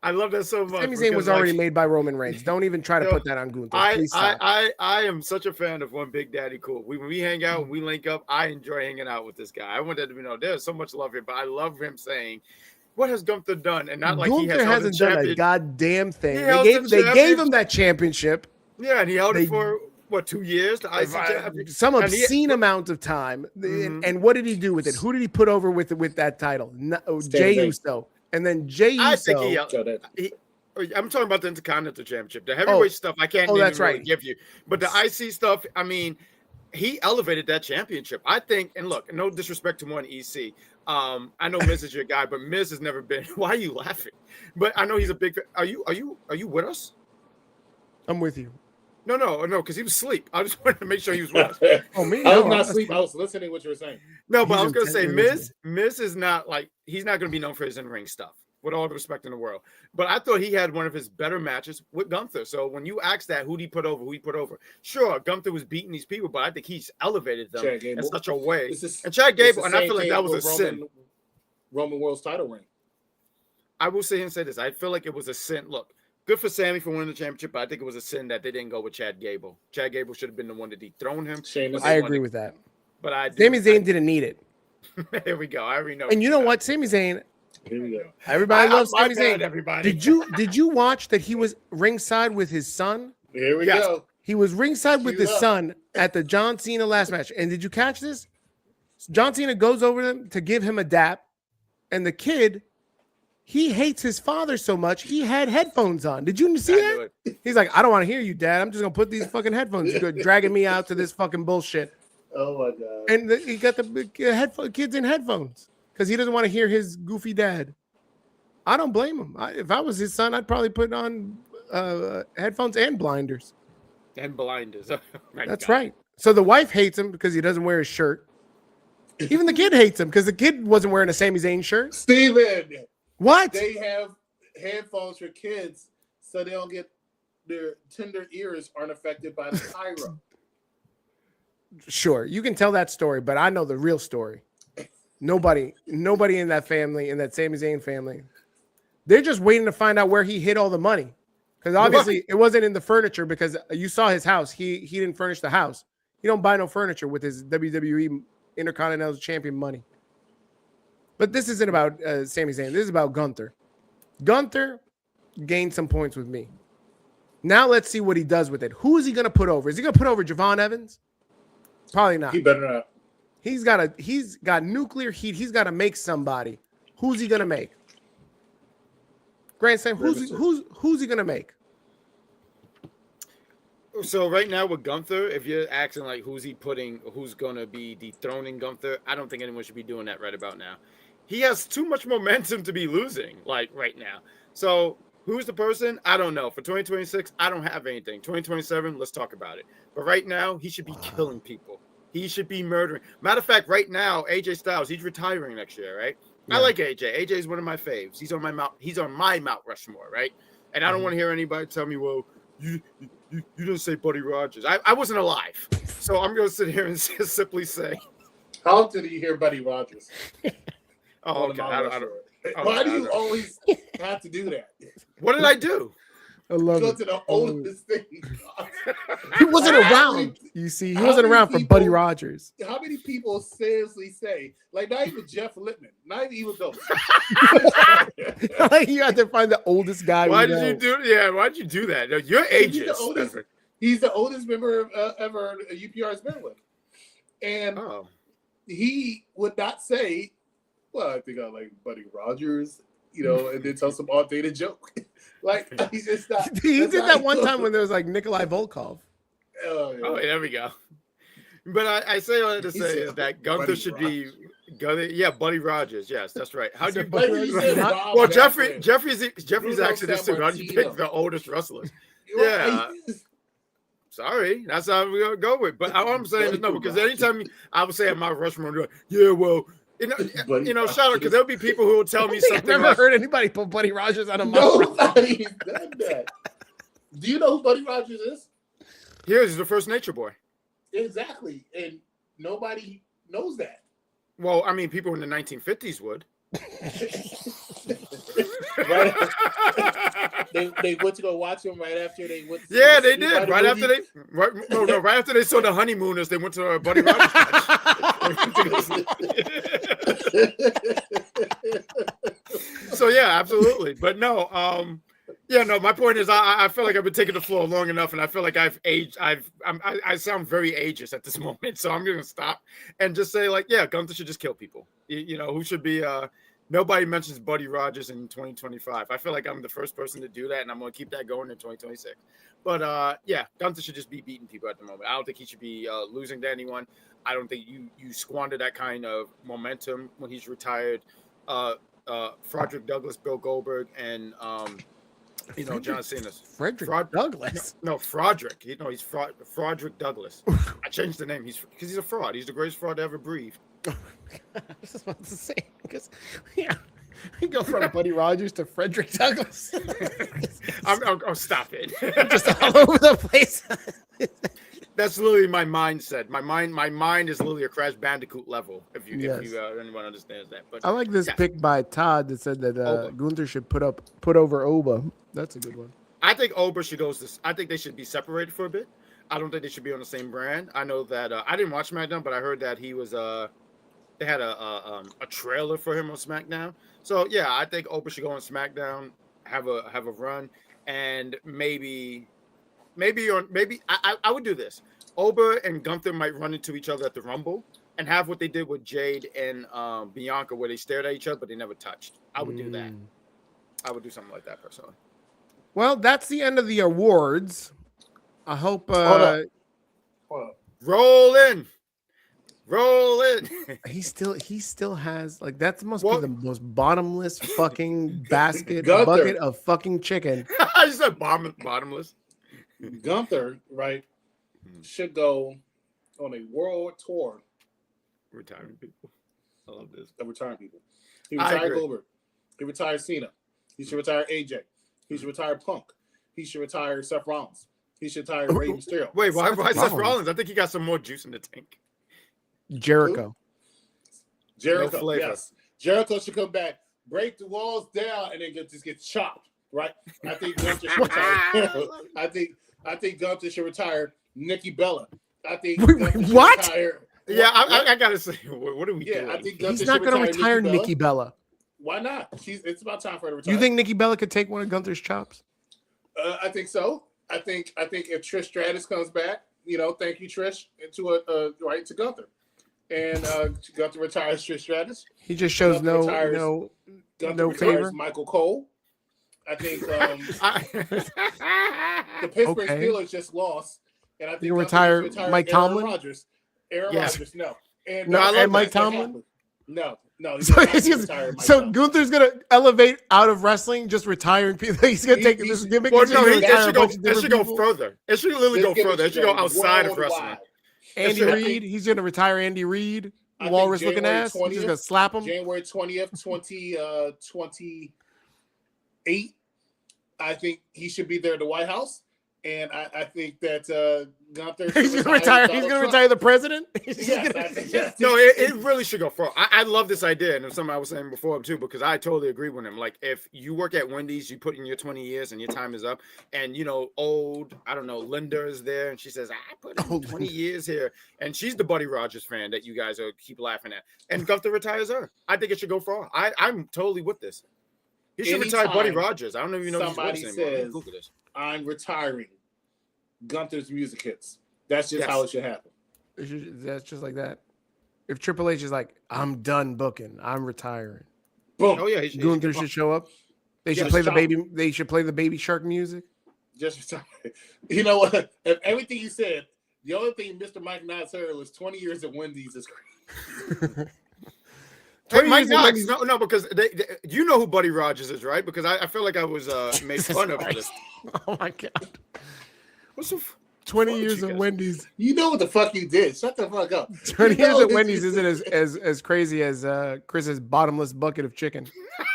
I love that so much. Sami Zayn was already made by Roman Reigns. Don't even try to put that on Gunther. I am such a fan of one Big Daddy Cool. When we hang out, when we link up, I enjoy hanging out with this guy. I want that to be known. There's so much love here, but I love him saying, "What has Gunther done?" And not like Gunther hasn't done a goddamn thing. They gave him that championship. Yeah, and he held it for 2 years? Some obscene amount of time. And what did he do with it? Who did he put over with that title? Jey Uso. And then Jey Uso. I think I'm talking about the Intercontinental Championship. The heavyweight stuff I can't even really give you. But the IC stuff, I mean, he elevated that championship. I think, and look, no disrespect to one EC. I know Miz is your guy, but Miz has never been. Why are you laughing? But I know he's a big fan. Are you with us? I'm with you. No, because he was asleep. I just wanted to make sure he was with us. I was not asleep. I was listening to what you were saying. No, but I was going to say, Miz is not he's not going to be known for his in-ring stuff, with all the respect in the world. But I thought he had one of his better matches with Gunther. So when you ask that, who he put over? Sure, Gunther was beating these people, but I think he's elevated them in such a way. And Chad Gable, and I feel like that was a sin. Roman World's title reign. I will say this. I feel like it was a sin. Look, good for Sammy for winning the championship, but I think it was a sin that they didn't go with Chad Gable. Chad Gable should have been the one to dethrone him. I agree with that. But Sami Zayn didn't need it. Here we go. I already know. And you know what? Sami Zayn. Here we go. Everybody loves Sami Zayn. Everybody. Did you watch that he was ringside with his son? Here we go. He was ringside with his son at the John Cena last match. And did you catch this? John Cena goes over them to give him a dap, and the kid, he hates his father so much, he had headphones on. Did you see that? He's like, I don't want to hear you, Dad. I'm just going to put these fucking headphones. You're dragging me out to this fucking bullshit. Oh, my God. And he got the kids in headphones because he doesn't want to hear his goofy dad. I don't blame him. If I was his son, I'd probably put on headphones and blinders. And blinders. That's right. So the wife hates him because he doesn't wear his shirt. Even the kid hates him because the kid wasn't wearing a Sami Zayn shirt. Steven. What? They have headphones for kids so they don't get their tender ears aren't affected by the pyro. Sure, you can tell that story, but I know the real story. Nobody in that family, in that Sami Zayn family, they're just waiting to find out where he hid all the money. Because obviously it wasn't in the furniture because you saw his house. He didn't furnish the house. He don't buy no furniture with his WWE Intercontinental Champion money. But this isn't about Sami Zayn. This is about Gunther. Gunther gained some points with me. Now let's see what he does with it. Who is he going to put over? Is he going to put over Javon Evans? Probably not. He better not. He's got nuclear heat. He's got to make somebody. Who's he going to make? Grand Slam, who's he going to make? So right now with Gunther, if you're asking like who's going to be dethroning Gunther, I don't think anyone should be doing that right about now. He has too much momentum to be losing like right now. So Who's the person? I don't know. For 2026, I don't have anything. 2027, let's talk about it. But right now, he should be killing people. He should be murdering. Matter of fact, right now, AJ Styles, he's retiring next year, right? Yeah. I like AJ. AJ is one of my faves. He's on my Mount Rushmore, right? And I don't want to hear anybody tell me, well, you didn't say Buddy Rogers. I wasn't alive. So I'm going to sit here and simply say. How often do you hear Buddy Rogers? Oh, God. Why do you always have to do that? What did I do? I love it. To the oldest thing. He wasn't around. You see, he wasn't around for Buddy Rogers. How many people seriously say, like, not even Jeff Lippman, not even those. Like, you had to find the oldest guy. Why did you do? Yeah, why did you do that? No, you're ageist. He's the oldest member ever UPR's been with, and he would not say, "Well, I think I like Buddy Rogers," and then tell some outdated joke. Like, he's just not. He did that one time when there was like Nikolai Volkov. Oh, yeah. There we go. But I say all to say is that Gunther should be. Buddy Rogers. Yes, that's right. How do you? Well, Jeffrey's actually this too. How do you pick the oldest wrestlers? Yeah. Sorry, that's how we're gonna go with. But all I'm saying is no, because anytime I would say at my Rushmore, yeah, well. Shout out, because there'll be people who will tell me something. I've never heard anybody put Buddy Rogers on a Nobody's done that. Do you know who Buddy Rogers is? He's the first Nature Boy. Exactly. And nobody knows that. Well, I mean, people in the 1950s would. Right. They went to go watch him right after they went. Yeah, they did. Right after they, right after they saw the Honeymooners, they went to Buddy Rogers match. So yeah, absolutely. But no, my point is, I feel like I've been taking the floor long enough, and I feel like I've aged. I sound very ageist at this moment, so I'm gonna stop and just say, like, yeah, Gunther should just kill people. Who should be. Nobody mentions Buddy Rogers in 2025. I feel like I'm the first person to do that, and I'm going to keep that going in 2026. But, Gunther should just be beating people at the moment. I don't think he should be losing to anyone. I don't think you squander that kind of momentum when he's retired. Frederick Douglass, Bill Goldberg, and, John Cena's. Frederick Douglass? No, Frederick. He's Frederick Douglass. I changed the name. Because he's a fraud. He's the greatest fraud to ever breathe. I was just about to say, because you go from Buddy Rogers to Frederick Douglass. I'll stop it. Just all over the place. That's literally my mindset. My mind is literally a Crash Bandicoot level. If anyone understands that. But I like this pick by Todd that said that Gunther should put over Oba. That's a good one. I think Oba should go. I think they should be separated for a bit. I don't think they should be on the same brand. I know that I didn't watch SmackDown, but I heard that he was they had a trailer for him on SmackDown. So yeah, I think Oba should go on SmackDown, have a run, and maybe I would do this. Oba and Gunther might run into each other at the Rumble and have what they did with Jade and Bianca, where they stared at each other but they never touched. I would do that. I would do something like that personally. Well, that's the end of the awards. I hope. Hold up. Roll in. He still has, like, that must be the most bottomless fucking bucket of fucking chicken. I said bottomless. Gunther, right, should go on a world tour. Retiring people. I love this. Retiring people. He retired Goldberg. He retired Cena. He should retire AJ. He should retire Punk. He should retire Seth Rollins. He should retire Rey Mysterio. Wait, why Seth Rollins? I think he got some more juice in the tank. Jericho, no, yes. Jericho should come back, break the walls down, and then just get chopped. Right? I think Gunther should retire. I think Gunther should retire Nikki Bella. I think what? Retire, yeah, I gotta say, what are we doing? I think Gunther he's not going to retire Nikki Bella. Why not? It's about time for her to retire. You think Nikki Bella could take one of Gunther's chops? I think so. I think if Trish Stratus comes back, thank you, Trish, to Gunther. And Gunther retires Trish Stratus. He just shows Gunther no favor. Michael Cole. I think the Pittsburgh Steelers just lost, and I think you retire Mike Tomlin. Aaron Rodgers, no, and Mike Tomlin. No. He's So, not he's gonna just- retire Mike so Tyson. Gunther's gonna elevate out of wrestling, just retiring people. He's gonna take this gimmick. Well, he's no, gonna it retire a should go. bunch of It different should go people. further. It should literally This go gimmick further. It should go outside of worldwide. wrestling. Andy should- Reid, he's gonna retire Andy Reid, I think walrus looking January ass. He's 20th just gonna slap him. January 20th, 2028. I think he should be there at the White House. And I think that Gunther should He's gonna retire. He's Donald gonna Trump. retire the president. He's just Yes, gonna- I think yes. No, it really should go further. I love this idea, and it's something I was saying before too, because I totally agree with him. Like, if you work at Wendy's, you put in your 20 years and your time is up, and old, I don't know, Linda is there, and she says, I put in 20 years here, and she's the Buddy Rogers fan that you guys keep laughing at, and Gunther retires her. I think it should go far. I'm totally with this. He should retire Buddy Rogers. I don't even know if he's Somebody with us anymore. says, Google this. I'm retiring. Gunther's music hits. That's just how it should happen. That's just like that. If Triple H is like, I'm done booking, I'm retiring. Boom. Oh yeah, Gunther should show up. They should Just play the stop. baby. They should play the Baby Shark music. Just retire. You know what? If everything you said, the only thing Mr. Mike Knox heard was 20 years at Wendy's is crazy. Hey, Mike years at Knox, Wendy's- no, because you know who Buddy Rogers is, right? Because I feel like I was made fun of for this. Oh my god! What's the 20 Why would years you at guys- Wendy's. You know what the fuck you did. Shut the fuck up. 20 You know years at this Wendy's is- isn't as crazy as Chris's bottomless bucket of chicken. What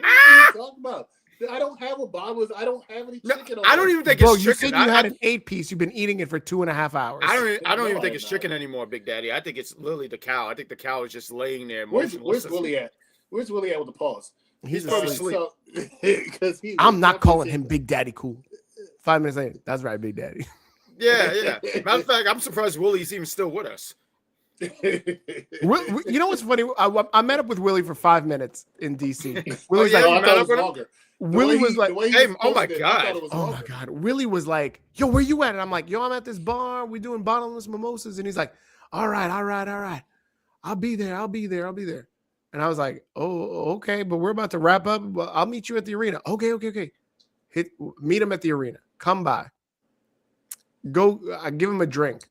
are you talking about? I don't have a bottomless. I don't have any No, chicken. I don't even think Bro, it's you chicken. said you I- had an 8-piece. You've been eating it for 2.5 hours. I don't No, even think it's no. chicken anymore, Big Daddy. I think it's literally the cow. I think the cow is just laying there. Where's motionless. Willie at? Where's Willie at with the pause? He's probably asleep. Because I'm not calling him Big Daddy Cool. 5 minutes later, that's right, Big Daddy. Yeah. Matter of fact, I'm surprised Willie's even still with us. You know what's funny? I met up with Willie for 5 minutes in DC. Willie's yeah, Oh, like, I thought it was longer. Willie was like, Hey, oh my God. oh my god, Willie was like, yo, where you at? And I'm like, yo, I'm at this bar. We doing bottomless mimosas. And he's like, all right. I'll be there. And I was like, oh, okay, but we're about to wrap up. Well, I'll meet you at the arena. Okay. Meet him at the arena. Come by. Go. I give him a drink,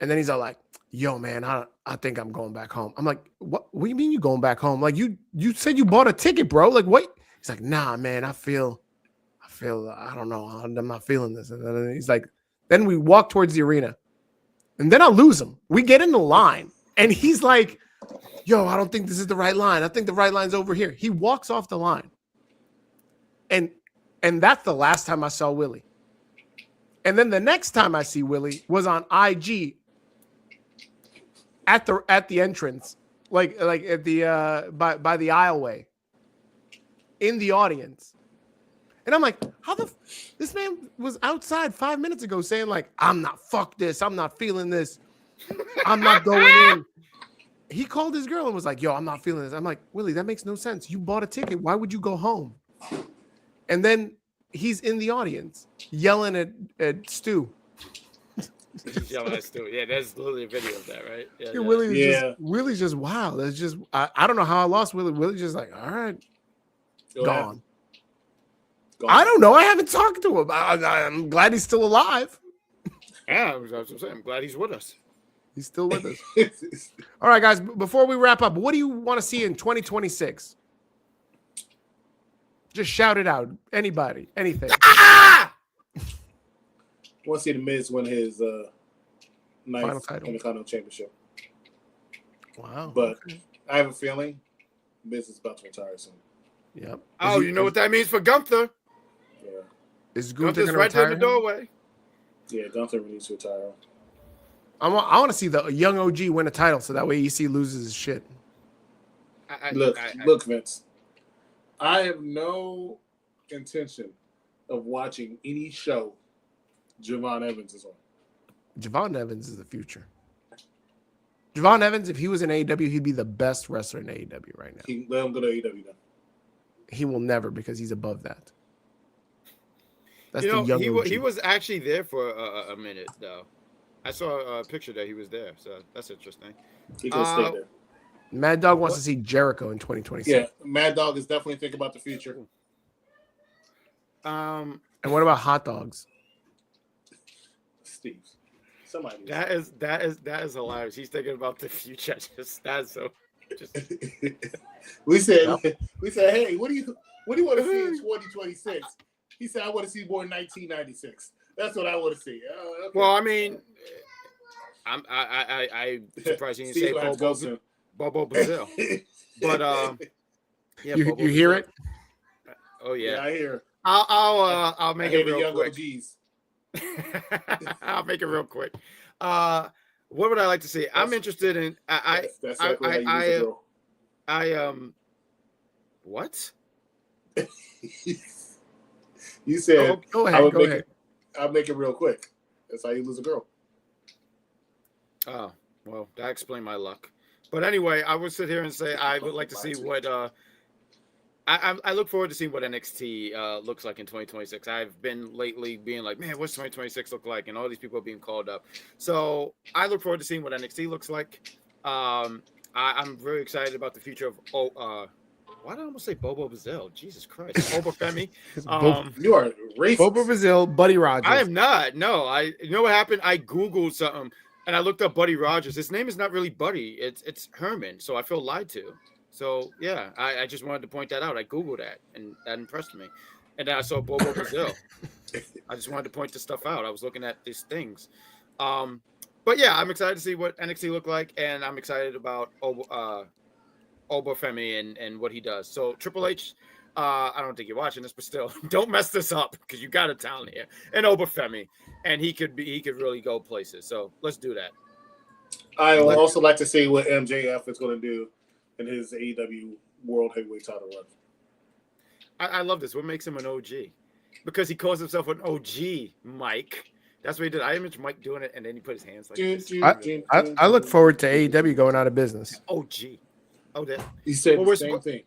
and then he's all like, yo, man, I think I'm going back home. I'm like, what do you mean you going back home? Like you said you bought a ticket, bro. Like what? He's like, nah, man, I feel, I don't know. I'm not feeling this. And then he's like, then we walk towards the arena, and then I lose him. We get in the line, and he's like, yo, I don't think this is the right line. I think the right line's over here. He walks off the line. And that's the last time I saw Willie. And then the next time I see Willie was on IG at the entrance, like at the by the aisleway in the audience. And I'm like, this man was outside 5 minutes ago saying like, I'm not feeling this. I'm not going in. He called his girl and was like, yo, I'm not feeling this. I'm like, Willie, that makes no sense. You bought a ticket. Why would you go home? And then he's in the audience yelling at Stu. He's yelling at Stu. Yeah, there's literally a video of that, right? Yeah. Willie's just wow. That's just I don't know how I lost Willie. Willie's just like, all right, gone. I don't know. I haven't talked to him. I'm glad he's still alive. Yeah, that's what I'm saying. I'm glad he's with us. He's still with us. All right, guys. Before we wrap up, what do you want to see in 2026? Just shout it out. Anybody, anything. I want to see the Miz win his Final ninth title. Intercontinental Championship. Wow. But I have a feeling Miz is about to retire soon. Yep. Oh, you know what that means for Gunther? Yeah. Is Gunther Gunther's going to right there retire? in the doorway. Yeah, Gunther needs to retire. I want to see the young OG win a title so that way EC loses his shit. Look, Vince. I have no intention of watching any show Javon Evans is on. Javon Evans is the future. Javon Evans, if he was in AEW, he'd be the best wrestler in AEW right now. Let him go to AEW now. He will never because he's above that. That's You the know, young OG. he was actually there for a minute, though. I saw a picture that he was there, so that's interesting. He can stay there. Mad Dog wants to see Jericho in 2026. Yeah, Mad Dog is definitely thinking about the future. Um, And what about hot dogs? Steve, somebody. that is hilarious. He's thinking about the future. Just that's so. we said, hey, what do you want to see in 2026? He said, I want to see more 1996. That's what I want to see. Oh, okay. Well, I mean, I surprised you didn't say Bobo Brazil, but yeah, you hear it? Oh yeah, I hear. I'll make it real quick. I'll make it real quick. What would I like to see? I'm interested in. What? You said. Go ahead. I'll make it real quick. That's how you lose a girl. Oh well, that explained my luck. But anyway, I would sit here and say I would like to see what. I look forward to seeing what NXT looks like in 2026. I've been lately being like, man, what's 2026 look like? And all these people are being called up. So I look forward to seeing what NXT looks like. I'm very excited about the future of why did I almost say Bobo Brazil? Jesus Christ. Bobo Femi. You are racist. Bobo Brazil, Buddy Rogers. I am not. No, you know what happened? I Googled something and I looked up Buddy Rogers. His name is not really Buddy. It's Herman. So I feel lied to. So, yeah, I just wanted to point that out. I Googled that, and that impressed me. And then I saw Bobo Brazil. I just wanted to point this stuff out. I was looking at these things. But, yeah, I'm excited to see what NXT look like, and I'm excited about Obafemi and what he does. So, Triple H, I don't think you're watching this, but still, don't mess this up because you got a talent here. And Obafemi, and he could really go places. So, let's do that. I would also like to see what MJF is going to do in his AEW World Heavyweight title run. I love this. What makes him an OG? Because he calls himself an OG, Mike. That's what he did. I imagine Mike doing it, and then he put his hands like this. I look forward to AEW going out of business. OG. Oh, that. He said the same thing.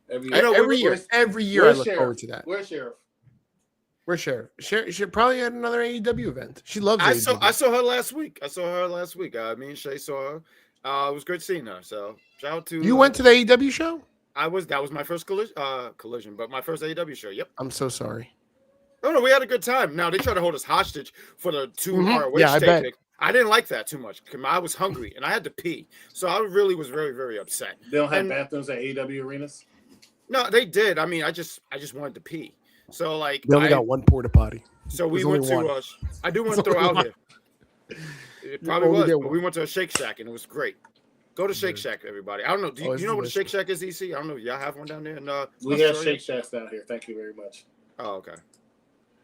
Every year I look forward to that. Where's Sheriff? Where's Sheriff? Sheriff should probably at another AEW event. She loves AEW. I saw her last week. Me and Shay saw her. It was great seeing her. So shout out to you. Went to the AEW show? That was my first collision, but my first AEW show. Yep. I'm so sorry. No, we had a good time. Now they try to hold us hostage for the 2 hour wait. Yeah, I bet. I didn't like that too much because I was hungry and I had to pee. So I really was very, very upset. They don't have bathrooms at AEW arenas? No, they did. I mean, I just wanted to pee. So like they only got one porta potty. So we went to I do want to throw out here. It probably was, but we went to a Shake Shack and it was great. Go to Shake Shack, everybody. I don't know. Do you know what a Shake Shack is, EC? I don't know. Y'all have one down there? We have Shake Shacks down here. Thank you very much. Oh, okay.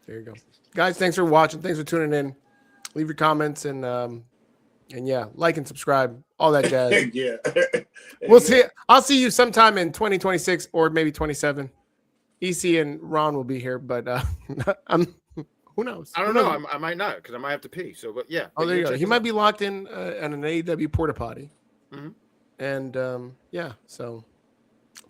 There you go. Guys, thanks for watching. Thanks for tuning in. Leave your comments and yeah, like and subscribe. All that jazz. Yeah. We'll see. I'll see you sometime in 2026 or maybe 27. EC and Ron will be here, but who knows? I don't know. I might not because I might have to pee. So, but yeah. Oh, there you go. He might be locked in at an AEW porta potty. Mm-hmm. And yeah, so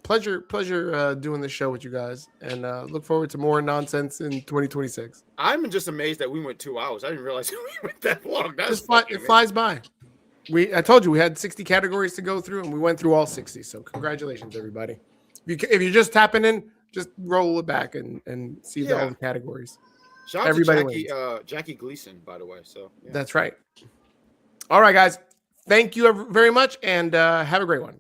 pleasure doing this show with you guys, and look forward to more nonsense in 2026. I'm just amazed that we went 2 hours. I didn't realize we went that long. It flies by. I told you we had 60 categories to go through, and we went through all 60. So congratulations, everybody. If you're just tapping in, just roll it back and see the whole categories. Shout out to Jackie Gleason, by the way. So That's right. All right, guys. Thank you very much, and have a great one.